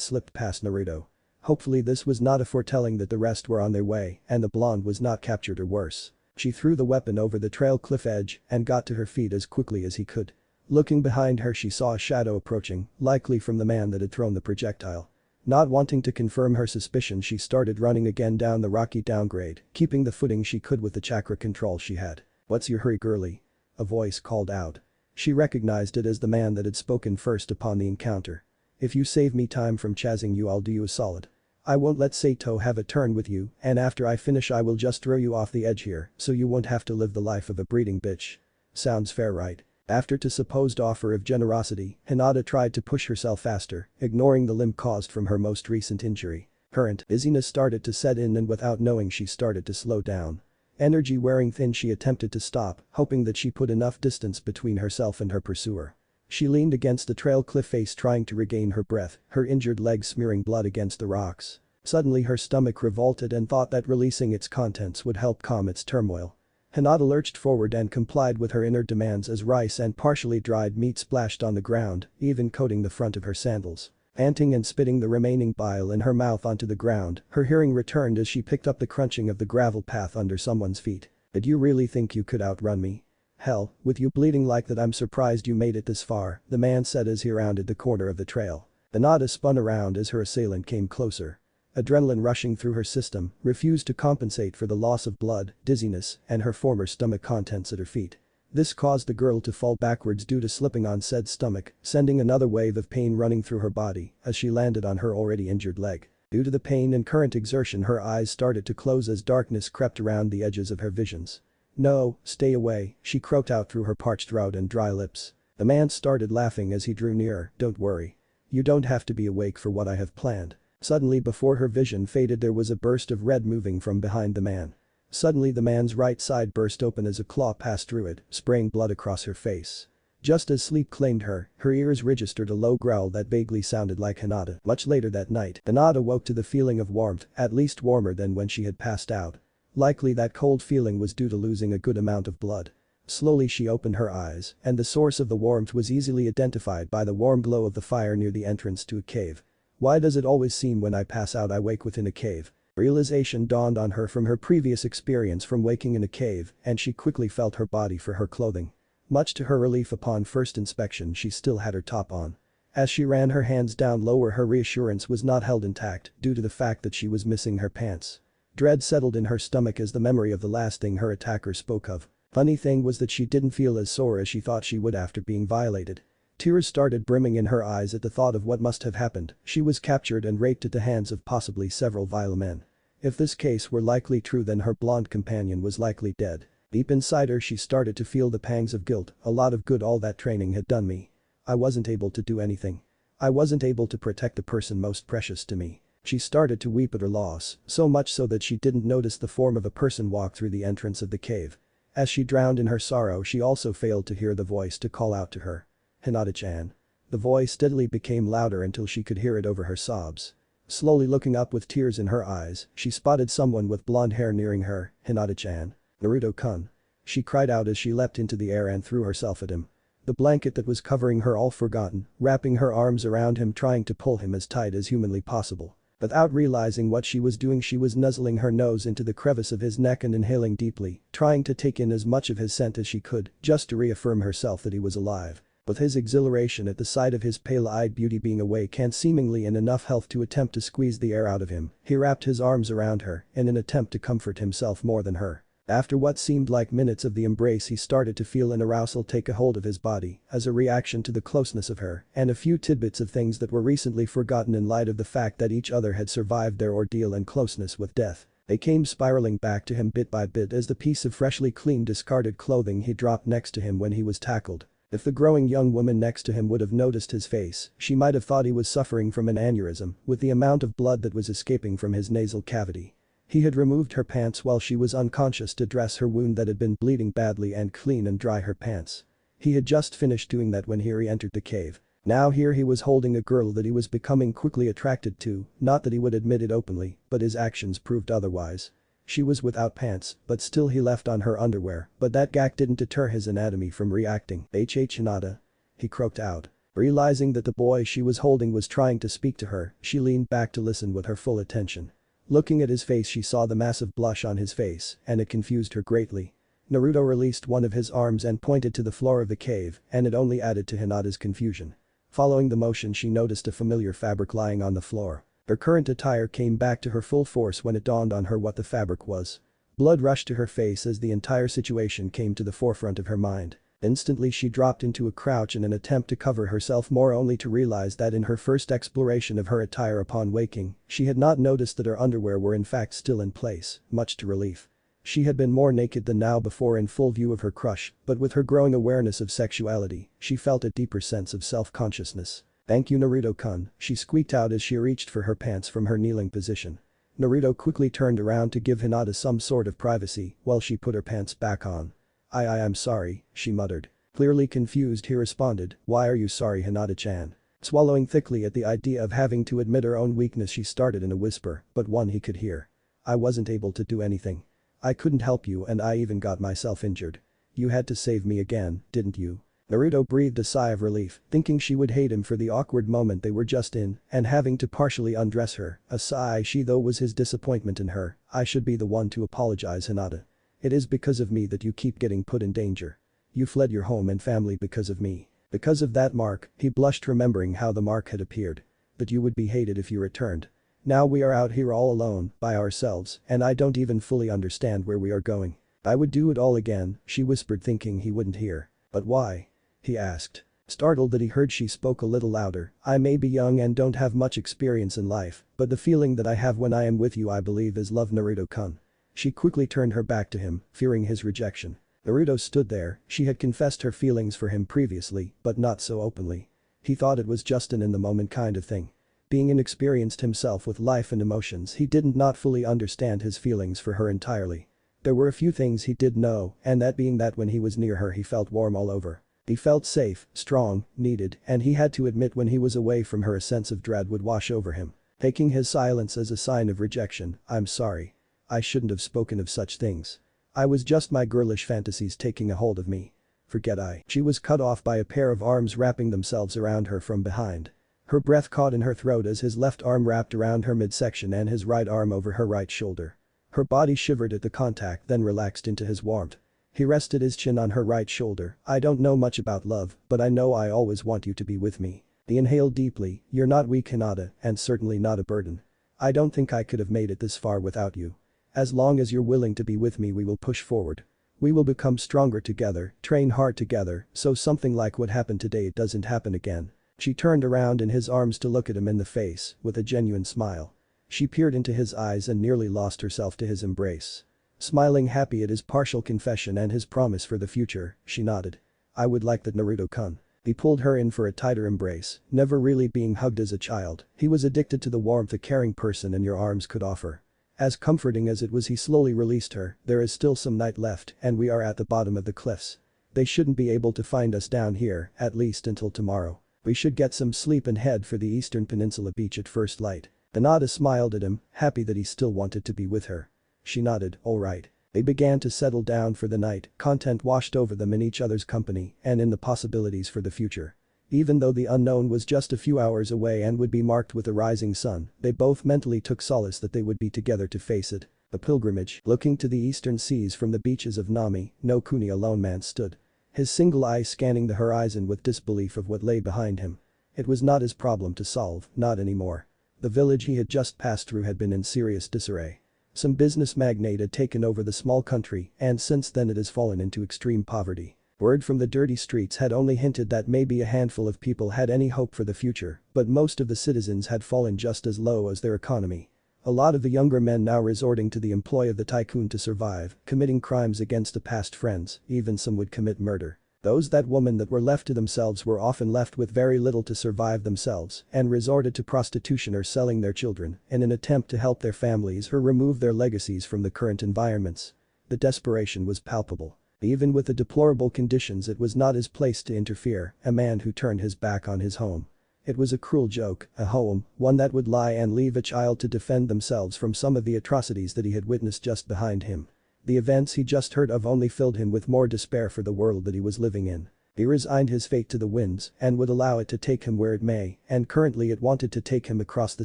slipped past Naruto. Hopefully this was not a foretelling that the rest were on their way and the blonde was not captured or worse. She threw the weapon over the trail cliff edge and got to her feet as quickly as he could. Looking behind her she saw a shadow approaching, likely from the man that had thrown the projectile. Not wanting to confirm her suspicion she started running again down the rocky downgrade, keeping the footing she could with the chakra control she had. "What's your hurry, girlie?" a voice called out. She recognized it as the man that had spoken first upon the encounter. "If you save me time from chasing you I'll do you a solid. I won't let Sato have a turn with you and after I finish I will just throw you off the edge here so you won't have to live the life of a breeding bitch. Sounds fair, right?" After to supposed offer of generosity, Hinata tried to push herself faster, ignoring the limp caused from her most recent injury. Her dizziness started to set in and without knowing she started to slow down. Energy wearing thin she attempted to stop, hoping that she put enough distance between herself and her pursuer. She leaned against the trail cliff face trying to regain her breath, her injured leg smearing blood against the rocks. Suddenly her stomach revolted and thought that releasing its contents would help calm its turmoil. Hinata lurched forward and complied with her inner demands as rice and partially dried meat splashed on the ground, even coating the front of her sandals. Panting and spitting the remaining bile in her mouth onto the ground, her hearing returned as she picked up the crunching of the gravel path under someone's feet. "Did you really think you could outrun me? Hell, with you bleeding like that I'm surprised you made it this far," the man said as he rounded the corner of the trail. Hinata spun around as her assailant came closer. Adrenaline rushing through her system refused to compensate for the loss of blood, dizziness, and her former stomach contents at her feet. This caused the girl to fall backwards due to slipping on said stomach, sending another wave of pain running through her body as she landed on her already injured leg. Due to the pain and current exertion her eyes started to close as darkness crept around the edges of her visions. "No, stay away," she croaked out through her parched throat and dry lips. The man started laughing as he drew nearer. "Don't worry. You don't have to be awake for what I have planned." Suddenly before her vision faded there was a burst of red moving from behind the man. Suddenly the man's right side burst open as a claw passed through it, spraying blood across her face. Just as sleep claimed her, her ears registered a low growl that vaguely sounded like Hinata. Much later that night, Hinata woke to the feeling of warmth, at least warmer than when she had passed out. Likely that cold feeling was due to losing a good amount of blood. Slowly she opened her eyes, and the source of the warmth was easily identified by the warm glow of the fire near the entrance to a cave. Why does it always seem when I pass out I wake within a cave? Realization dawned on her from her previous experience from waking in a cave, and she quickly felt her body for her clothing. Much to her relief upon first inspection she still had her top on. As she ran her hands down lower her reassurance was not held intact due to the fact that she was missing her pants. Dread settled in her stomach as the memory of the last thing her attacker spoke of. Funny thing was that she didn't feel as sore as she thought she would after being violated. Tears started brimming in her eyes at the thought of what must have happened. She was captured and raped at the hands of possibly several vile men. If this case were likely true then her blonde companion was likely dead. Deep inside her she started to feel the pangs of guilt, a lot of good all that training had done me. I wasn't able to do anything. I wasn't able to protect the person most precious to me. She started to weep at her loss, so much so that she didn't notice the form of a person walk through the entrance of the cave. As she drowned in her sorrow she also failed to hear the voice to call out to her. Hinata-chan. The voice steadily became louder until she could hear it over her sobs. Slowly looking up with tears in her eyes, she spotted someone with blonde hair nearing her. Hinata-chan. Naruto-kun. She cried out as she leapt into the air and threw herself at him. The blanket that was covering her all forgotten, wrapping her arms around him trying to pull him as tight as humanly possible. Without realizing what she was doing she was nuzzling her nose into the crevice of his neck and inhaling deeply, trying to take in as much of his scent as she could, just to reaffirm herself that he was alive. With his exhilaration at the sight of his pale-eyed beauty being awake and seemingly in enough health to attempt to squeeze the air out of him, he wrapped his arms around her in an attempt to comfort himself more than her. After what seemed like minutes of the embrace he started to feel an arousal take a hold of his body as a reaction to the closeness of her and a few tidbits of things that were recently forgotten in light of the fact that each other had survived their ordeal and closeness with death. They came spiraling back to him bit by bit as the piece of freshly cleaned discarded clothing he dropped next to him when he was tackled. If the growing young woman next to him would have noticed his face, she might have thought he was suffering from an aneurysm with the amount of blood that was escaping from his nasal cavity. He had removed her pants while she was unconscious to dress her wound that had been bleeding badly and clean and dry her pants. He had just finished doing that when he re-entered the cave. Now here he was holding a girl that he was becoming quickly attracted to, not that he would admit it openly, but his actions proved otherwise. She was without pants, but still he left on her underwear, but that gag didn't deter his anatomy from reacting. Hinata. He croaked out. Realizing that the boy she was holding was trying to speak to her, she leaned back to listen with her full attention. Looking at his face she saw the massive blush on his face, and it confused her greatly. Naruto released one of his arms and pointed to the floor of the cave, and it only added to Hinata's confusion. Following the motion she noticed a familiar fabric lying on the floor. Her current attire came back to her full force when it dawned on her what the fabric was. Blood rushed to her face as the entire situation came to the forefront of her mind. Instantly she dropped into a crouch in an attempt to cover herself more only to realize that in her first exploration of her attire upon waking, she had not noticed that her underwear were in fact still in place, much to relief. She had been more naked than now before in full view of her crush, but with her growing awareness of sexuality, she felt a deeper sense of self-consciousness. "Thank you Naruto-kun," she squeaked out as she reached for her pants from her kneeling position. Naruto quickly turned around to give Hinata some sort of privacy while she put her pants back on. I'm sorry," she muttered. Clearly confused he responded, "Why are you sorry Hinata-chan?" Swallowing thickly at the idea of having to admit her own weakness she started in a whisper, but one he could hear. "I wasn't able to do anything. I couldn't help you and I even got myself injured. You had to save me again, didn't you?" Naruto breathed a sigh of relief, thinking she would hate him for the awkward moment they were just in and having to partially undress her. A sigh she though was his disappointment in her. "I should be the one to apologize Hinata. It is because of me that you keep getting put in danger. You fled your home and family because of me. Because of that mark," he blushed remembering how the mark had appeared. "But you would be hated if you returned. Now we are out here all alone, by ourselves, and I don't even fully understand where we are going. I would do it all again," she whispered thinking he wouldn't hear. "But why?" he asked. Startled that he heard she spoke a little louder. "I may be young and don't have much experience in life, but the feeling that I have when I am with you I believe is love Naruto-kun." She quickly turned her back to him, fearing his rejection. Naruto stood there, she had confessed her feelings for him previously, but not so openly. He thought it was just an in-the-moment kind of thing. Being inexperienced himself with life and emotions he didn't not fully understand his feelings for her entirely. There were a few things he did know, and that being that when he was near her he felt warm all over. He felt safe, strong, needed, and he had to admit when he was away from her a sense of dread would wash over him. Taking his silence as a sign of rejection, "I'm sorry. I shouldn't have spoken of such things. I was just my girlish fantasies taking a hold of me. Forget I." She was cut off by a pair of arms wrapping themselves around her from behind. Her breath caught in her throat as his left arm wrapped around her midsection and his right arm over her right shoulder. Her body shivered at the contact then relaxed into his warmth. He rested his chin on her right shoulder. "I don't know much about love, but I know I always want you to be with me." He inhaled deeply. "You're not weak, Hinata, and certainly not a burden. I don't think I could have made it this far without you. As long as you're willing to be with me we will push forward. We will become stronger together, train hard together, so something like what happened today doesn't happen again." She turned around in his arms to look at him in the face with a genuine smile. She peered into his eyes and nearly lost herself to his embrace. Smiling happy at his partial confession and his promise for the future, she nodded. "I would like that, Naruto-kun." He pulled her in for a tighter embrace, never really being hugged as a child. He was addicted to the warmth a caring person in your arms could offer. As comforting as it was he slowly released her. "There is still some night left and we are at the bottom of the cliffs. They shouldn't be able to find us down here, at least until tomorrow. We should get some sleep and head for the eastern peninsula beach at first light." Hinata smiled at him, happy that he still wanted to be with her. She nodded, "All right." They began to settle down for the night, content washed over them in each other's company and in the possibilities for the future. Even though the unknown was just a few hours away and would be marked with a rising sun, they both mentally took solace that they would be together to face it. A pilgrimage. Looking to the eastern seas from the beaches of Nami, no Kuni, a lone man stood. His single eye scanning the horizon with disbelief of what lay behind him. It was not his problem to solve, not anymore. The village he had just passed through had been in serious disarray. Some business magnate had taken over the small country and since then it has fallen into extreme poverty. Word from the dirty streets had only hinted that maybe a handful of people had any hope for the future, but most of the citizens had fallen just as low as their economy. A lot of the younger men now resorting to the employ of the tycoon to survive, committing crimes against the past friends, even some would commit murder. Those that were left to themselves were often left with very little to survive themselves and resorted to prostitution or selling their children in an attempt to help their families or remove their legacies from the current environments. The desperation was palpable. Even with the deplorable conditions it was not his place to interfere, a man who turned his back on his home. It was a cruel joke, a home, one that would lie and leave a child to defend themselves from some of the atrocities that he had witnessed just behind him. The events he just heard of only filled him with more despair for the world that he was living in. He resigned his fate to the winds and would allow it to take him where it may, and currently it wanted to take him across the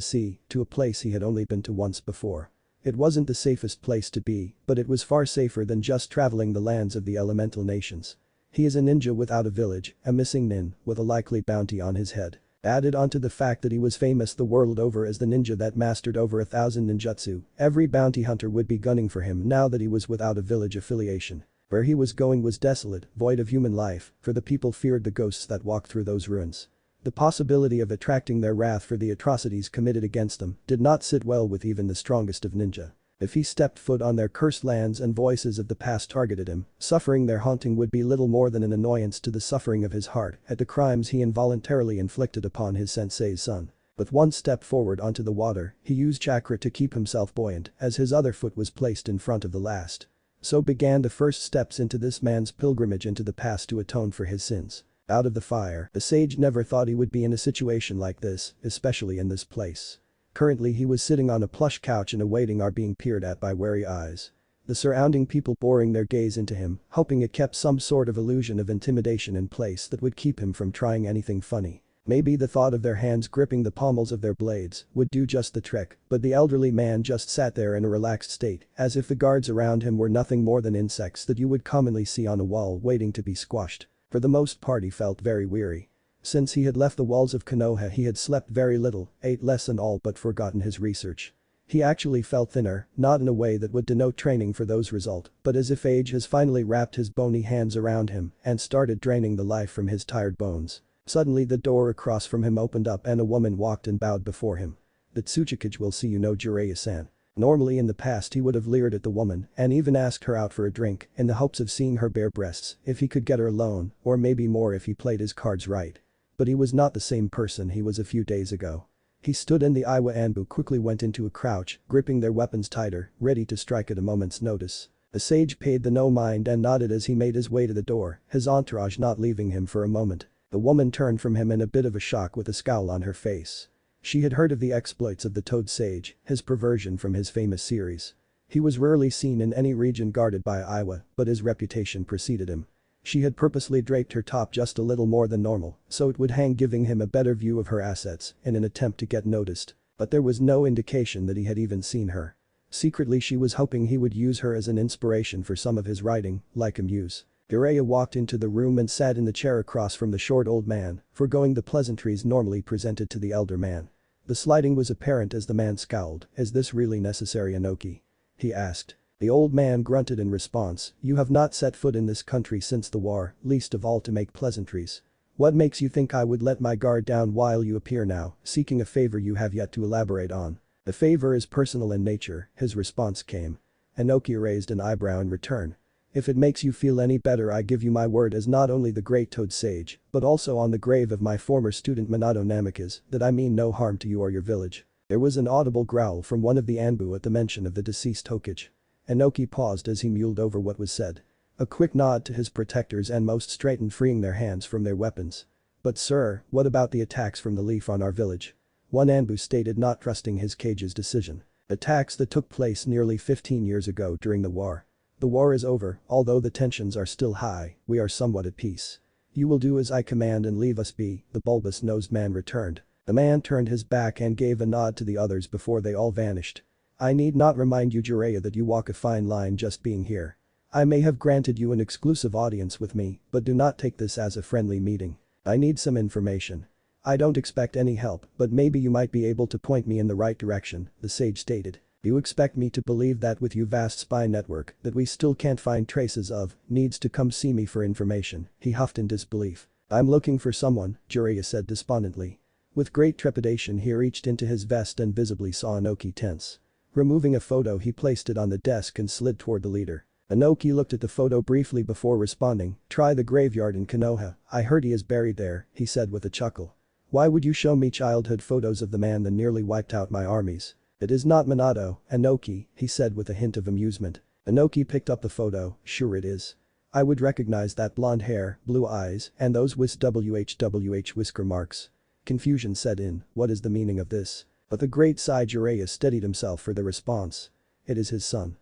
sea to a place he had only been to once before. It wasn't the safest place to be, but it was far safer than just traveling the lands of the elemental nations. He is a ninja without a village, a missing nin, with a likely bounty on his head. Added onto the fact that he was famous the world over as the ninja that mastered over 1,000 ninjutsu, every bounty hunter would be gunning for him now that he was without a village affiliation. Where he was going was desolate, void of human life, for the people feared the ghosts that walked through those ruins. The possibility of attracting their wrath for the atrocities committed against them did not sit well with even the strongest of ninja. If he stepped foot on their cursed lands and voices of the past targeted him, suffering their haunting would be little more than an annoyance to the suffering of his heart at the crimes he involuntarily inflicted upon his sensei's son. With one step forward onto the water, he used chakra to keep himself buoyant as his other foot was placed in front of the last. So began the first steps into this man's pilgrimage into the past to atone for his sins. Out of the fire, the sage never thought he would be in a situation like this, especially in this place. Currently he was sitting on a plush couch and awaiting our being peered at by wary eyes. The surrounding people boring their gaze into him, hoping it kept some sort of illusion of intimidation in place that would keep him from trying anything funny. Maybe the thought of their hands gripping the pommels of their blades would do just the trick, but the elderly man just sat there in a relaxed state, as if the guards around him were nothing more than insects that you would commonly see on a wall waiting to be squashed. For the most part he felt very weary. Since he had left the walls of Konoha he had slept very little, ate less and all but forgotten his research. He actually felt thinner, not in a way that would denote training for those results, but as if age has finally wrapped his bony hands around him and started draining the life from his tired bones. Suddenly the door across from him opened up and a woman walked and bowed before him. "The Tsuchikage will see you, no Jiraiya-san." Normally in the past he would have leered at the woman and even asked her out for a drink in the hopes of seeing her bare breasts if he could get her alone, or maybe more if he played his cards right. But he was not the same person he was a few days ago. He stood in the Iwa Anbu quickly went into a crouch, gripping their weapons tighter, ready to strike at a moment's notice. The sage paid the no mind and nodded as he made his way to the door, his entourage not leaving him for a moment. The woman turned from him in a bit of a shock with a scowl on her face. She had heard of the exploits of the Toad Sage, his perversion from his famous series. He was rarely seen in any region guarded by Iwa, but his reputation preceded him. She had purposely draped her top just a little more than normal, so it would hang, giving him a better view of her assets in an attempt to get noticed. But there was no indication that he had even seen her. Secretly she was hoping he would use her as an inspiration for some of his writing, like a muse. Jiraiya walked into the room and sat in the chair across from the short old man, foregoing the pleasantries normally presented to the elder man. The slighting was apparent as the man scowled. "Is this really necessary, Inoki?" he asked. The old man grunted in response. "You have not set foot in this country since the war, least of all to make pleasantries. What makes you think I would let my guard down while you appear now, seeking a favor you have yet to elaborate on?" "The favor is personal in nature," his response came. Inoki raised an eyebrow in return. "If it makes you feel any better, I give you my word as not only the great Toad Sage, but also on the grave of my former student Minato Namikaze, that I mean no harm to you or your village." There was an audible growl from one of the Anbu at the mention of the deceased Hokage. Inoki paused as he mulled over what was said. A quick nod to his protectors and most straightened, freeing their hands from their weapons. "But sir, what about the attacks from the Leaf on our village?" One Anbu stated, not trusting his Kage's decision. "Attacks that took place nearly 15 years ago during the war. The war is over, although the tensions are still high, we are somewhat at peace. You will do as I command and leave us be," the bulbous-nosed man returned. The man turned his back and gave a nod to the others before they all vanished. "I need not remind you, Jiraiya, that you walk a fine line just being here. I may have granted you an exclusive audience with me, but do not take this as a friendly meeting. I need some information. I don't expect any help, but maybe you might be able to point me in the right direction," the sage stated. "You expect me to believe that with your vast spy network that we still can't find traces of, needs to come see me for information," he huffed in disbelief. "I'm looking for someone," Jiraiya said despondently. With great trepidation he reached into his vest and visibly saw Inoki tense. Removing a photo, he placed it on the desk and slid toward the leader. Inoki looked at the photo briefly before responding. "Try the graveyard in Konoha, I heard he is buried there," he said with a chuckle. "Why would you show me childhood photos of the man that nearly wiped out my armies? It is not Minato, Inoki," he said with a hint of amusement. Inoki picked up the photo. "Sure it is. I would recognize that blonde hair, blue eyes, and those whisker marks." Confusion set in. What is the meaning of this? But the great Sai Jiraiya steadied himself for the response. "It is his son."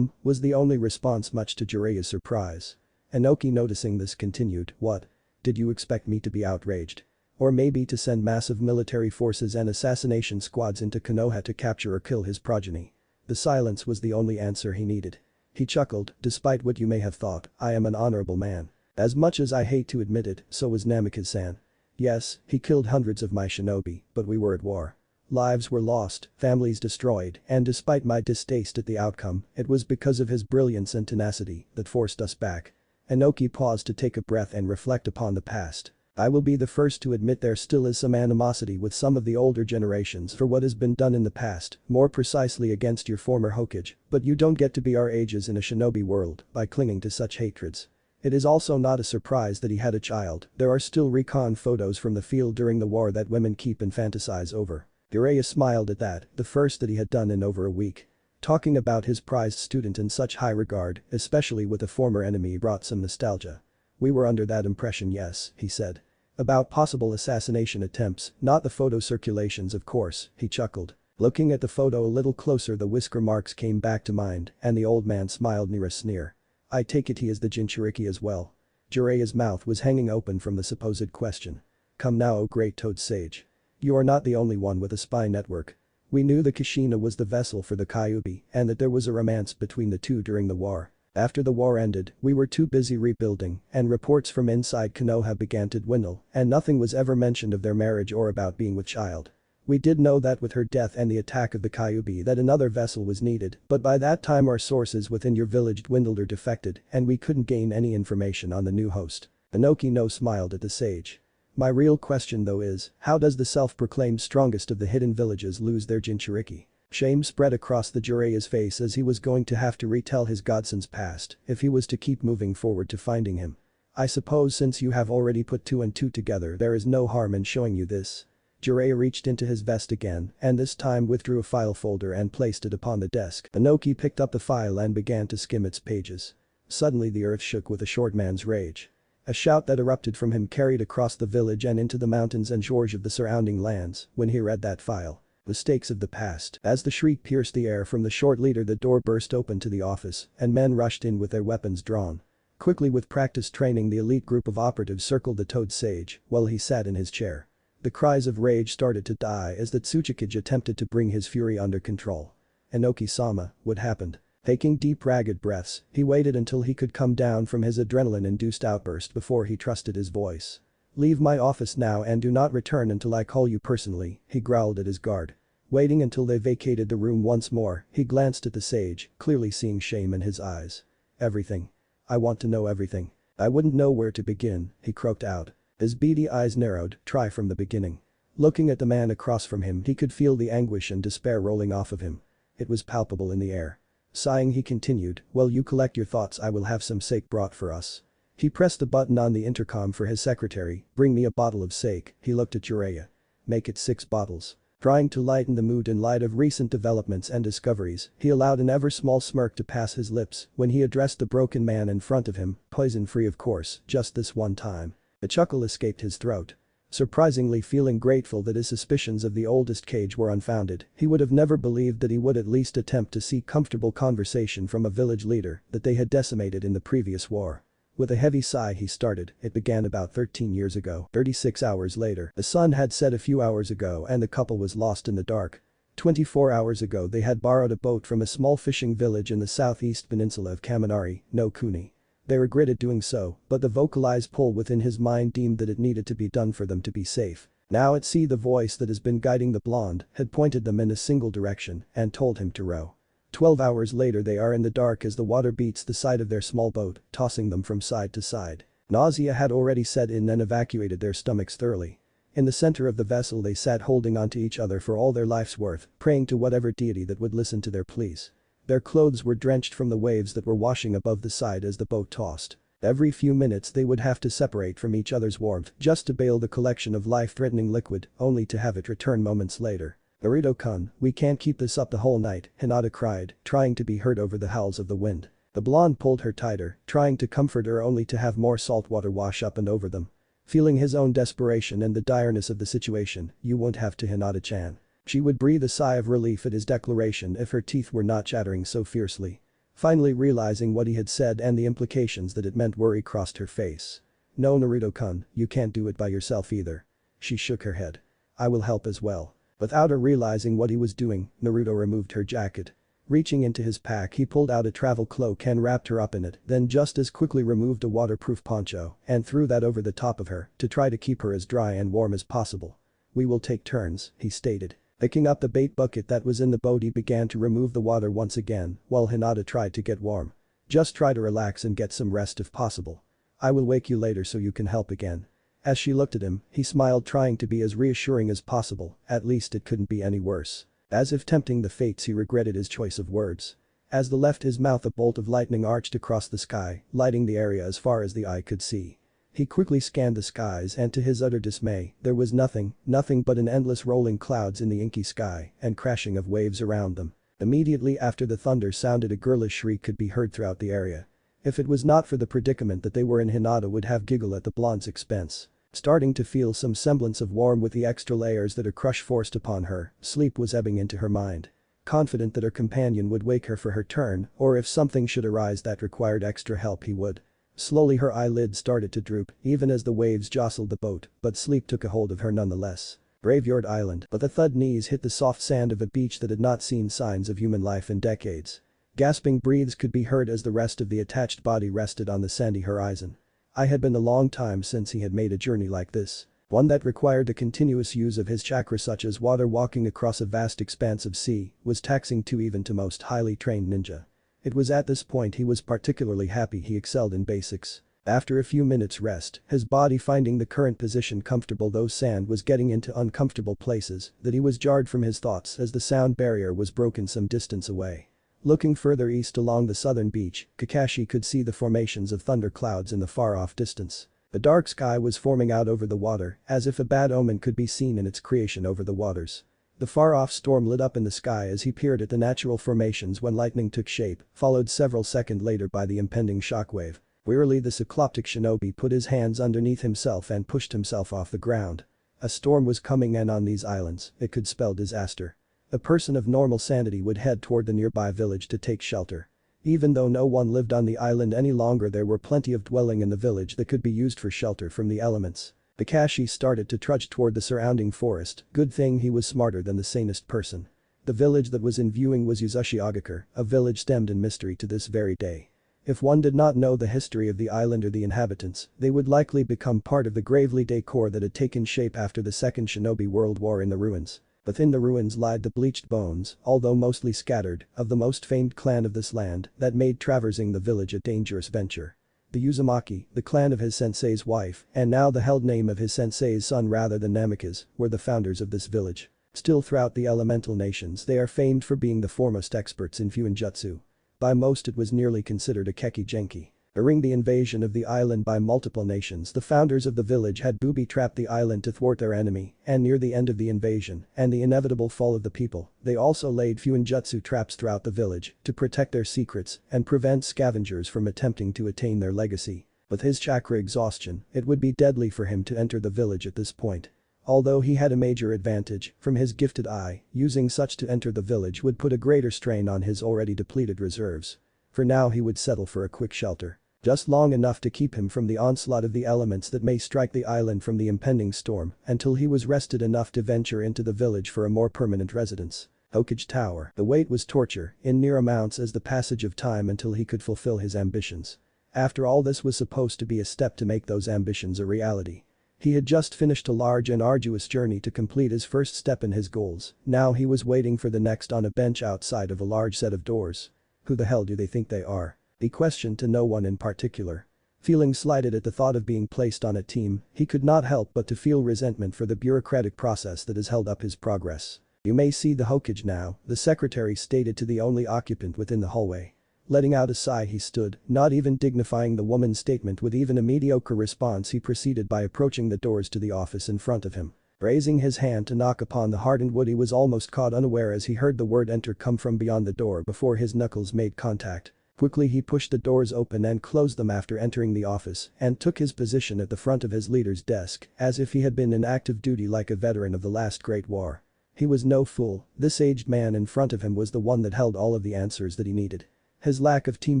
Was the only response, much to Jiraiya's surprise. Inoki, noticing this, continued, "What? Did you expect me to be outraged? Or maybe to send massive military forces and assassination squads into Konoha to capture or kill his progeny?" The silence was the only answer he needed. He chuckled. "Despite what you may have thought, I am an honorable man. As much as I hate to admit it, so was Namikaze-san. Yes, he killed hundreds of my shinobi, but we were at war. Lives were lost, families destroyed, and despite my distaste at the outcome, it was because of his brilliance and tenacity that forced us back." Inoki paused to take a breath and reflect upon the past. "I will be the first to admit there still is some animosity with some of the older generations for what has been done in the past, more precisely against your former Hokage, but you don't get to be our ages in a shinobi world by clinging to such hatreds. It is also not a surprise that he had a child. There are still recon photos from the field during the war that women keep and fantasize over." Jiraiya smiled at that, the first that he had done in over a week. Talking about his prized student in such high regard, especially with a former enemy, brought some nostalgia. "We were under that impression, yes," he said. "About possible assassination attempts, not the photo circulations of course," he chuckled. Looking at the photo a little closer, the whisker marks came back to mind and the old man smiled near a sneer. "I take it he is the Jinchuriki as well?" Jiraiya's mouth was hanging open from the supposed question. "Come now, O great Toad Sage. You are not the only one with a spy network. We knew the Kushina was the vessel for the Kyuubi and that there was a romance between the two during the war. After the war ended, we were too busy rebuilding and reports from inside Konoha began to dwindle and nothing was ever mentioned of their marriage or about being with child. We did know that with her death and the attack of the Kyuubi that another vessel was needed, but by that time our sources within your village dwindled or defected and we couldn't gain any information on the new host." Inoki no smiled at the sage. "My real question though is, how does the self-proclaimed strongest of the hidden villages lose their Jinchuriki?" Shame spread across the Jiraiya's face as he was going to have to retell his godson's past if he was to keep moving forward to finding him. "I suppose since you have already put two and two together there is no harm in showing you this." Jiraiya reached into his vest again and this time withdrew a file folder and placed it upon the desk. Inoki picked up the file and began to skim its pages. Suddenly the earth shook with a short man's rage. A shout that erupted from him carried across the village and into the mountains and shores of the surrounding lands when he read that file. Mistakes of the past. As the shriek pierced the air from the short leader, the door burst open to the office and men rushed in with their weapons drawn. Quickly, with practice training, the elite group of operatives circled the Toad Sage while he sat in his chair. The cries of rage started to die as the Tsuchikage attempted to bring his fury under control. Inoki-sama, what happened? Taking deep ragged breaths, he waited until he could come down from his adrenaline-induced outburst before he trusted his voice. "Leave my office now and do not return until I call you personally," he growled at his guard. Waiting until they vacated the room once more, he glanced at the sage, clearly seeing shame in his eyes. "Everything. I want to know everything. I wouldn't know where to begin," he croaked out. His beady eyes narrowed. "Try from the beginning." Looking at the man across from him, he could feel the anguish and despair rolling off of him. It was palpable in the air. Sighing, he continued, "Well, you collect your thoughts, I will have some sake brought for us." He pressed a button on the intercom for his secretary. "Bring me a bottle of sake." He looked at Jiraiya. "Make it 6 bottles." Trying to lighten the mood in light of recent developments and discoveries, he allowed an ever-small smirk to pass his lips when he addressed the broken man in front of him, poison-free of course, just this one time. A chuckle escaped his throat. Surprisingly, feeling grateful that his suspicions of the oldest Cage were unfounded, he would have never believed that he would at least attempt to seek comfortable conversation from a village leader that they had decimated in the previous war. With a heavy sigh he started. "It began about 13 years ago. 36 hours later. The sun had set a few hours ago and the couple was lost in the dark. 24 hours ago they had borrowed a boat from a small fishing village in the southeast peninsula of Kaminari, no Kuni. They regretted doing so, but the vocalized pull within his mind deemed that it needed to be done for them to be safe. Now at sea, the voice that has been guiding the blonde had pointed them in a single direction and told him to row. 12 hours later they are in the dark as the water beats the side of their small boat, tossing them from side to side. Nausea had already set in and evacuated their stomachs thoroughly. In the center of the vessel they sat holding onto each other for all their life's worth, praying to whatever deity that would listen to their pleas. Their clothes were drenched from the waves that were washing above the side as the boat tossed. Every few minutes they would have to separate from each other's warmth just to bail the collection of life-threatening liquid, only to have it return moments later. "Naruto-kun, we can't keep this up the whole night," Hinata cried, trying to be heard over the howls of the wind. The blonde pulled her tighter, trying to comfort her only to have more salt water wash up and over them. Feeling his own desperation and the direness of the situation, "You won't have to, Hinata-chan." She would breathe a sigh of relief at his declaration if her teeth were not chattering so fiercely. Finally realizing what he had said and the implications that it meant, worry crossed her face. "No, Naruto-kun, you can't do it by yourself either." She shook her head. "I will help as well." Without her realizing what he was doing, Naruto removed her jacket. Reaching into his pack, he pulled out a travel cloak and wrapped her up in it, then just as quickly removed a waterproof poncho and threw that over the top of her to try to keep her as dry and warm as possible. "We will take turns," he stated. Picking up the bait bucket that was in the boat, he began to remove the water once again while Hinata tried to get warm. "Just try to relax and get some rest if possible. I will wake you later so you can help again." As she looked at him, he smiled, trying to be as reassuring as possible. At least it couldn't be any worse. As if tempting the fates, he regretted his choice of words. As the left his mouth, a bolt of lightning arched across the sky, lighting the area as far as the eye could see. He quickly scanned the skies and to his utter dismay, there was nothing but an endless rolling clouds in the inky sky and crashing of waves around them. Immediately after the thunder sounded, a girlish shriek could be heard throughout the area. If it was not for the predicament that they were in, Hinata would have giggled at the blonde's expense. Starting to feel some semblance of warmth with the extra layers that a crush forced upon her, sleep was ebbing into her mind. Confident that her companion would wake her for her turn, or if something should arise that required extra help, he would. Slowly her eyelids started to droop, even as the waves jostled the boat, but sleep took a hold of her nonetheless. Graveyard Island, but the thud knees hit the soft sand of a beach that had not seen signs of human life in decades. Gasping breaths could be heard as the rest of the attached body rested on the sandy horizon. I had been a long time since he had made a journey like this. One that required the continuous use of his chakra, such as water. Walking across a vast expanse of sea was taxing too, even to most highly trained ninja. It was at this point he was particularly happy he excelled in basics. After a few minutes rest, his body finding the current position comfortable, though sand was getting into uncomfortable places, that he was jarred from his thoughts as the sound barrier was broken some distance away. Looking further east along the southern beach, Kakashi could see the formations of thunderclouds in the far-off distance. A dark sky was forming out over the water, as if a bad omen could be seen in its creation over the waters. The far-off storm lit up in the sky as he peered at the natural formations when lightning took shape, followed several seconds later by the impending shockwave. Wearily the cycloptic shinobi put his hands underneath himself and pushed himself off the ground. A storm was coming, and on these islands, it could spell disaster. A person of normal sanity would head toward the nearby village to take shelter. Even though no one lived on the island any longer, there were plenty of dwelling in the village that could be used for shelter from the elements. Kakashi started to trudge toward the surrounding forest, good thing he was smarter than the sanest person. The village that was in viewing was Yuzushiogakure, a village stemmed in mystery to this very day. If one did not know the history of the island or the inhabitants, they would likely become part of the gravely decor that had taken shape after the Second Shinobi World War in the ruins. Within the ruins lied the bleached bones, although mostly scattered, of the most famed clan of this land that made traversing the village a dangerous venture. The Uzumaki, the clan of his sensei's wife, and now the held name of his sensei's son rather than Namikaze, were the founders of this village. Still, throughout the elemental nations, they are famed for being the foremost experts in Fuinjutsu. By most it was nearly considered a keki genki. During the invasion of the island by multiple nations, the founders of the village had booby-trapped the island to thwart their enemy, and near the end of the invasion and the inevitable fall of the people, they also laid Fuinjutsu traps throughout the village to protect their secrets and prevent scavengers from attempting to attain their legacy. With his chakra exhaustion, it would be deadly for him to enter the village at this point. Although he had a major advantage from his gifted eye, using such to enter the village would put a greater strain on his already depleted reserves. For now he would settle for a quick shelter. Just long enough to keep him from the onslaught of the elements that may strike the island from the impending storm until he was rested enough to venture into the village for a more permanent residence. Hokage Tower. The wait was torture, in near amounts as the passage of time until he could fulfill his ambitions. After all, this was supposed to be a step to make those ambitions a reality. He had just finished a large and arduous journey to complete his first step in his goals, now he was waiting for the next on a bench outside of a large set of doors. Who the hell do they think they are? He questioned to no one in particular. Feeling slighted at the thought of being placed on a team, he could not help but to feel resentment for the bureaucratic process that has held up his progress. "You may see the Hokage now," the secretary stated to the only occupant within the hallway. Letting out a sigh, he stood, not even dignifying the woman's statement with even a mediocre response. He proceeded by approaching the doors to the office in front of him. Raising his hand to knock upon the hardened wood, he was almost caught unaware as he heard the word enter come from beyond the door before his knuckles made contact. Quickly he pushed the doors open and closed them after entering the office and took his position at the front of his leader's desk as if he had been in active duty like a veteran of the last great war. He was no fool, this aged man in front of him was the one that held all of the answers that he needed. His lack of team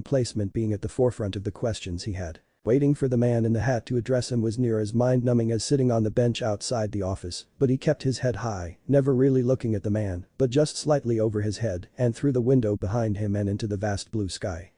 placement being at the forefront of the questions he had. Waiting for the man in the hat to address him was near as mind-numbing as sitting on the bench outside the office, but he kept his head high, never really looking at the man, but just slightly over his head and through the window behind him and into the vast blue sky.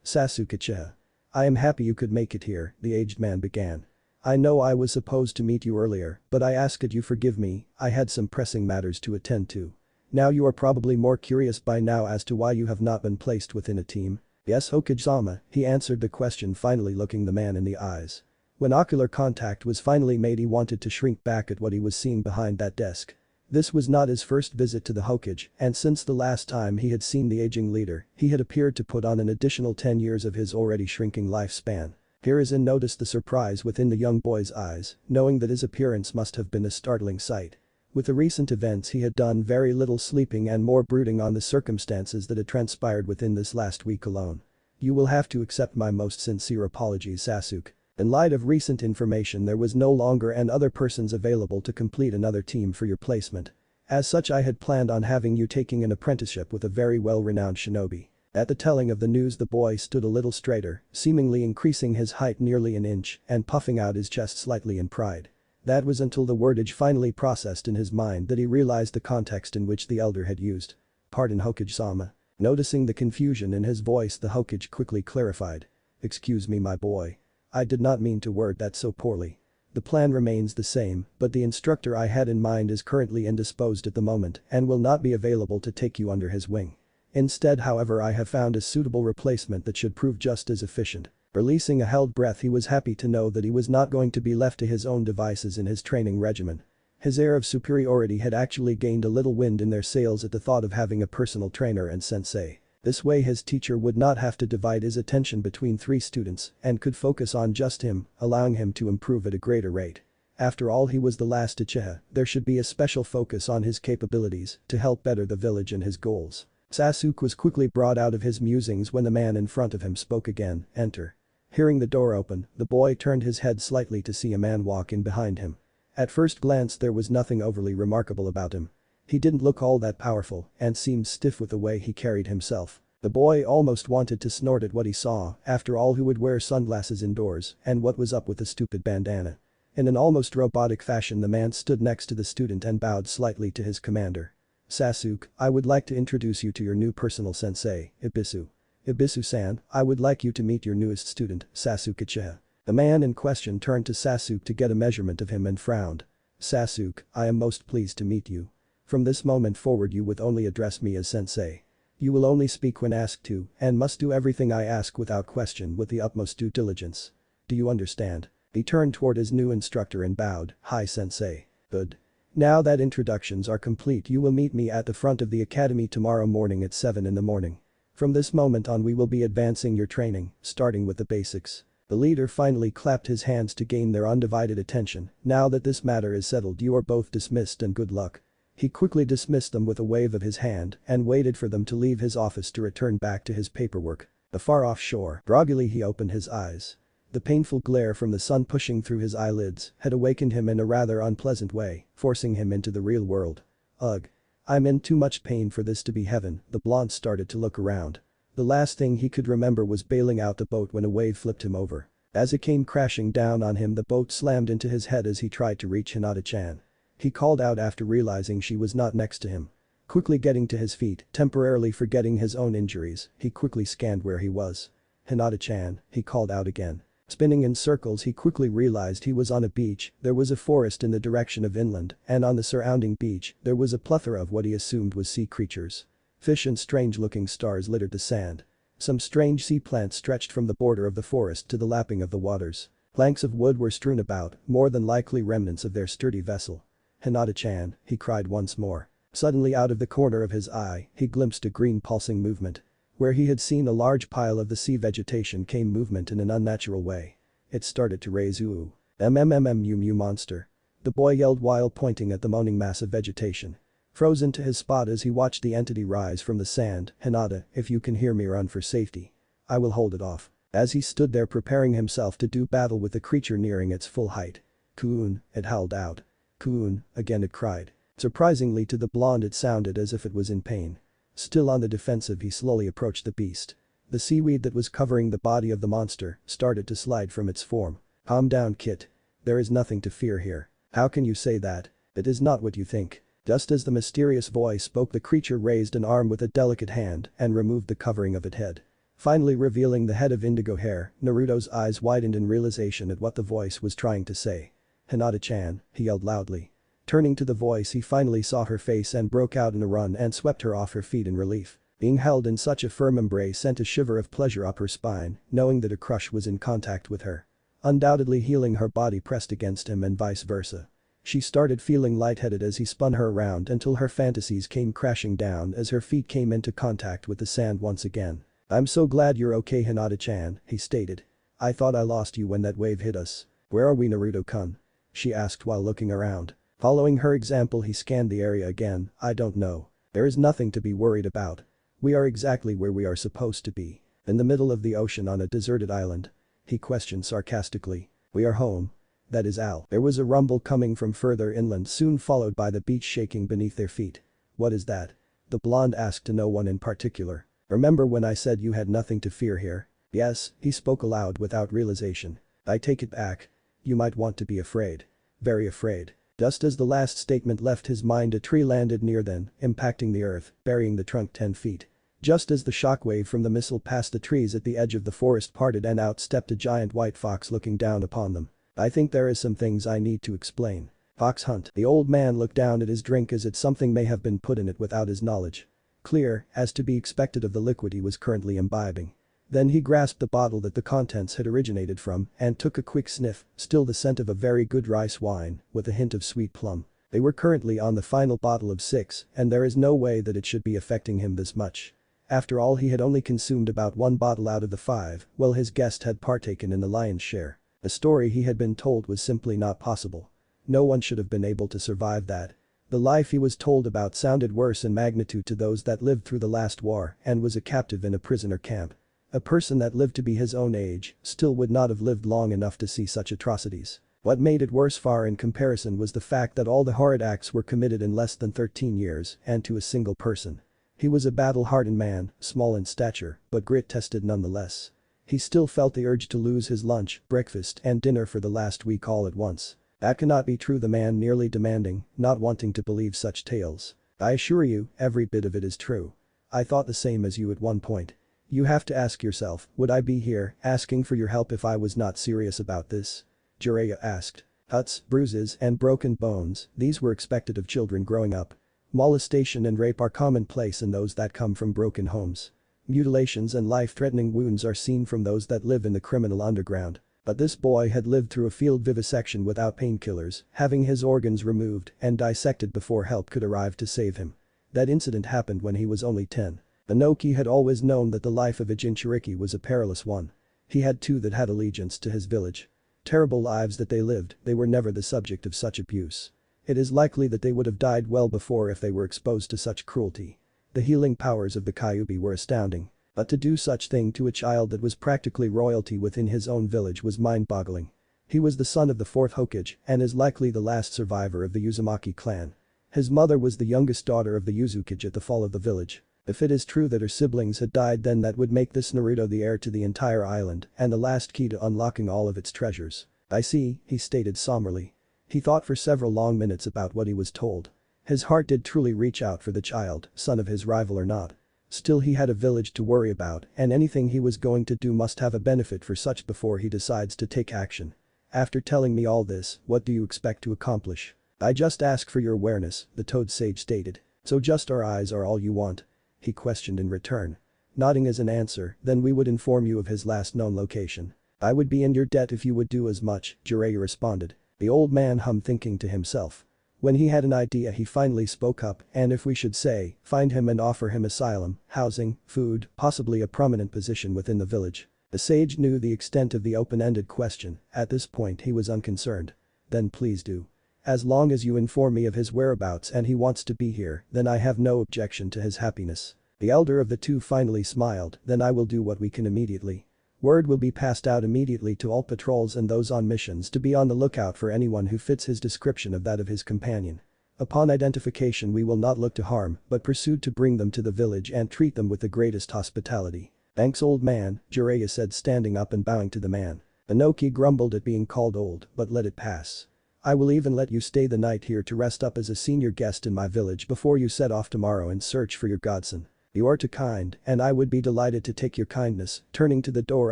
Sasuke-cha. I am happy you could make it here," the aged man began. "I know I was supposed to meet you earlier, but I ask that you forgive me, I had some pressing matters to attend to. Now you are probably more curious by now as to why you have not been placed within a team." "Yes, Hokage-sama," he answered the question, finally looking the man in the eyes. When ocular contact was finally made, he wanted to shrink back at what he was seeing behind that desk. This was not his first visit to the Hokage, and since the last time he had seen the aging leader, he had appeared to put on an additional 10 years of his already shrinking lifespan. Hiruzen noticed the surprise within the young boy's eyes, knowing that his appearance must have been a startling sight. With the recent events, he had done very little sleeping and more brooding on the circumstances that had transpired within this last week alone. "You will have to accept my most sincere apologies, Sasuke. In light of recent information, there was no longer any other persons available to complete another team for your placement. As such, I had planned on having you taking an apprenticeship with a very well-renowned shinobi." At the telling of the news, the boy stood a little straighter, seemingly increasing his height nearly an inch and puffing out his chest slightly in pride. That was until the wordage finally processed in his mind that he realized the context in which the elder had used. "Pardon, Hokage-sama." Noticing the confusion in his voice, the Hokage quickly clarified. "Excuse me, my boy. I did not mean to word that so poorly. The plan remains the same, but the instructor I had in mind is currently indisposed at the moment and will not be available to take you under his wing. Instead, however, I have found a suitable replacement that should prove just as efficient." Releasing a held breath, he was happy to know that he was not going to be left to his own devices in his training regimen. His air of superiority had actually gained a little wind in their sails at the thought of having a personal trainer and sensei. This way his teacher would not have to divide his attention between 3 students and could focus on just him, allowing him to improve at a greater rate. After all, he was the last Uchiha, there should be a special focus on his capabilities to help better the village and his goals. Sasuke was quickly brought out of his musings when the man in front of him spoke again, "Enter." Hearing the door open, the boy turned his head slightly to see a man walk in behind him. At first glance there was nothing overly remarkable about him. He didn't look all that powerful and seemed stiff with the way he carried himself. The boy almost wanted to snort at what he saw, after all, who would wear sunglasses indoors, and what was up with the stupid bandana. In an almost robotic fashion the man stood next to the student and bowed slightly to his commander. "Sasuke, I would like to introduce you to your new personal sensei, Ibisu. Ibisu-san, I would like you to meet your newest student, Sasuke Uchiha." The man in question turned to Sasuke to get a measurement of him and frowned. "Sasuke, I am most pleased to meet you. From this moment forward you would only address me as sensei. You will only speak when asked to and must do everything I ask without question with the utmost due diligence. Do you understand?" He turned toward his new instructor and bowed, "Hi sensei." "Good. Now that introductions are complete, you will meet me at the front of the academy tomorrow morning at 7 in the morning. From this moment on we will be advancing your training, starting with the basics." The leader finally clapped his hands to gain their undivided attention. "Now that this matter is settled, you are both dismissed and good luck." He quickly dismissed them with a wave of his hand and waited for them to leave his office to return back to his paperwork. The far-off shore. Groggily he opened his eyes. The painful glare from the sun pushing through his eyelids had awakened him in a rather unpleasant way, forcing him into the real world. "Ugh. I'm in too much pain for this to be heaven." The blonde started to look around. The last thing he could remember was bailing out the boat when a wave flipped him over. As it came crashing down on him, the boat slammed into his head as he tried to reach Hinata-chan. He called out after realizing she was not next to him. Quickly getting to his feet, temporarily forgetting his own injuries, he quickly scanned where he was. "Hinata-chan," he called out again. Spinning in circles, he quickly realized he was on a beach. There was a forest in the direction of inland, and on the surrounding beach, there was a plethora of what he assumed was sea creatures. Fish and strange-looking stars littered the sand. Some strange sea plants stretched from the border of the forest to the lapping of the waters. Planks of wood were strewn about, more than likely remnants of their sturdy vessel. "Hinata-chan," he cried once more. Suddenly out of the corner of his eye, he glimpsed a green pulsing movement. Where he had seen a large pile of the sea vegetation came movement in an unnatural way. It started to raise. "Ooh. You monster." The boy yelled while pointing at the moaning mass of vegetation. Frozen to his spot as he watched the entity rise from the sand, "Hinata, if you can hear me, run for safety. I will hold it off." As he stood there preparing himself to do battle with the creature nearing its full height. "Kun," it howled out. "Kun," again it cried. Surprisingly to the blonde it sounded as if it was in pain. Still on the defensive, he slowly approached the beast. The seaweed that was covering the body of the monster started to slide from its form. "Calm down, kid. There is nothing to fear here." "How can you say that? It is not what you think." Just as the mysterious voice spoke, the creature raised an arm with a delicate hand and removed the covering of its head. Finally revealing the head of indigo hair, Naruto's eyes widened in realization at what the voice was trying to say. "Hinata-chan," he yelled loudly. Turning to the voice, he finally saw her face and broke out in a run and swept her off her feet in relief. Being held in such a firm embrace sent a shiver of pleasure up her spine, knowing that a crush was in contact with her. Undoubtedly healing her body pressed against him and vice versa. She started feeling lightheaded as he spun her around until her fantasies came crashing down as her feet came into contact with the sand once again. "I'm so glad you're okay, Hinata-chan," he stated. "I thought I lost you when that wave hit us." "Where are we, Naruto-kun?" she asked while looking around. Following her example, he scanned the area again. "I don't know. There is nothing to be worried about. We are exactly where we are supposed to be. In the middle of the ocean on a deserted island." He questioned sarcastically. "We are home. That is Al." There was a rumble coming from further inland, soon followed by the beach shaking beneath their feet. "What is that?" the blonde asked to no one in particular. "Remember when I said you had nothing to fear here?" "Yes," he spoke aloud without realization. "I take it back. You might want to be afraid. Very afraid." Just as the last statement left his mind, a tree landed near them, impacting the earth, burying the trunk 10 feet. Just as the shockwave from the missile passed the trees at the edge of the forest parted and out stepped a giant white fox looking down upon them. "I think there is some things I need to explain." "Fox hunt." The old man looked down at his drink as if something may have been put in it without his knowledge. Clear, as to be expected of the liquid he was currently imbibing. Then he grasped the bottle that the contents had originated from and took a quick sniff, still the scent of a very good rice wine, with a hint of sweet plum. They were currently on the final bottle of 6, and there is no way that it should be affecting him this much. After all, he had only consumed about 1 bottle out of the 5, while his guest had partaken in the lion's share. A story he had been told was simply not possible. No one should have been able to survive that. The life he was told about sounded worse in magnitude to those that lived through the last war and was a captive in a prisoner camp. A person that lived to be his own age still would not have lived long enough to see such atrocities. What made it worse far in comparison was the fact that all the horrid acts were committed in less than 13 years and to a single person. He was a battle-hardened man, small in stature, but grit-tested nonetheless. He still felt the urge to lose his lunch, breakfast and dinner for the last week all at once. That cannot be true, the man nearly demanding, not wanting to believe such tales. I assure you, every bit of it is true. I thought the same as you at one point. You have to ask yourself, would I be here, asking for your help if I was not serious about this? Jiraiya asked. Cuts, bruises and broken bones, these were expected of children growing up. Molestation and rape are commonplace in those that come from broken homes. Mutilations and life-threatening wounds are seen from those that live in the criminal underground. But this boy had lived through a field vivisection without painkillers, having his organs removed and dissected before help could arrive to save him. That incident happened when he was only 10. Inoki had always known that the life of a Jinchuriki was a perilous one. He had two that had allegiance to his village. Terrible lives that they lived, they were never the subject of such abuse. It is likely that they would have died well before if they were exposed to such cruelty. The healing powers of the Kyuubi were astounding. But to do such thing to a child that was practically royalty within his own village was mind-boggling. He was the son of the 4th Hokage and is likely the last survivor of the Uzumaki clan. His mother was the youngest daughter of the Uzukage at the fall of the village. If it is true that her siblings had died, then that would make this Naruto the heir to the entire island and the last key to unlocking all of its treasures. I see, he stated somberly. He thought for several long minutes about what he was told. His heart did truly reach out for the child, son of his rival or not. Still, he had a village to worry about and anything he was going to do must have a benefit for such before he decides to take action. After telling me all this, what do you expect to accomplish? I just ask for your awareness, the Toad Sage stated. So just our eyes are all you want? He questioned in return. Nodding as an answer, then we would inform you of his last known location. I would be in your debt if you would do as much, Jiraiya responded. The old man hummed, thinking to himself. When he had an idea, he finally spoke up, and if we should say, find him and offer him asylum, housing, food, possibly a prominent position within the village. The sage knew the extent of the open-ended question. At this point he was unconcerned. Then please do. As long as you inform me of his whereabouts and he wants to be here, then I have no objection to his happiness. The elder of the two finally smiled. Then I will do what we can immediately. Word will be passed out immediately to all patrols and those on missions to be on the lookout for anyone who fits his description of that of his companion. Upon identification, we will not look to harm, but proceed to bring them to the village and treat them with the greatest hospitality. Thanks, old man, Jiraiya said, standing up and bowing to the man. Inoki grumbled at being called old, but let it pass. I will even let you stay the night here to rest up as a senior guest in my village before you set off tomorrow and search for your godson. You are too kind, and I would be delighted to take your kindness. Turning to the door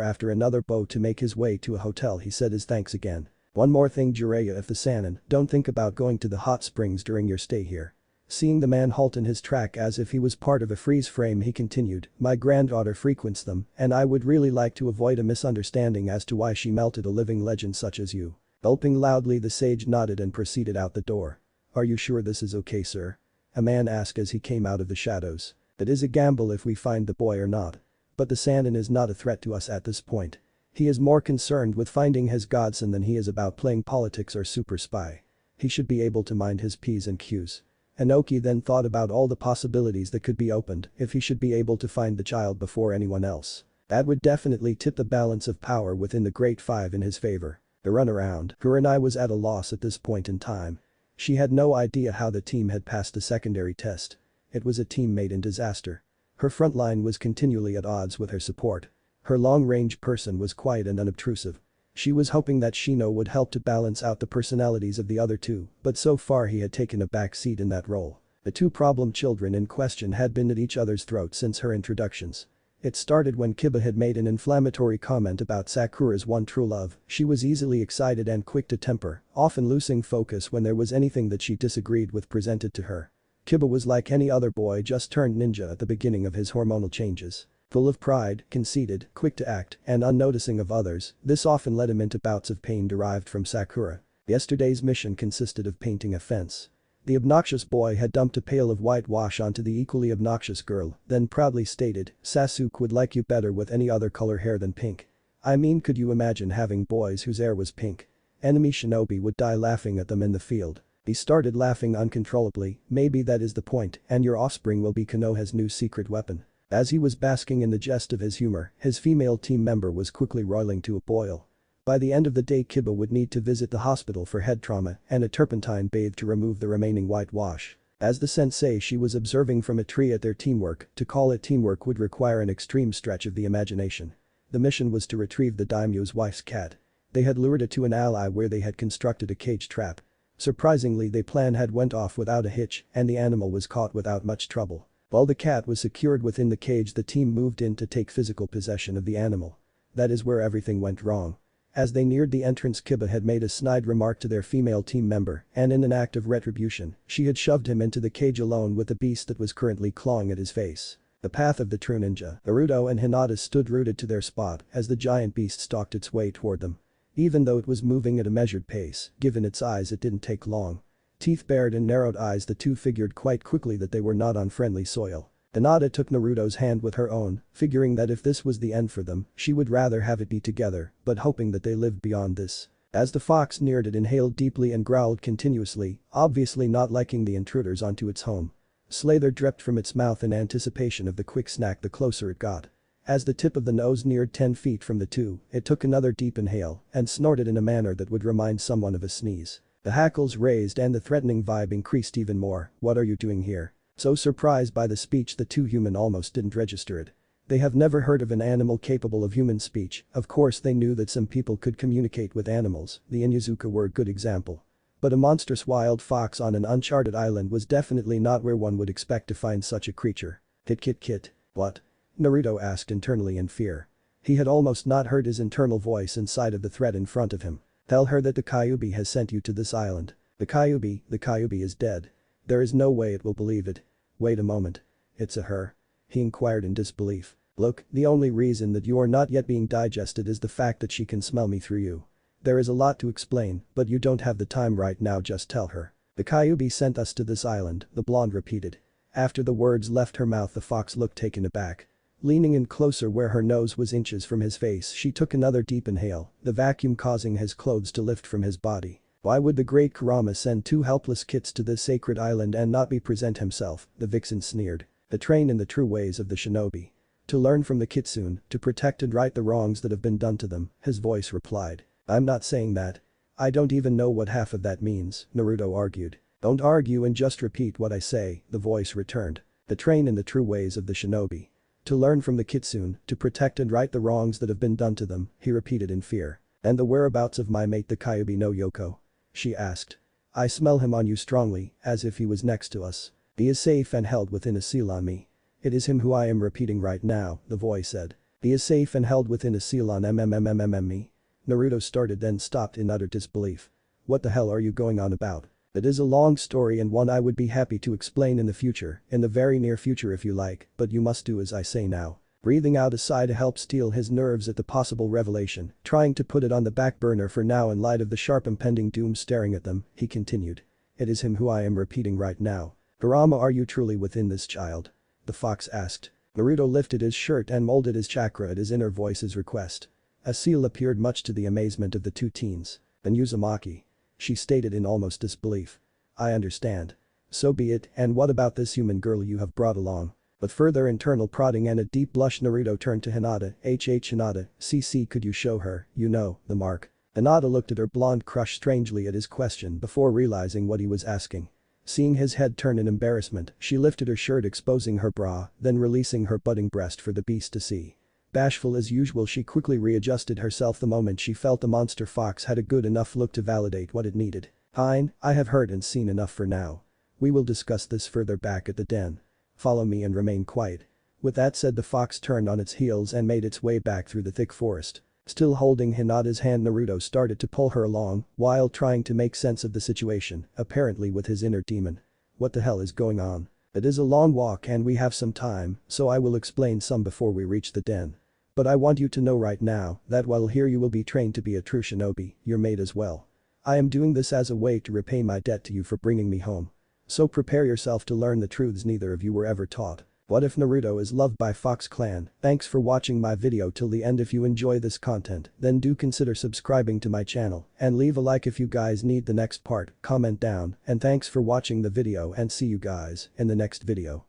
after another bow to make his way to a hotel, he said his thanks again. One more thing, Jiraiya, if the Sannin, don't think about going to the hot springs during your stay here. Seeing the man halt in his track as if he was part of a freeze frame, he continued, my granddaughter frequents them and I would really like to avoid a misunderstanding as to why she melted a living legend such as you. Gulping loudly, the sage nodded and proceeded out the door. Are you sure this is okay, sir? A man asked as he came out of the shadows. It is a gamble if we find the boy or not. But the Sannin is not a threat to us at this point. He is more concerned with finding his godson than he is about playing politics or super spy. He should be able to mind his P's and Q's. Inoki then thought about all the possibilities that could be opened if he should be able to find the child before anyone else. That would definitely tip the balance of power within the Great Five in his favor. The runaround, Kurenai was at a loss at this point in time. She had no idea how the team had passed the secondary test. It was a team made in disaster. Her front line was continually at odds with her support. Her long-range person was quiet and unobtrusive. She was hoping that Shino would help to balance out the personalities of the other two, but so far he had taken a back seat in that role. The two problem children in question had been at each other's throats since her introductions. It started when Kiba had made an inflammatory comment about Sakura's one true love. She was easily excited and quick to temper, often losing focus when there was anything that she disagreed with presented to her. Kiba was like any other boy just turned ninja at the beginning of his hormonal changes. Full of pride, conceited, quick to act, and unnoticing of others, this often led him into bouts of pain derived from Sakura. Yesterday's mission consisted of painting a fence. The obnoxious boy had dumped a pail of whitewash onto the equally obnoxious girl, then proudly stated, "Sasuke would like you better with any other color hair than pink. I mean, could you imagine having boys whose hair was pink? Enemy shinobi would die laughing at them in the field." He started laughing uncontrollably. "Maybe that is the point, and your offspring will be Konoha's new secret weapon." As he was basking in the jest of his humor, his female team member was quickly roiling to a boil. By the end of the day, Kiba would need to visit the hospital for head trauma and a turpentine bathe to remove the remaining whitewash. As the sensei she was observing from a tree at their teamwork, to call it teamwork would require an extreme stretch of the imagination. The mission was to retrieve the daimyo's wife's cat. They had lured it to an ally where they had constructed a cage trap. Surprisingly, their plan had went off without a hitch and the animal was caught without much trouble. While the cat was secured within the cage, the team moved in to take physical possession of the animal. That is where everything went wrong. As they neared the entrance, Kiba had made a snide remark to their female team member, and in an act of retribution, she had shoved him into the cage alone with the beast that was currently clawing at his face. The path of the true ninja. Naruto and Hinata stood rooted to their spot as the giant beast stalked its way toward them. Even though it was moving at a measured pace, given its size it didn't take long. Teeth bared and narrowed eyes, the two figured quite quickly that they were not on friendly soil. Hinata took Naruto's hand with her own, figuring that if this was the end for them, she would rather have it be together, but hoping that they lived beyond this. As the fox neared, it inhaled deeply and growled continuously, obviously not liking the intruders onto its home. Slather dripped from its mouth in anticipation of the quick snack the closer it got. As the tip of the nose neared 10 feet from the two, it took another deep inhale and snorted in a manner that would remind someone of a sneeze. The hackles raised and the threatening vibe increased even more. "What are you doing here?" So surprised by the speech, the two human almost didn't register it. They have never heard of an animal capable of human speech. Of course they knew that some people could communicate with animals, the Inyazuka were a good example. But a monstrous wild fox on an uncharted island was definitely not where one would expect to find such a creature. Kit. What? Naruto asked internally in fear. He had almost not heard his internal voice inside of the threat in front of him. "Tell her that the Kyuubi has sent you to this island." The Kyuubi is dead. There is no way it will believe it. Wait a moment. It's a her? He inquired in disbelief. "Look, the only reason that you are not yet being digested is the fact that she can smell me through you. There is a lot to explain, but you don't have the time right now, just tell her." "The Kyuubi sent us to this island," the blonde repeated. After the words left her mouth, the fox looked taken aback. Leaning in closer where her nose was inches from his face, she took another deep inhale, the vacuum causing his clothes to lift from his body. "Why would the great Kurama send two helpless kids to this sacred island and not be present himself?" the vixen sneered. "To train in the true ways of the shinobi. To learn from the kitsune, to protect and right the wrongs that have been done to them," his voice replied. "I'm not saying that. I don't even know what half of that means," Naruto argued. "Don't argue and just repeat what I say," the voice returned. "To train in the true ways of the shinobi. To learn from the kitsune, to protect and right the wrongs that have been done to them," he repeated in fear. "And the whereabouts of my mate the Kyuubi no Yoko?" she asked. "I smell him on you strongly, as if he was next to us. He is safe and held within a seal on me." "It is him who I am repeating right now," the voice said. "He is safe and held within a seal on me." Naruto started then stopped in utter disbelief. "What the hell are you going on about?" "It is a long story and one I would be happy to explain in the future, in the very near future if you like, but you must do as I say now." Breathing out a sigh to help steel his nerves at the possible revelation, trying to put it on the back burner for now in light of the sharp impending doom staring at them, he continued. "It is him who I am repeating right now." "Kurama, are you truly within this child?" the fox asked. Naruto lifted his shirt and molded his chakra at his inner voice's request. A seal appeared, much to the amazement of the two teens. "Then Uzumaki," she stated in almost disbelief. "I understand. So be it, and what about this human girl you have brought along?" With further internal prodding and a deep blush, Naruto turned to Hinata. Hinata, CC, could you show her, the mark?" Hinata looked at her blonde crush strangely at his question before realizing what he was asking. Seeing his head turn in embarrassment, she lifted her shirt exposing her bra, then releasing her budding breast for the beast to see. Bashful as usual, she quickly readjusted herself the moment she felt the monster fox had a good enough look to validate what it needed. "Fine, I have heard and seen enough for now. We will discuss this further back at the den. Follow me and remain quiet." With that said, the fox turned on its heels and made its way back through the thick forest. Still holding Hinata's hand, Naruto started to pull her along while trying to make sense of the situation, apparently with his inner demon. "What the hell is going on?" "It is a long walk and we have some time, so I will explain some before we reach the den. But I want you to know right now that while here you will be trained to be a true shinobi, your mate as well. I am doing this as a way to repay my debt to you for bringing me home. So prepare yourself to learn the truths neither of you were ever taught. What if Naruto is loved by Fox Clan? Thanks for watching my video till the end. If you enjoy this content, then do consider subscribing to my channel and leave a like if you guys need the next part, comment down, and thanks for watching the video and see you guys in the next video.